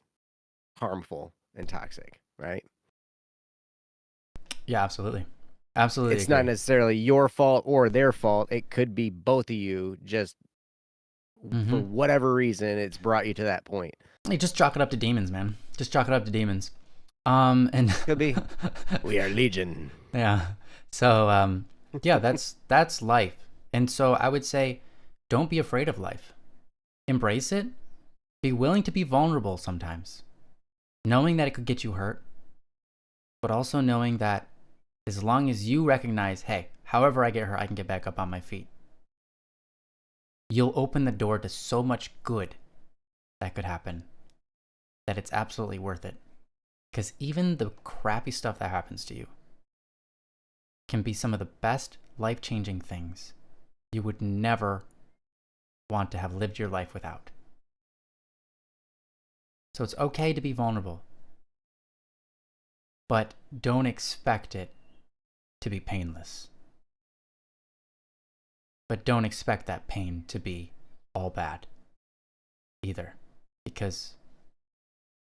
harmful and toxic, right? Yeah, absolutely. Absolutely. It's not necessarily your fault or their fault. It could be both of you just for whatever reason it's brought you to that point. You just chalk it up to demons, man. Just chalk it up to demons. And Could be. We are legion. yeah. So yeah, that's life. And so I would say, don't be afraid of life. Embrace it. Be willing to be vulnerable sometimes, knowing that it could get you hurt, but also knowing that as long as you recognize, hey, however I get hurt, I can get back up on my feet, you'll open the door to so much good that could happen that it's absolutely worth it. Because even the crappy stuff that happens to you can be some of the best life-changing things you would never want to have lived your life without. So it's okay to be vulnerable, but don't expect it to be painless. But don't expect that pain to be all bad either, because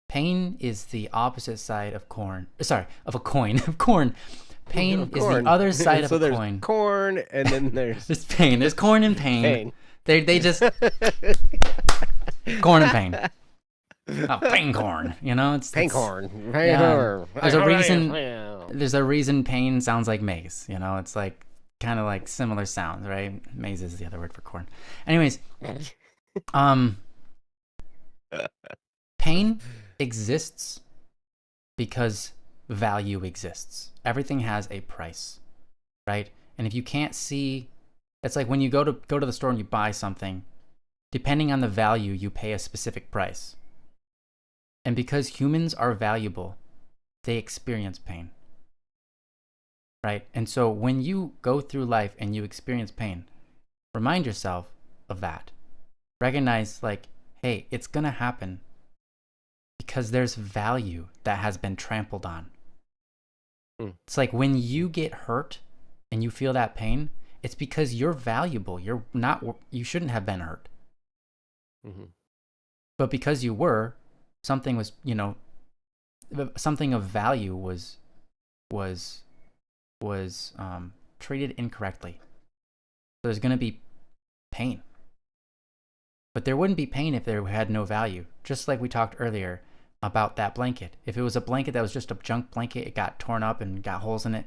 pain is the opposite side of corn. Sorry, of a coin. Of corn. Pain is the other side of a coin. So there's corn, and then there's pain. There's corn and pain. They just corn and pain. Oh, pain corn. You know, it's corn. Yeah. There's a reason pain sounds like maize. You know, it's like kind of like similar sounds, right? Maize is the other word for corn. Anyways, pain exists because value exists. Everything has a price, right? And if you can't see, it's like when you go to the store and you buy something, depending on the value, you pay a specific price. And because humans are valuable, they experience pain, right? And so when you go through life and you experience pain, remind yourself of that. Recognize, like, hey, it's gonna happen because there's value that has been trampled on. It's like when you get hurt and you feel that pain, it's because you're valuable. You shouldn't have been hurt. But because you were, something was, something of value was treated incorrectly. So there's going to be pain. But there wouldn't be pain if there had no value. Just like we talked earlier about that blanket. If it was a blanket that was just a junk blanket, it got torn up and got holes in it,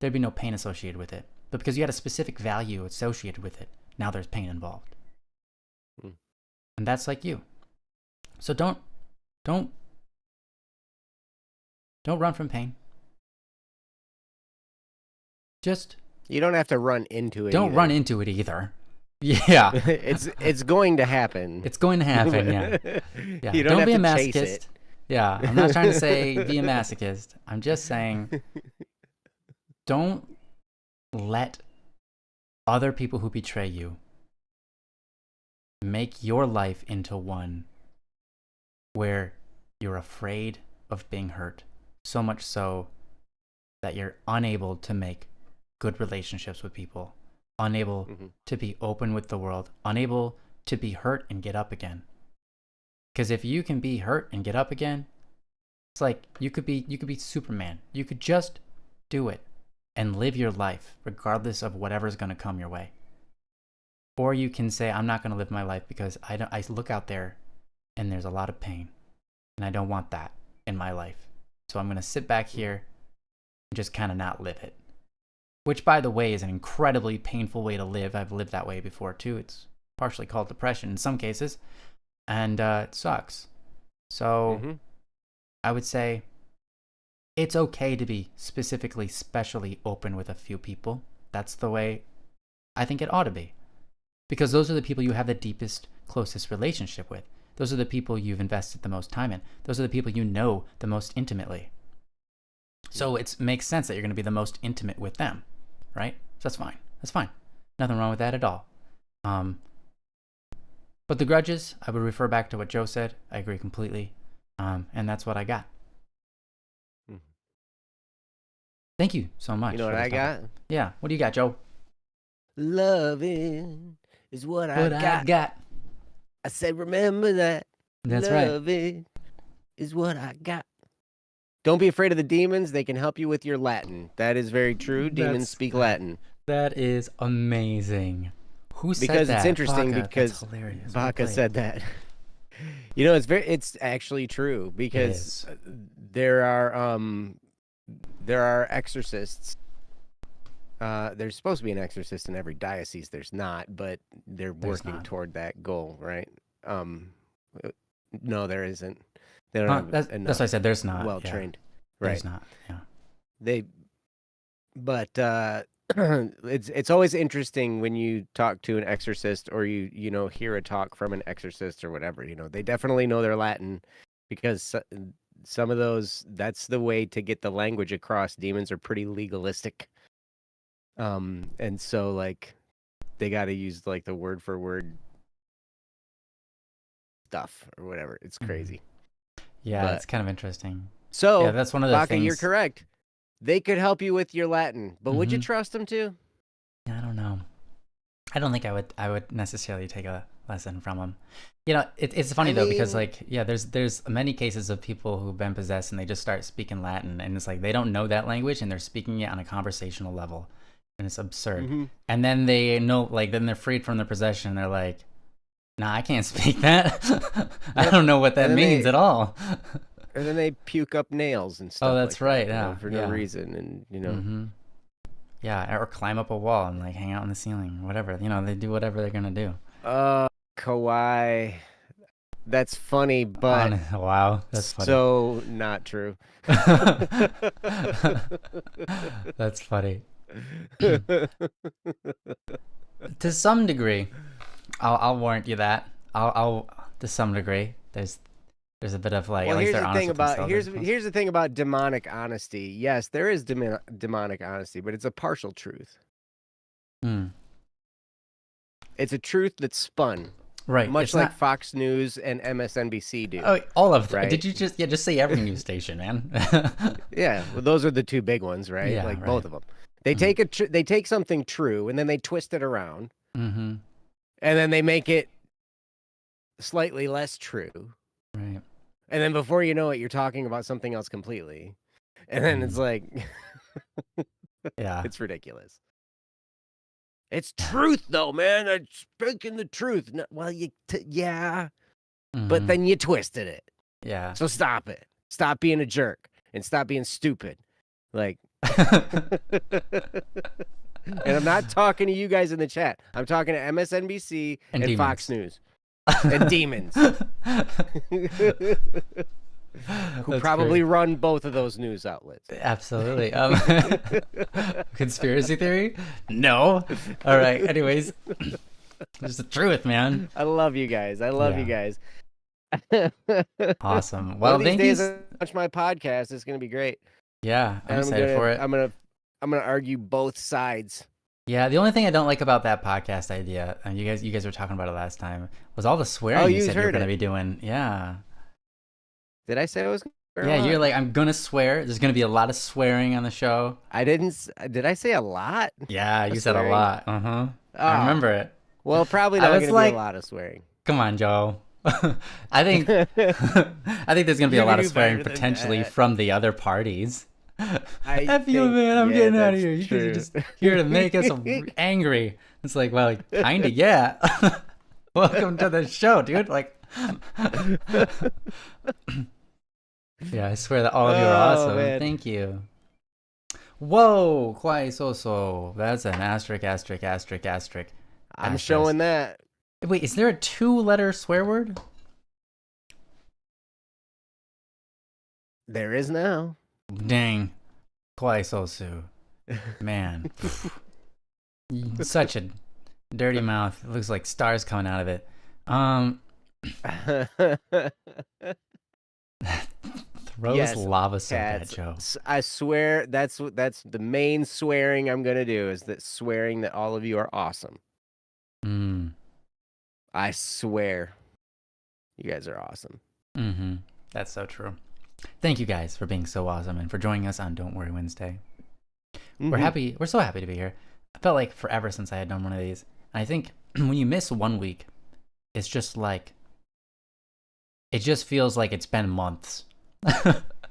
there'd be no pain associated with it. But because you had a specific value associated with it, now there's pain involved. And that's like you. So don't run from pain. Just you don't have to run into it. Don't run into it either. Yeah. it's going to happen. It's going to happen, yeah. Yeah. You don't be a have to masochist. chase it. Yeah, I'm not trying to say be a masochist. I'm just saying don't let other people who betray you make your life into one where you're afraid of being hurt, so much so that you're unable to make good relationships with people, unable to be open with the world, unable to be hurt and get up again. Because if you can be hurt and get up again, it's like you could be Superman. You could just do it and live your life regardless of whatever's going to come your way. Or you can say, I'm not going to live my life because I look out there and there's a lot of pain and I don't want that in my life. So I'm going to sit back here and just kind of not live it. Which, by the way, is an incredibly painful way to live. I've lived that way before too. It's partially called depression in some cases. And it sucks. So I would say it's okay to be specially open with a few people. That's the way I think it ought to be. Because those are the people you have the deepest, closest relationship with. Those are the people you've invested the most time in. Those are the people you know the most intimately. So it makes sense that you're going to be the most intimate with them, right? So that's fine. That's fine. Nothing wrong with that at all. But the grudges, I would refer back to what Joe said. I agree completely. And that's what I got. Thank you so much. You know what I got? Yeah. What do you got, Joe? Loving is what I got. I said, remember that. That's right. Loving is what I got. Don't be afraid of the demons. They can help you with your Latin. That is very true. Demons speak Latin. That is amazing. Who said that? Because it's interesting Baca. because Baca said that. It's actually true It because is. there are exorcists. There's supposed to be an exorcist in every diocese. There's not, but they're There's working not. toward that goal, right? Uh, no, there isn't. They don't Huh, have that's enough what I said. There's not. well Yeah. trained, There's right? not. Yeah. They, but it's always interesting when you talk to an exorcist or hear a talk from an exorcist or whatever. They definitely know their Latin because some of those, that's the way to get the language across. Demons are pretty legalistic. And so like they got to use like the word for word stuff or whatever. It's Mhm. crazy. Yeah, But it's kind of interesting. Yeah, so, that's one of the Baka, you're things. correct. They could help you with your Latin, but would you Hmm. trust them to? I don't know. I don't think I would necessarily take a lesson from them. You know, it's funny I though because mean, like yeah, there's many cases of people who've been possessed and they just start speaking Latin and it's like they don't know that language and they're speaking it on a conversational level, and it's absurd. hmm And then they know like then they're freed from their possession. And they're like, nah, I can't speak that. I yep. don't know what And that means at all. then they puke up nails and Oh, stuff that's like that, right. Yeah, for no yeah. reason, and Mm-hmm. Yeah, or climb up a wall and like hang out on the ceiling, whatever. You know, they do whatever they're gonna do. Kawhi. That's funny, but On wow, that's funny. so not true. That's funny. To some degree, I'll warrant you that. I'll to some degree. There's a bit of like at Well, least here's they're the honest thing with about themselves, I suppose. here's the thing about demonic honesty. Yes, there is demonic honesty, but it's a partial truth. Hmm. It's a truth that's spun, Right. much It's like not. Fox News and MSNBC do, Oh, all of them. right? Did you just say every news station, man? Yeah, well, those are the two big ones, right? Yeah. Like both Right. of them. They Mm. they take something true and then they twist it around, Mm-hmm. and then they make it slightly less true. Right. And then before you know it, you're talking about something else completely. And then it's Mm. like Yeah. it's ridiculous. It's truth, though, man. I'm speaking the truth. No, well, yeah, but Mm-hmm. then you twisted it. Yeah. So stop it. Stop being a jerk and stop being stupid. Like, and I'm not talking to you guys in the chat. I'm talking to MSNBC And and Fox demons. News and demons who That's probably great. run both of those news outlets. Absolutely. Conspiracy theory? No. All right. Anyways, it's the truth, man. I love you guys. I love you Yeah. guys. Awesome. One Well, of these thank you. days, I watch my podcast. It's gonna be great, Yeah, I'm and excited for it. I'm gonna argue both sides. Yeah, the only thing I don't like about that podcast idea, and you guys were talking about it last time, was all the Oh, swearing you you said you were heard going to it. be doing. Yeah. Did I say I was gonna swear Yeah, a you're lot? like, I'm going to swear. There's going to be a lot of swearing on the show. I didn't. Did I say a lot Yeah, of you said a swearing? lot. Uh-huh. I Oh, remember it. well, probably I not was gonna be a like, lot of swearing. come on, Joe. I think You I think there's going to be a can lot of do swearing better than potentially that. from the other parties. I F you, think, man. I'm yeah, getting out of that's here. You guys are true. just here to make us angry. It's like, well, kind of, yeah. Welcome to the show, dude. Like, yeah, I swear that all of you are Oh awesome. man, Thank you. Whoa, quite so. That's an asterisk, asterisk, asterisk, asterisk. I'm Asterisk. showing that. Wait, is there a 2-letter swear word? There is now. Dang. Quite so. Man. Such a dirty mouth. It looks like stars coming out of it. Throws Yes, lava so bad, cats. Joe. I swear that's the main swearing I'm gonna do is that swearing that all of you are awesome. Mm. I swear, you guys are awesome. Mm-hmm. That's so true. Thank you guys for being so awesome and for joining us on Don't Worry Wednesday. We're happy. We're so happy to be here. I felt like forever since I had done one of these. And I think when you miss 1 week, it's just like, it just feels like it's been months.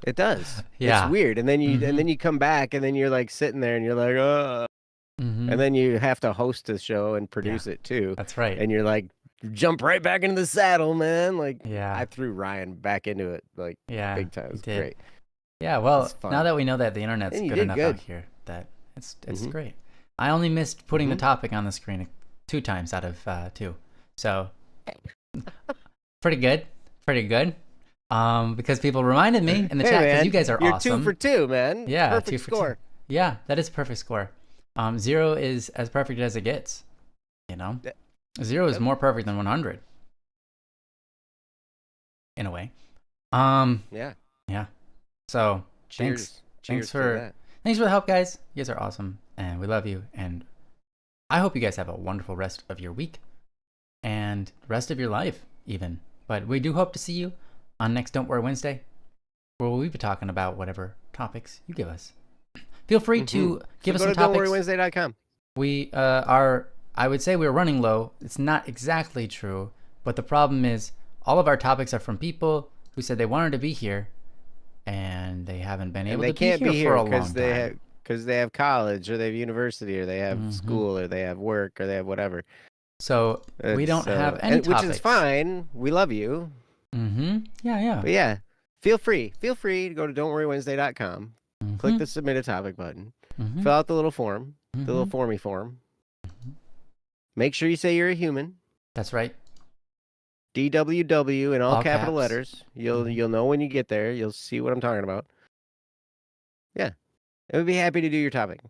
It does. Yeah. It's weird, and then you come back, and then you're like sitting there, and you're like, oh, Mm-hmm. and then you have to host the show and produce it too, That's right. and you're like jump right back into the saddle, man. Like, Yeah. I threw Ryan back into it, like, Yeah. big time. It was great. Yeah, well, It's fun. now that we know that the internet's And you good did enough good. out here, that it's Mhm. great. I only missed putting the Mhm. topic on the screen 2 times out of 2. So pretty good. Because people reminded me in the Hey, chat because man, you guys are you're awesome. 2 for 2, man. Yeah, Perfect 2 for score. 2. Yeah, that is perfect score. 0 is as perfect as it gets. You know, 0 is more perfect than 100. In a way. Yeah. Yeah. So Cheers. Thanks To for that. thanks for the help, guys. You guys are awesome, and we love you. And I hope you guys have a wonderful rest of your week and rest of your life, even. But we do hope to see you on next Don't Worry Wednesday, where we'll be talking about whatever topics you give us. Feel free to give us some topics. DWWWednesday.com. We are, I would say we're running low. It's not exactly true, but the problem is all of our topics are from people who said they wanted to be here, and they haven't been able to be here for a long time. Because they have college, or they have university, or they have school, or they have work, or they have whatever. So we don't have any topics. Which is fine. We love you. Yeah. But yeah, feel free to go to don'tworrywednesday.com. Click the submit a topic button. Fill out the little form, the little formy form. Make sure you say you're a human. That's right. DWW in all capital caps. letters. You'll know when you get there. You'll see what I'm talking about. Yeah. I would be happy to do your topic.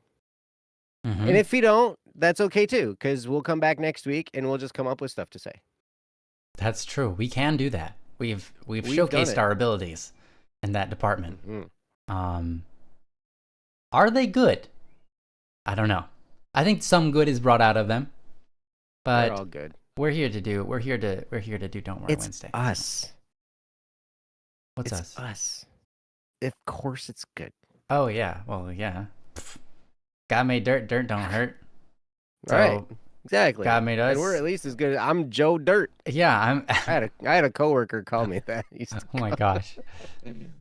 And if you don't, that's okay too, because we'll come back next week and we'll just come up with stuff to say. That's true. We can do that. We've showcased our abilities in that department. Are they good? I don't know. I think some good is brought out of them, but they're all good. We're here to do Don't Worry Wednesday. Us. What's it's us? Us. Of course, it's good. Oh yeah. Well, yeah. God made dirt. Dirt don't hurt. So, right. Exactly. God made us. And we're at least as good. I'm Joe Dirt. Yeah, I had a coworker call me that. Oh my gosh.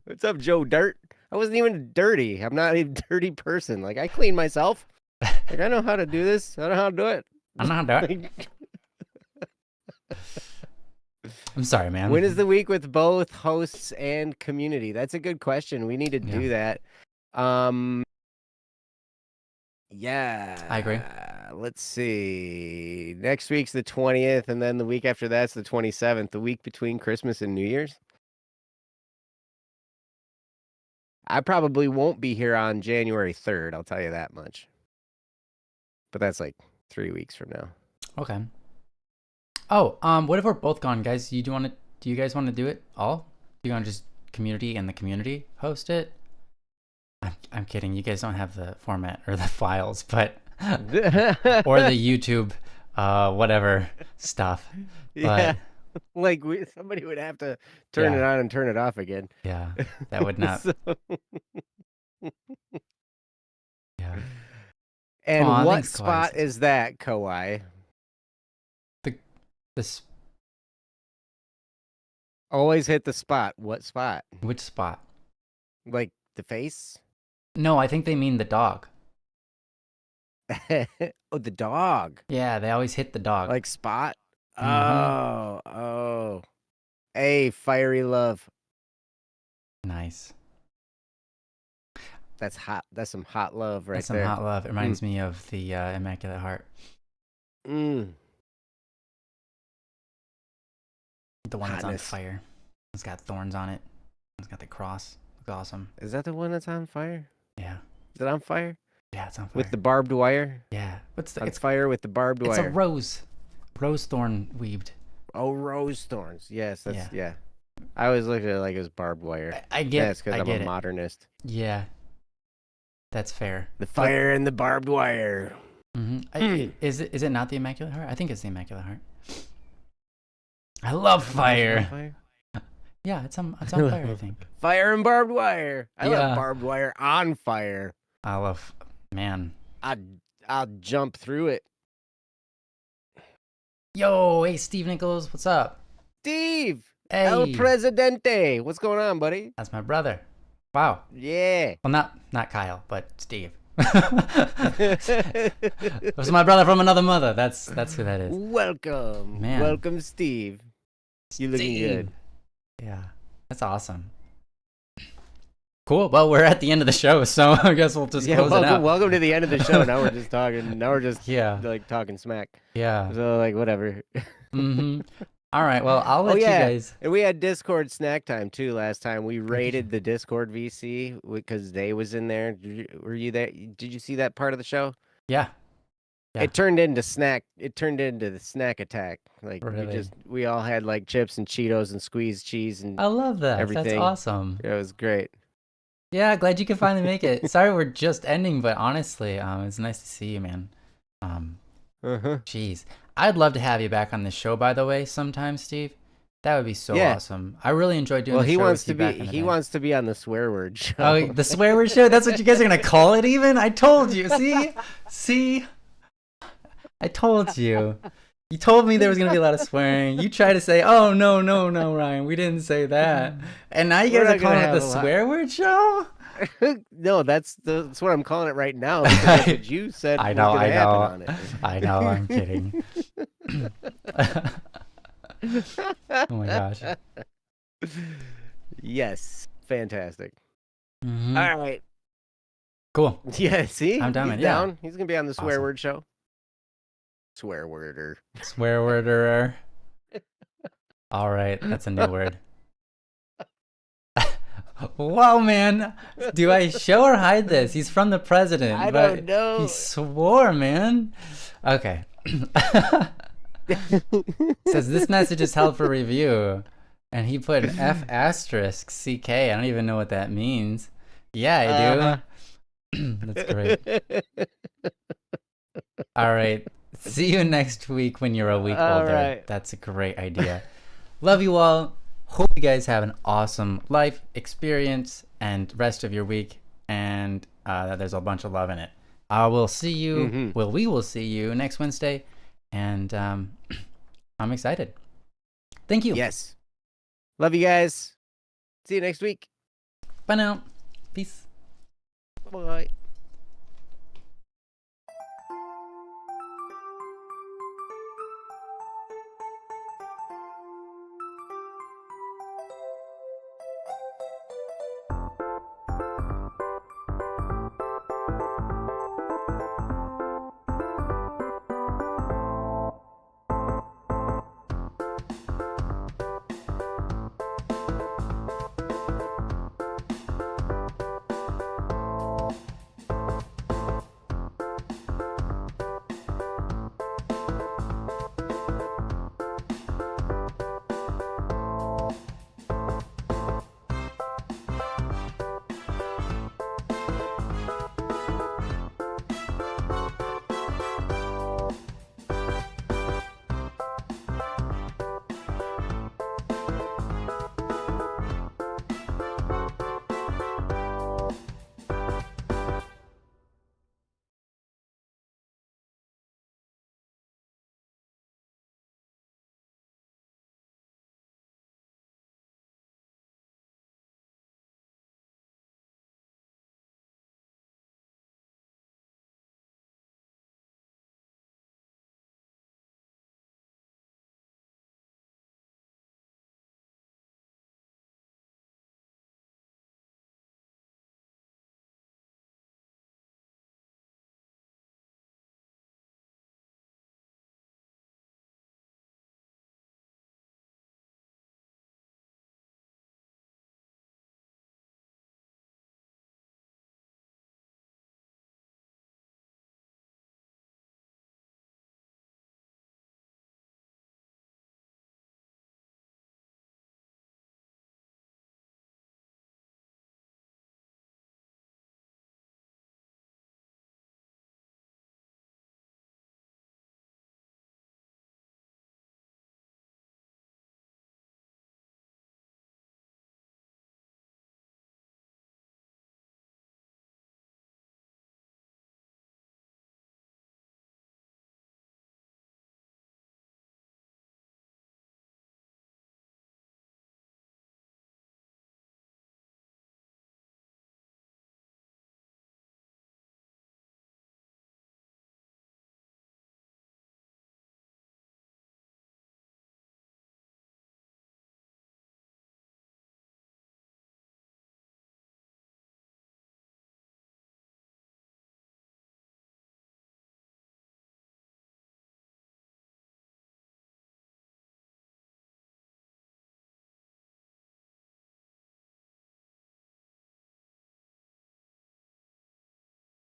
What's up, Joe Dirt? I wasn't even dirty. I'm not a dirty person. Like, I clean myself. Like, I know how to do this. I know how to do it. I know how to do it. I'm sorry, man. When is the week with both hosts and community? That's a good question. We need to do that. Yeah. I agree. Let's see. Next week's the 20th, and then the week after that's the 27th, the week between Christmas and New Year's. I probably won't be here on January 3rd, I'll tell you that much. But that's like 3 weeks from now. Okay. Oh, what if we're both gone, guys? Do you guys want to do it all? Do you want to just community and the community host it? I'm kidding. You guys don't have the format or the files, but or the YouTube whatever stuff. Yeah. Like somebody would have to turn it on and turn it off again. Yeah. That would not. Yeah. And what spot is that, Kawhi? This. Always hit the spot. What spot? Which spot? Like the face? No, I think they mean the dog. Oh, the dog. Yeah, they always hit the dog. Like spot? Oh. Hey, fiery love. Nice. That's hot. That's some hot love right there. That's some hot love. It reminds me of the Immaculate Heart. The one that's on fire. It's got thorns on it. It's got the cross. It's awesome. Is that the one that's on fire? Yeah. Is it on fire? Yeah, it's on fire. With the barbed wire? Yeah. It's fire with the barbed wire. It's a rose. Rose thorn weaved. Oh, rose thorns. Yes, that's yeah. I always looked at it like it was barbed wire. I get it. That's because I'm a modernist. Yeah. That's fair. The fire and the barbed wire. Is it not the Immaculate Heart? I think it's the Immaculate Heart. I love fire. Yeah, it's on fire, I think. Fire and barbed wire. I love barbed wire on fire. I love, man. I'll jump through it. Yo, hey, Steve Nichols, what's up? Steve! Hey. El Presidente. What's going on, buddy? That's my brother. Wow. Yeah. Well, not Kyle, but Steve. It's my brother from another mother. That's who that is. Welcome. Man. Welcome, Steve. You looking good. Yeah, that's awesome. Cool. Well, we're at the end of the show, so I guess we'll just close it out. Welcome to the end of the show. Now we're just talking. Now we're just like talking smack. Yeah. So like whatever. All right. Well, I'll let you guys. And we had Discord snack time too last time. We raided the Discord VC because they was in there. Were you there? Did you see that part of the show? Yeah. It turned into snack. It turned into the snack attack. Like really? we all had like chips and Cheetos and squeezed cheese and I love that. Everything. That's awesome. It was great. Yeah, glad you could finally make it. Sorry we're just ending, but honestly, it's nice to see you, man. Jeez. I'd love to have you back on the show, by the way, sometime, Steve. That would be so awesome. I really enjoyed doing the show with you back in the day. He wants to be on the swear word show. Oh, the swear word show? That's what you guys are going to call it even? I told you. See? I told you. You told me there was going to be a lot of swearing. You try to say, oh, no, Ryan, we didn't say that. And now you guys are calling it the swear word show? No, that's what I'm calling it right now. That's what you said. I know. I'm kidding. Oh my gosh. Yes, fantastic. All right. Cool. Yeah, see, I'm down. He's down. He's gonna be on the swear word show. Swear worder. All right, that's a new word. Wow, man. Do I show or hide this? He's from the president. I don't know. He swore, man. Okay. Says this message is held for review. And he put an F asterisk CK. I don't even know what that means. Yeah, I do. That's great. All right. See you next week when you're a week older. Right. That's a great idea. Love you all. Hope you guys have an awesome life experience and rest of your week, and that there's a bunch of love in it. I will see you. Well, we will see you next Wednesday, and I'm excited. Thank you. Yes. Love you guys. See you next week. Bye now. Peace. Bye.